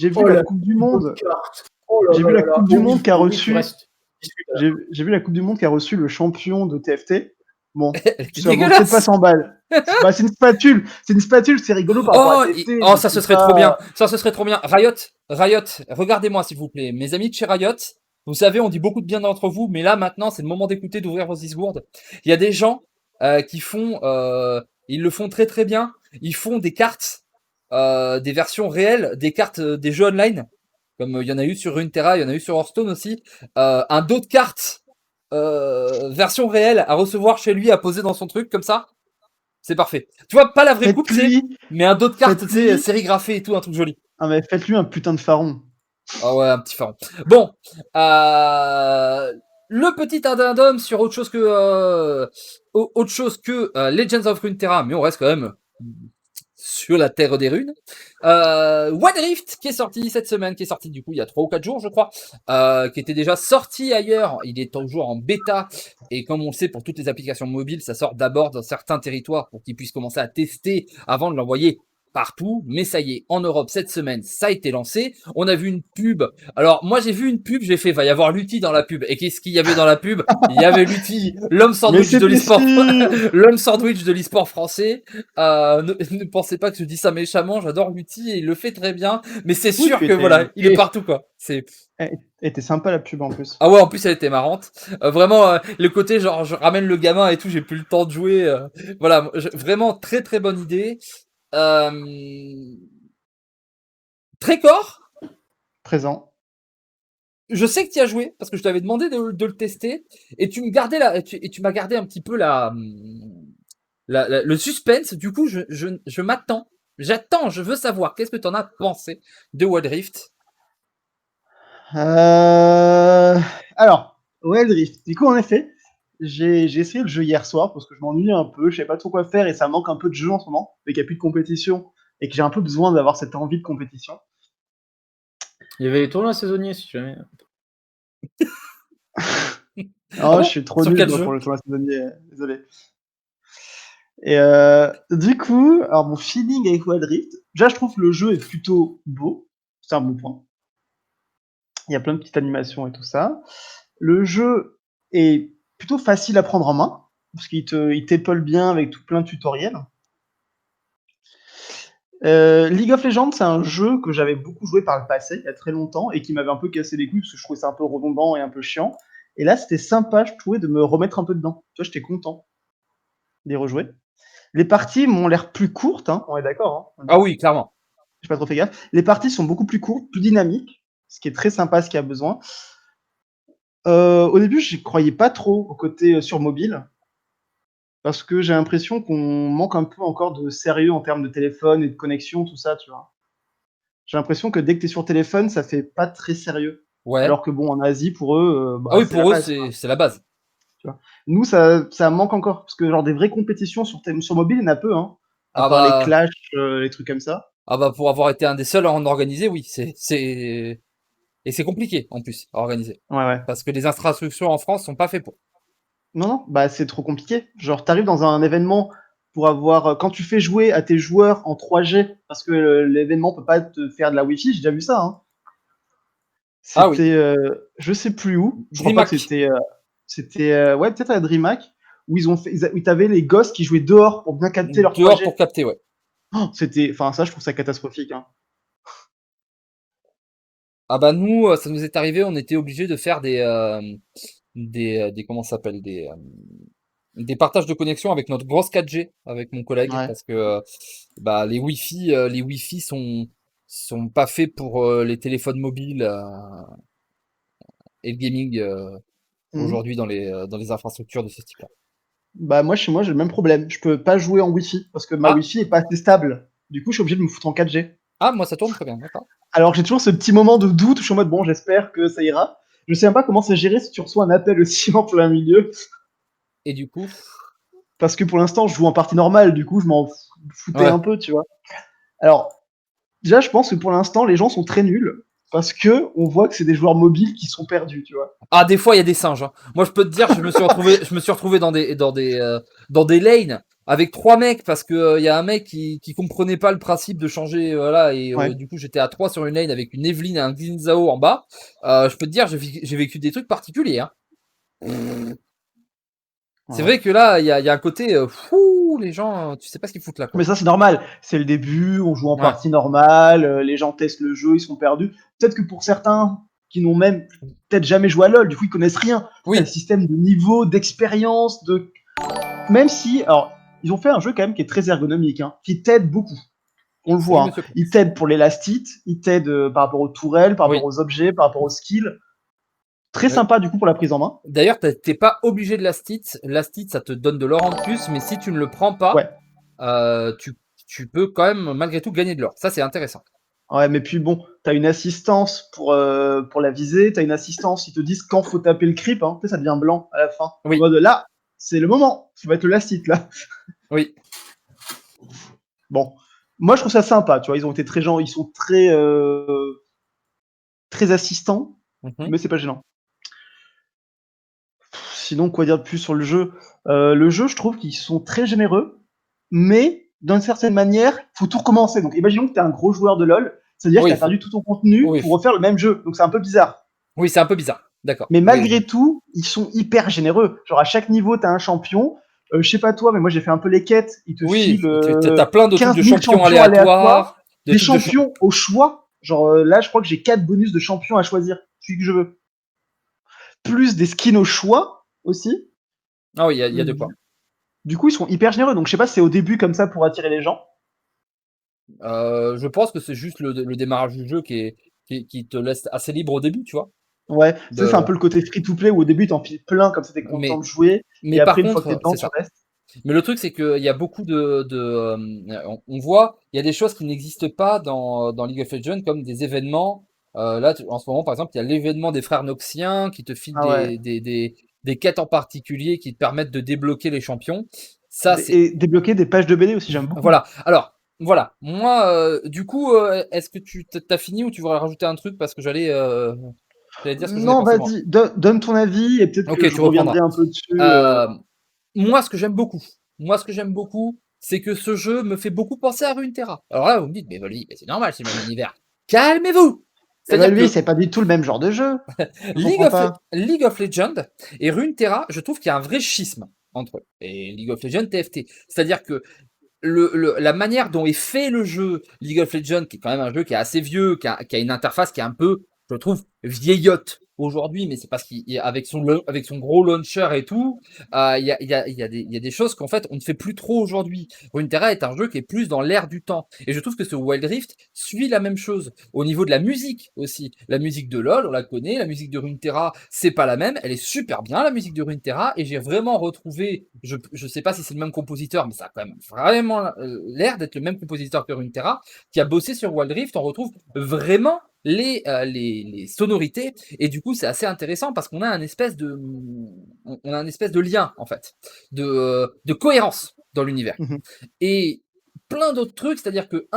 vu la Coupe du Monde. J'ai vu la Coupe du Monde qu'a reçu. J'ai vu la Coupe du Monde qu'a reçu le champion de TFT. Bon, c'est pas 100 balles. Bah, c'est une spatule. C'est rigolo par rapport à TFT.
Oh, ça se serait trop bien. Ça se serait trop bien. Riot, regardez-moi, s'il vous plaît. Mes amis de chez Riot, vous savez, on dit beaucoup de bien d'entre vous, mais là, maintenant, c'est le moment d'écouter, d'ouvrir vos discours. Il y a des gens qui font... ils le font très très bien. Ils font des cartes, des versions réelles, des cartes des jeux online. Comme il y en a eu sur Runeterra, il y en a eu sur Hearthstone aussi. Un dos de cartes version réelle à recevoir chez lui, à poser dans son truc, comme ça. C'est parfait. Tu vois, pas la vraie coupe, mais un dos de cartes, tu sais, sérigraphé et tout, un truc joli.
Ah, mais faites-lui un putain de pharaon.
Ah ouais, un petit pharaon. Bon, le petit addendum sur autre chose que Legends of Runeterra, mais on reste quand même sur la terre des runes. Wild Rift qui est sorti cette semaine, qui est sorti du coup il y a 3 ou 4 jours je crois, qui était déjà sorti ailleurs, il est toujours en bêta, et comme on le sait pour toutes les applications mobiles, ça sort d'abord dans certains territoires pour qu'ils puissent commencer à tester avant de l'envoyer partout, mais ça y est, en Europe cette semaine, ça a été lancé. On a vu une pub. Alors moi j'ai vu une pub, j'ai fait, va y avoir Lutti dans la pub. Et qu'est-ce qu'il y avait dans la pub? Il y avait Lutti, l'homme sandwich de l'e-sport, l'homme sandwich de l'e-sport français. Ne pensez pas que je dis ça méchamment, j'adore Lutti et il le fait très bien, mais c'est sûr que voilà, il est partout quoi. C'est.
Et t'es sympa la pub en plus.
Ah ouais, en plus elle était marrante. Vraiment le côté genre je ramène le gamin et tout, j'ai plus le temps de jouer. Voilà, vraiment très très bonne idée. Trécor
présent.
Je sais que tu as joué parce que je t'avais demandé de le tester et tu m'as gardé un petit peu le suspense. Du coup, je m'attends, je veux savoir qu'est-ce que tu en as pensé de Wild Rift.
Alors, Wild Rift. Du coup, en effet, j'ai essayé le jeu hier soir parce que je m'ennuyais un peu, je savais pas trop quoi faire et ça manque un peu de jeu en ce moment, et qu'il n'y a plus de compétition et que j'ai un peu besoin d'avoir cette envie de compétition.
Il y avait les tournois saisonniers si jamais.
Je suis trop nul pour le tournoi saisonnier, désolé. Et du coup, alors mon feeling avec Wild Rift, déjà je trouve que le jeu est plutôt beau, c'est un bon point. Il y a plein de petites animations et tout ça. Le jeu est plutôt facile à prendre en main, parce qu'il t'épaule bien avec tout plein de tutoriels. League of Legends, c'est un jeu que j'avais beaucoup joué par le passé, il y a très longtemps, et qui m'avait un peu cassé les couilles, parce que je trouvais ça un peu redondant et un peu chiant. Et là, c'était sympa, je trouvais, de me remettre un peu dedans. Tu vois, j'étais content d'y rejouer. Les parties m'ont l'air plus courtes, hein, on est d'accord. Hein,
ah oui, clairement.
J'ai pas trop fait gaffe. Les parties sont beaucoup plus courtes, plus dynamiques, ce qui est très sympa, ce qu'il y a besoin. Au début, je croyais pas trop au côté sur mobile, Parce que j'ai l'impression qu'on manque un peu encore de sérieux en termes de téléphone et de connexion, tout ça, tu vois. J'ai l'impression que dès que tu es sur téléphone, ça fait pas très sérieux.
Ouais.
Alors que bon, en Asie, pour eux,
ah oui,
c'est
pour
la
eux,
base,
c'est la base.
tu vois. Nous, ça manque encore. Parce que genre des vraies compétitions sur mobile, il y en a peu, hein. À
Ah
part les
bah,
clashs, les trucs comme ça.
pour avoir été un des seuls à en organiser, oui, et c'est compliqué en plus à organiser.
Ouais, ouais.
Parce que les infrastructures en France sont pas faites pour.
Non, non, bah c'est trop compliqué. Genre, t'arrives dans un événement pour avoir. Quand tu fais jouer à tes joueurs en 3G, parce que l'événement peut pas te faire de la Wi-Fi, j'ai déjà vu ça, hein.
Ah oui,
C'était, je sais plus où. Je crois pas que
DreamHack.
c'était, ouais, peut-être à DreamHack, où où t'avais les gosses qui jouaient dehors pour bien capter leur
Dehors
3G.
pour capter, ouais.
Oh, enfin, ça, je trouve ça catastrophique, hein.
Ah bah nous, ça nous est arrivé, on était obligé de faire des comment ça s'appelle, des partages de connexion avec notre grosse 4G avec mon collègue
Ouais.
parce que bah les Wi-Fi sont pas faits pour les téléphones mobiles et le gaming
Mhm.
aujourd'hui dans les infrastructures de ce type-là.
Bah, moi, chez moi, j'ai le même problème. Je peux pas jouer en Wi-Fi parce que ma
Ah,
Wi-Fi est pas assez stable. Du coup, je suis obligé de me foutre en 4G.
ah, moi ça tourne très bien, d'accord.
Alors j'ai toujours ce petit moment de doute où je suis en mode bon, j'espère que ça ira. Je sais même pas comment c'est géré si tu reçois un appel aussi en plein milieu.
Et du coup,
Parce que pour l'instant, je joue en partie normale, du coup, je m'en foutais
ouais.
un peu, tu vois. Alors, déjà, je pense que pour l'instant, les gens sont très nuls. Parce que on voit que c'est des joueurs mobiles qui sont perdus, tu vois.
Ah, des fois il y a des singes, hein. Moi je peux te dire, je me suis retrouvé dans des lanes avec trois mecs parce que il y a un mec qui comprenait pas le principe de changer, voilà, et
Ouais.
du coup j'étais à 3 sur une lane avec une Evelyn et un Xin Zhao en bas. Je peux te dire, j'ai vécu des trucs particuliers, hein. C'est
Ouais.
vrai que là il y a un côté fou, les gens, tu sais pas ce qu'ils foutent là, quoi.
Mais ça, c'est normal. C'est le début, on joue en
Ouais.
partie normale, les gens testent le jeu, ils sont perdus. Peut-être que pour certains qui n'ont même peut-être jamais joué à LoL, du coup, ils connaissent rien. T'as le
Oui.
système de niveau, d'expérience, de même si, alors, ils ont fait un jeu quand même qui est très ergonomique, hein, qui t'aide beaucoup. On le voit,
Oui,
hein.
monsieur.
Il t'aide pour les last hits, il t'aide par rapport aux tourelles, par rapport
Oui.
aux objets, par rapport aux skills. Très sympa du coup pour la prise en main.
D'ailleurs, t'es pas obligé de last hit. Last hit, ça te donne de l'or en plus, mais si tu ne le prends pas,
Ouais.
euh, tu, tu peux quand même malgré tout gagner de l'or. Ça, c'est intéressant.
Ouais, mais puis bon, t'as une assistance pour la visée, t'as une assistance, ils te disent quand faut taper le creep, hein. Tu sais, ça devient blanc à la fin. En
Oui,
mode là, c'est le moment, ça va être le last hit là.
oui.
Bon, moi je trouve ça sympa, tu vois, ils ont été très gens, ils sont très assistants,
Mhm.
mais c'est pas gênant. Sinon, quoi dire de plus sur le jeu? Le jeu, je trouve qu'ils sont très généreux, mais d'une certaine manière, faut tout recommencer. Donc, imaginons que tu es un gros joueur de LoL, c'est-à-dire que
Oui,
tu as perdu tout ton contenu
oui,
pour refaire le même jeu. Donc, c'est un peu bizarre.
oui, c'est un peu bizarre. D'accord.
Mais
Oui.
malgré tout, ils sont hyper généreux. Genre, à chaque niveau, tu as un champion. Je sais pas toi, mais moi, j'ai fait un peu les quêtes. Ils te
Oui,
filent
t'as plein de trucs
15
de
000
champions
champions aléatoires,
aléatoires, de
des
trucs de
champions au choix. Genre, là, je crois que j'ai 4 bonus de champions à choisir, celui que je veux. Plus des skins au choix aussi.
Ah oui, il y a de quoi.
Du coup, ils sont hyper généreux. Donc, je sais pas si c'est au début comme ça pour attirer les gens.
Je pense que c'est juste le démarrage du jeu qui te laisse assez libre au début, tu vois.
Ouais, ça, c'est un
De,
peu le côté free-to-play où au début, t'en files plein comme ça, t'es content
mais,
de jouer.
mais
Et
par
après, une fois que t'es
contre,
dedans,
c'est
tu
ça.
restes.
Mais le truc, c'est qu'il y a beaucoup on voit, il y a des choses qui n'existent pas dans League of Legends, comme des événements. Là, en ce moment, par exemple, il y a l'événement des frères Noxiens qui te file
Ah ouais.
des quêtes en particulier qui te permettent de débloquer les champions. Ça, c'est.
Et débloquer des pages de BD aussi, j'aime beaucoup.
Voilà. Alors, voilà. Moi, du coup, est-ce que tu t'as fini ou tu voudrais rajouter un truc parce que j'allais dire ce que j'en ai
Non,
pensé moi.
vas-y, donne ton avis et peut-être que
Ok,
je
tu
reviendrai
reprendras.
un peu dessus.
Euh, Moi, ce que j'aime beaucoup, c'est que ce jeu me fait beaucoup penser à Runeterra. Alors là, vous me dites, mais Volvi, c'est normal, c'est le même univers. Calmez-vous!
Eh ben
C'est-à-dire
lui,
que
c'est pas du tout le même genre de jeu. Je comprends pas.
League of Legends et Runeterra, je trouve qu'il y a un vrai schisme entre eux. Et League of Legends, TFT. C'est-à-dire que la manière dont est fait le jeu League of Legends, qui est quand même un jeu qui est assez vieux, qui a une interface qui est un peu, je trouve, vieillotte. aujourd'hui, mais c'est parce qu'avec son gros launcher et tout, il y a des choses qu'en fait on ne fait plus trop aujourd'hui. Runeterra est un jeu qui est plus dans l'air du temps, et je trouve que ce Wild Rift suit la même chose au niveau de la musique aussi. La musique de LoL, on la connaît, la musique de Runeterra, c'est pas la même, elle est super bien la musique de Runeterra, et j'ai vraiment retrouvé, je sais pas si c'est le même compositeur, mais ça a quand même vraiment l'air d'être le même compositeur que Runeterra, qui a bossé sur Wild Rift. On retrouve vraiment les sonorités, et du coup c'est assez intéressant parce qu'on a un espèce de lien en fait, de cohérence dans l'univers. Et plein d'autres trucs, c'est-à-dire que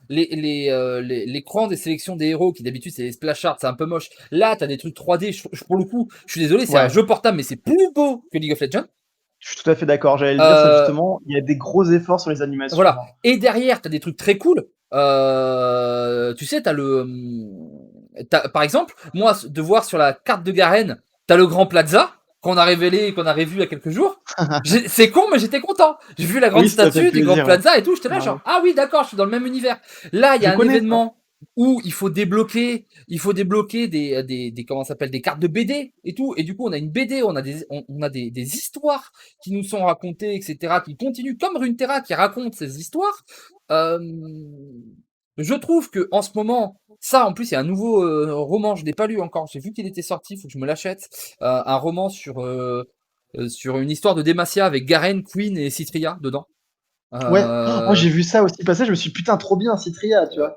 l'écran des sélections des héros qui d'habitude c'est les splash art, c'est un peu moche. Là t'as des trucs 3D, pour le coup je suis désolé, c'est un jeu portable mais c'est plus beau que League of Legends.
Je suis tout à fait d'accord, j'allais le dire ça justement, il y a des gros efforts sur les animations.
Voilà, et derrière t'as des trucs très cool. Tu sais, par exemple, moi, de voir sur la carte de Garen, t'as le Grand Plaza qu'on a révélé, qu'on a revu il y a quelques jours. C'est con, mais j'étais content. J'ai vu la grande statue du Grand Plaza et tout, j'étais là genre, ah oui, d'accord, je suis dans le même univers. Là, il y a un événement où il faut débloquer des comment ça s'appelle, des cartes de BD et tout, et du coup on a une BD, on a des histoires qui nous sont racontées, etc., qui continuent comme Runeterra qui raconte ces histoires. Je trouve que en ce moment, ça en plus il y a un nouveau roman, je l'ai pas lu encore, j'ai vu qu'il était sorti, faut que je me l'achète, un roman sur une histoire de Demacia avec Garen, Queen et Citria dedans.
Ouais, moi j'ai vu ça aussi passer, je me suis dit, putain, trop bien Citria, tu vois.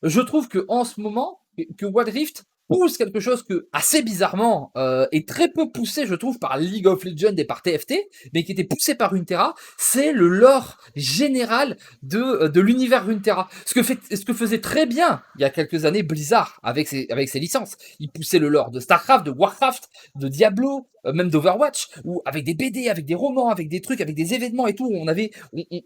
Je trouve que en ce moment, que Wild Rift pousse quelque chose que, assez bizarrement, est très peu poussé, je trouve, par League of Legends et par TFT, mais qui était poussé par Runeterra, c'est le lore général de l'univers Runeterra. Ce que faisait très bien, il y a quelques années, Blizzard, avec ses licences. Il poussait le lore de StarCraft, de Warcraft, de Diablo, même d'Overwatch, ou avec des BD, avec des romans, avec des trucs, avec des événements et tout, où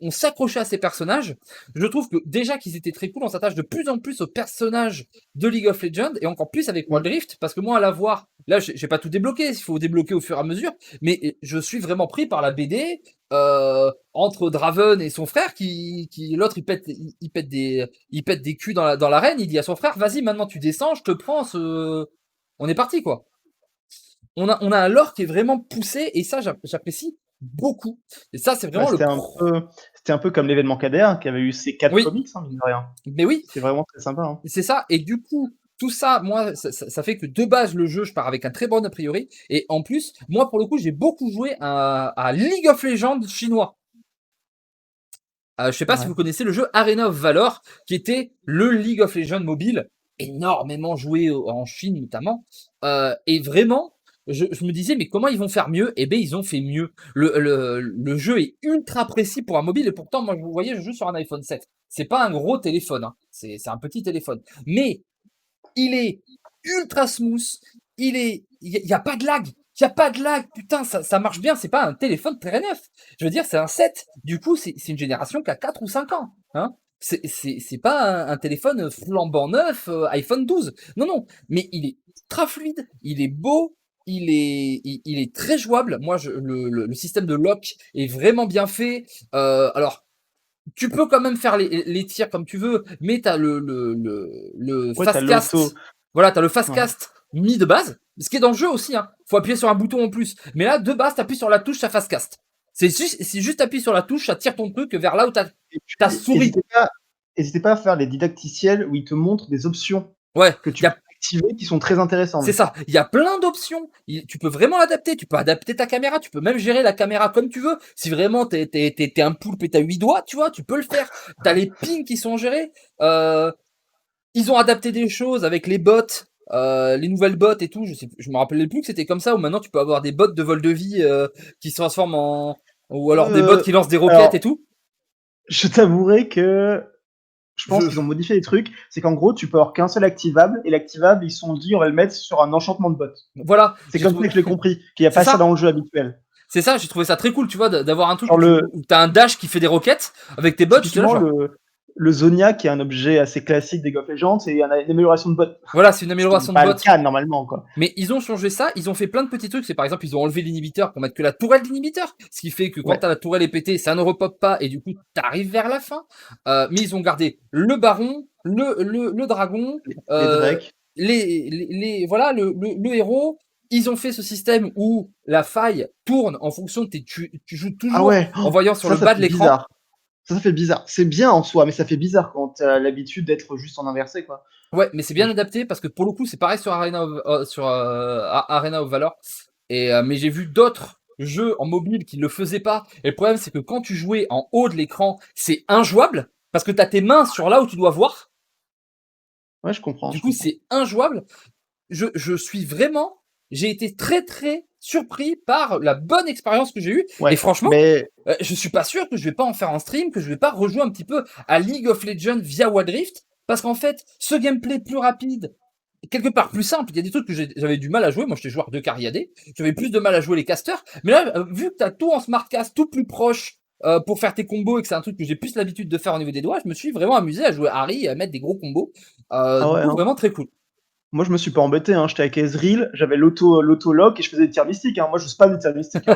on s'accrochait à ces personnages. Je trouve que déjà qu'ils étaient très cool, on s'attache de plus en plus aux personnages de League of Legends, et encore plus avec Wild Rift, parce que moi, à la voir, là, j'ai pas tout débloqué, il faut débloquer au fur et à mesure, mais je suis vraiment pris par la BD, entre Draven et son frère, l'autre, il pète des culs dans l'arène, il dit à son frère, vas-y, maintenant tu descends, je te prends, on est parti, quoi. On a un lore qui est vraiment poussé, et ça, j'apprécie beaucoup. Et ça, c'est vraiment
c'était un peu comme l'événement KDR qui avait eu ses 4 comics, mine de rien.
Mais oui.
C'est vraiment très sympa. Hein.
C'est ça. Et du coup, tout ça, moi, ça fait que de base, le jeu, je pars avec un très bon a priori. Et en plus, moi, pour le coup, j'ai beaucoup joué à League of Legends chinois. Je sais pas si vous connaissez le jeu Arena of Valor, qui était le League of Legends mobile, énormément joué en Chine notamment. Et vraiment, je me disais, mais comment ils vont faire mieux? Eh bien, ils ont fait mieux. Le jeu est ultra précis pour un mobile, et pourtant, moi, vous voyez, je joue sur un iPhone 7. C'est pas un gros téléphone, hein. C'est un petit téléphone. Mais il est ultra smooth, il y a pas de lag. Il n'y a pas de lag, putain, ça marche bien, c'est pas un téléphone très neuf. Je veux dire, c'est un 7. Du coup, c'est une génération qui a 4 ou 5 ans. Hein, c'est pas un téléphone flambant neuf, iPhone 12. Non, non, mais il est ultra fluide, il est beau, il est très jouable. Moi, le système de lock est vraiment bien fait. Alors, tu peux quand même faire les tirs comme tu veux, mais t'as le fast cast. Voilà, t'as le fast cast mis de base, ce qui est dans le jeu aussi. Hein. Faut appuyer sur un bouton en plus. Mais là, de base, t'appuies sur la touche, ça fast cast. C'est juste t'appuies sur la touche, ça tire ton truc vers là où t'as souris.
N'hésitez pas à faire les didacticiels où ils te montrent des options que tu peux activer qui sont très intéressantes.
C'est ça. Il y a plein d'options. Tu peux vraiment l'adapter. Tu peux adapter ta caméra. Tu peux même gérer la caméra comme tu veux. Si vraiment t'es un poulpe et t'as 8 doigts, tu vois, tu peux le faire. T'as les pings qui sont gérés. Ils ont adapté des choses avec les bots. Les nouvelles bots et tout, je me rappelais plus que c'était comme ça, où maintenant tu peux avoir des bots de vol de vie qui se transforment ou alors des bots qui lancent des roquettes et tout.
Je t'avouerai que je pense qu'ils ont modifié les trucs, c'est qu'en gros tu peux avoir qu'un seul activable, et l'activable ils se sont dit on va le mettre sur un enchantement de bot.
Voilà.
C'est comme ça que je l'ai compris, qu'il n'y a pas ça dans le jeu habituel.
C'est ça, j'ai trouvé ça très cool, tu vois, d'avoir un truc où t'as un dash qui fait des roquettes avec tes bots.
Le Zonia, qui est un objet assez classique des League of Legends, c'est une amélioration de bot.
Voilà, c'est une amélioration de bot.
C'est pas le cas normalement, quoi.
Mais ils ont changé ça, ils ont fait plein de petits trucs. C'est par exemple, ils ont enlevé l'inhibiteur pour mettre que la tourelle d'inhibiteur, ce qui fait que quand la tourelle est pétée, ça ne repop pas et du coup, t'arrives vers la fin. Mais ils ont gardé le baron, le dragon, voilà, le héros, ils ont fait ce système où la faille tourne en fonction de tu joues toujours en voyant sur le bas de l'écran.
Bizarre. Ça fait bizarre. C'est bien en soi, mais ça fait bizarre quand t'as l'habitude d'être juste en inversé, quoi.
Ouais, mais c'est bien adapté parce que pour le coup, c'est pareil sur Arena of Valor. Mais j'ai vu d'autres jeux en mobile qui ne le faisaient pas. Et le problème, c'est que quand tu jouais en haut de l'écran, c'est injouable parce que tu as tes mains sur là où tu dois voir.
Ouais, je comprends.
Du coup, c'est injouable. J'ai été très très surpris par la bonne expérience que j'ai eue.
Ouais,
et franchement, je suis pas sûr que je vais pas en faire un stream, que je vais pas rejouer un petit peu à League of Legends via Wild Rift. Parce qu'en fait, ce gameplay plus rapide, quelque part plus simple, il y a des trucs que j'avais du mal à jouer. Moi, j'étais joueur de Cariadé. J'avais plus de mal à jouer les casters. Mais là, vu que tu as tout en smart cast, tout plus proche pour faire tes combos et que c'est un truc que j'ai plus l'habitude de faire au niveau des doigts, je me suis vraiment amusé à jouer Harry et à mettre des gros combos. Vraiment très cool.
Moi, je me suis pas embêté. Hein. J'étais avec Ezreal, j'avais l'auto-lock et je faisais des tirs mystiques. Hein. Moi, je spam des tirs mystiques.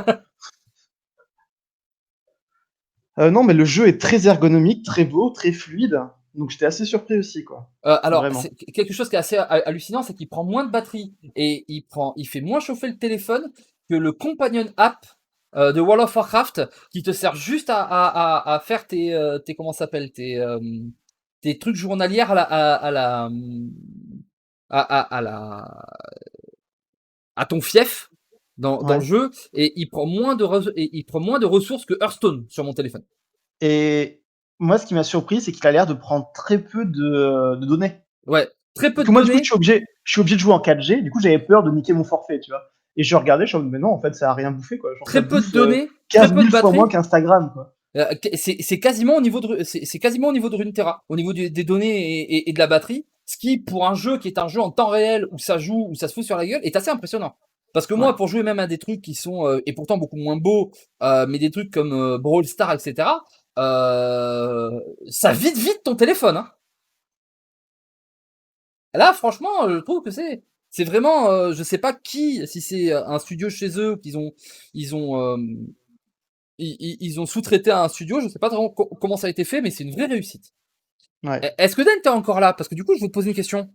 Non, mais le jeu est très ergonomique, très beau, très fluide. Donc, j'étais assez surpris aussi, quoi.
Alors, quelque chose qui est assez hallucinant, c'est qu'il prend moins de batterie et il fait moins chauffer le téléphone que le companion app de World of Warcraft qui te sert juste à faire tes comment ça s'appelle tes trucs journalières à ton fief dans le jeu, et il prend moins de ressources que Hearthstone sur mon téléphone.
Et moi, ce qui m'a surpris, c'est qu'il a l'air de prendre très peu de données.
Ouais, très peu de
moi,
données.
Du coup, je suis obligé de jouer en 4G. Du coup, j'avais peur de niquer mon forfait, tu vois. Et je regardais, je me disais, mais non, en fait, ça a rien bouffé, quoi. Genre,
très peu de données,
15 000 fois moins qu'Instagram, quoi.
C'est quasiment au niveau de Runeterra, au niveau des données et de la batterie, ce qui, pour un jeu qui est un jeu en temps réel où ça joue, où ça se fout sur la gueule, est assez impressionnant. Parce que moi, pour jouer même à des trucs qui sont, et pourtant beaucoup moins beaux, mais des trucs comme Brawl Stars, etc., ça vide vite ton téléphone. Hein. Là, franchement, je trouve que c'est vraiment, je sais pas si c'est un studio chez eux, qu'ils ils ont sous-traité à un studio, je sais pas vraiment comment ça a été fait, mais c'est une vraie réussite.
Ouais.
Est-ce que Dan, t'es encore là? Parce que du coup, je vais te poser une question.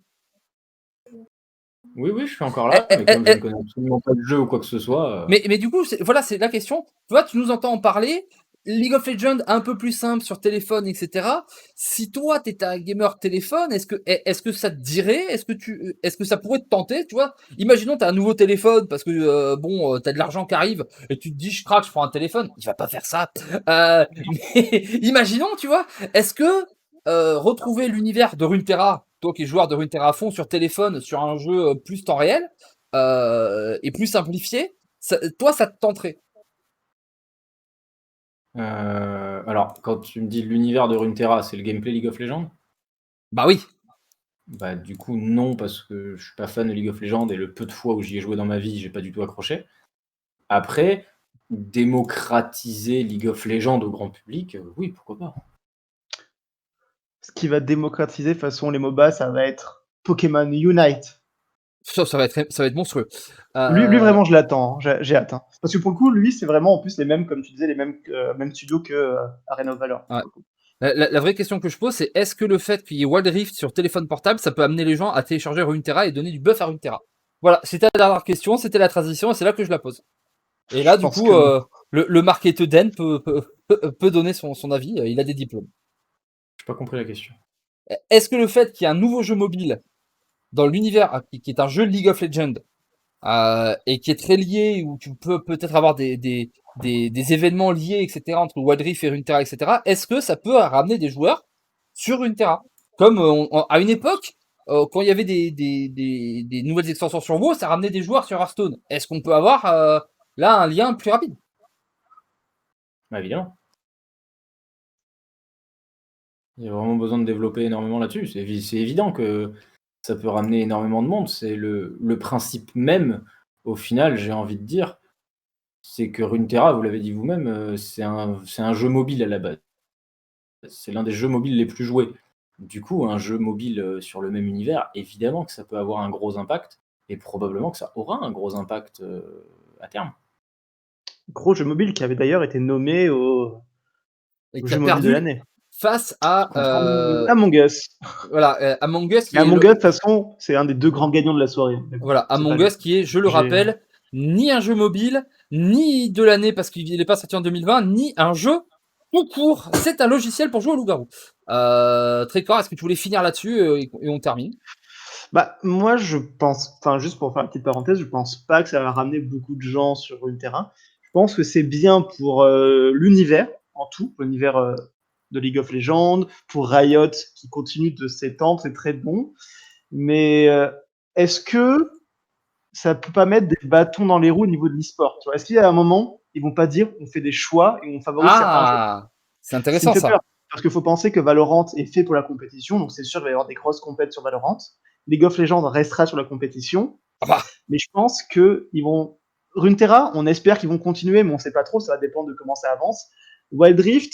Oui, je suis encore là, mais comme je ne connais absolument pas le jeu ou quoi que ce soit.
Mais du coup, voilà, c'est la question. Tu vois, tu nous entends en parler. League of Legends, un peu plus simple sur téléphone, etc. Si toi, t'es un gamer téléphone, est-ce que ça te dirait? Est-ce que ça pourrait te tenter? Tu vois, imaginons t'as un nouveau téléphone parce que t'as de l'argent qui arrive et tu te dis je craque, je prends un téléphone. Il va pas faire ça. Mais imaginons, tu vois, est-ce que retrouver l'univers de Runeterra, toi qui es joueur de Runeterra à fond sur téléphone, sur un jeu plus temps réel et plus simplifié, toi, ça te tenterait?
Alors, quand tu me dis l'univers de Runeterra, c'est le gameplay League of Legends?
Bah oui.
Bah du coup non, parce que je suis pas fan de League of Legends et le peu de fois où j'y ai joué dans ma vie, j'ai pas du tout accroché. Après, démocratiser League of Legends au grand public, oui, pourquoi pas.
Ce qui va démocratiser de façon les MOBA, ça va être Pokémon Unite.
Ça va être monstrueux.
Lui vraiment, je l'attends. Hein. J'ai hâte. Hein. Parce que pour le coup, lui, c'est vraiment en plus les mêmes, comme tu disais, les mêmes studios que Arena of Valor.
Ouais. La vraie question que je pose, c'est est-ce que le fait qu'il y ait Wild Rift sur téléphone portable, ça peut amener les gens à télécharger Runeterra et donner du buff à Runeterra? Voilà, c'était la dernière question, c'était la transition, et c'est là que je la pose. Et là, du coup, le marketeur Den peut donner son avis, il a des diplômes.
J'ai pas compris la question.
Est-ce que le fait qu'il y ait un nouveau jeu mobile dans l'univers, qui est un jeu League of Legends, et qui est très lié, où tu peux peut-être avoir des événements liés, etc., entre Wild Rift et Runeterra, etc., est-ce que ça peut ramener des joueurs sur Runeterra? Comme à une époque, quand il y avait des nouvelles extensions sur WoW, ça ramenait des joueurs sur Hearthstone. Est-ce qu'on peut avoir là un lien plus rapide?
Bah évidemment. Il y a vraiment besoin de développer énormément là-dessus. C'est évident que ça peut ramener énormément de monde. C'est le principe même, au final, j'ai envie de dire, c'est que Runeterra, vous l'avez dit vous-même, c'est un jeu mobile à la base. C'est l'un des jeux mobiles les plus joués. Du coup, un jeu mobile sur le même univers, évidemment que ça peut avoir un gros impact, et probablement que ça aura un gros impact à terme.
Gros jeu mobile qui avait d'ailleurs été nommé au jeu mobile de l'année.
face à
Among Us.
Voilà, Among Us.
Among Us, de toute façon, c'est un des 2 grands gagnants de la soirée.
Voilà, Among Us qui est, je le rappelle, ni un jeu mobile, ni de l'année parce qu'il n'est pas sorti en 2020, ni un jeu tout court. C'est un logiciel pour jouer au loup-garou. Trécor, est-ce que tu voulais finir là-dessus et on termine?
Bah, moi, je pense, enfin, juste pour faire une petite parenthèse, je pense pas que ça va ramener beaucoup de gens sur Runeterra. Je pense que c'est bien pour l'univers en tout, l'univers de League of Legends, pour Riot qui continue de s'étendre, c'est très bon. Mais est-ce que ça peut pas mettre des bâtons dans les roues au niveau de l'e-sport? Est-ce qu'il y a un moment, ils vont pas dire on fait des choix et on favorise certains jeux?
C'est intéressant ça.
Peur, parce qu'il faut penser que Valorant est fait pour la compétition, donc c'est sûr qu'il va y avoir des grosses compètes sur Valorant. League of Legends restera sur la compétition. Mais je pense que ils vont. Runeterra, on espère qu'ils vont continuer, mais on sait pas trop, ça va dépendre de comment ça avance. Wild Rift,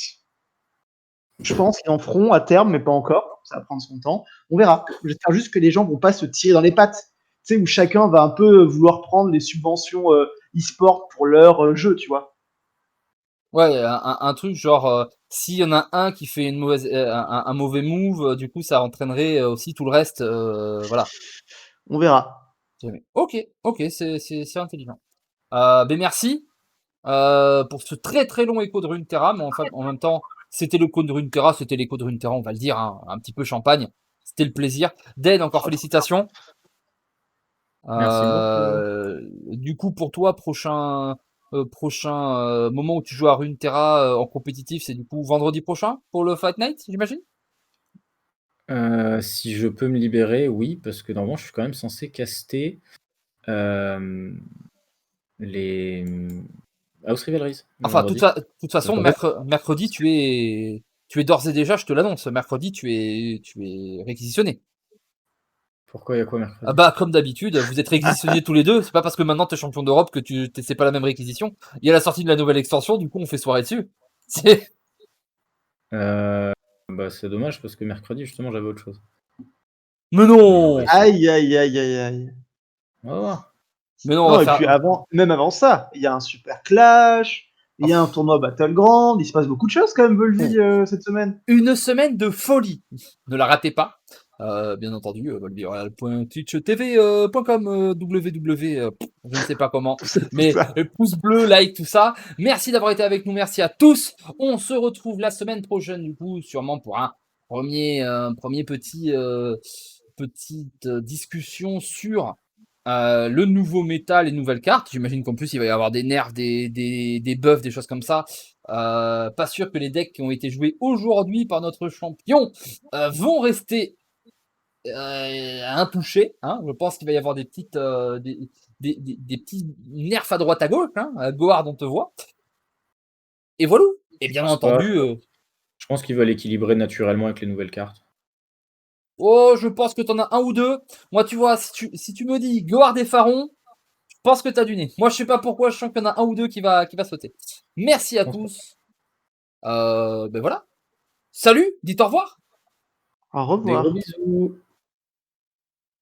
je pense qu'ils en feront à terme, mais pas encore. Ça va prendre son temps. On verra. J'espère juste que les gens vont pas se tirer dans les pattes. Tu sais, où chacun va un peu vouloir prendre les subventions e-sport pour leur jeu, tu vois.
Ouais, un truc genre, s'il y en a un qui fait une mauvaise, un mauvais move, du coup, ça entraînerait aussi tout le reste. Voilà.
On verra.
Ok, c'est intelligent. Ben merci pour ce très très long écho de Runeterra, mais enfin, en même temps, c'était l'écho de Runeterra, c'était l'écho de Runeterra, on va le dire, hein, un petit peu champagne. C'était le plaisir. Den, encore félicitations.
Merci beaucoup.
Du coup, pour toi, prochain moment où tu joues à Runeterra en compétitif, c'est du coup vendredi prochain pour le Fight Night, j'imagine?
Si je peux me libérer, oui, parce que normalement, je suis quand même censé caster les House Rivalries.
Enfin, de toute façon, mercredi, tu es d'ores et déjà, je te l'annonce, mercredi, tu es réquisitionné.
Pourquoi il y a quoi mercredi?
Ah bah, comme d'habitude, vous êtes réquisitionnés tous les deux. C'est pas parce que maintenant t'es champion d'Europe que c'est pas la même réquisition. Il y a la sortie de la nouvelle extension, du coup, on fait soirée dessus.
Bah, c'est dommage parce que mercredi, justement, j'avais autre chose.
Mais non!
Aïe, aïe, aïe, aïe, aïe.
On va voir.
Mais non, on va faire...
puis même avant ça, il y a un super clash, il y a un tournoi Battleground, il se passe beaucoup de choses quand même, Volvi, cette semaine.
Une semaine de folie. Ne la ratez pas. Bien entendu, volviroyal.twitch.tv.com www, je ne sais pas comment, mais pouce bleu, like, tout ça. Merci d'avoir été avec nous, merci à tous. On se retrouve la semaine prochaine, du coup, sûrement pour un premier petite discussion sur le nouveau méta, les nouvelles cartes. J'imagine qu'en plus il va y avoir des nerfs, des buffs, des choses comme ça. Pas sûr que les decks qui ont été joués aujourd'hui par notre champion vont rester intouchés. Hein. Je pense qu'il va y avoir des petits nerfs à droite à gauche. Hein. Gohard, on te voit. Et voilà. Et bien entendu.
Je pense qu'il va l'équilibrer naturellement avec les nouvelles cartes.
Oh, je pense que t'en as un ou deux. Moi, tu vois, si tu me dis Gohard et Pharaon, je pense que t'as du nez. Moi, je sais pas pourquoi, je sens qu'il y en a un ou deux qui va sauter. Merci à tous. Ben voilà. Salut, dites au revoir.
Au revoir.
Des gros bisous.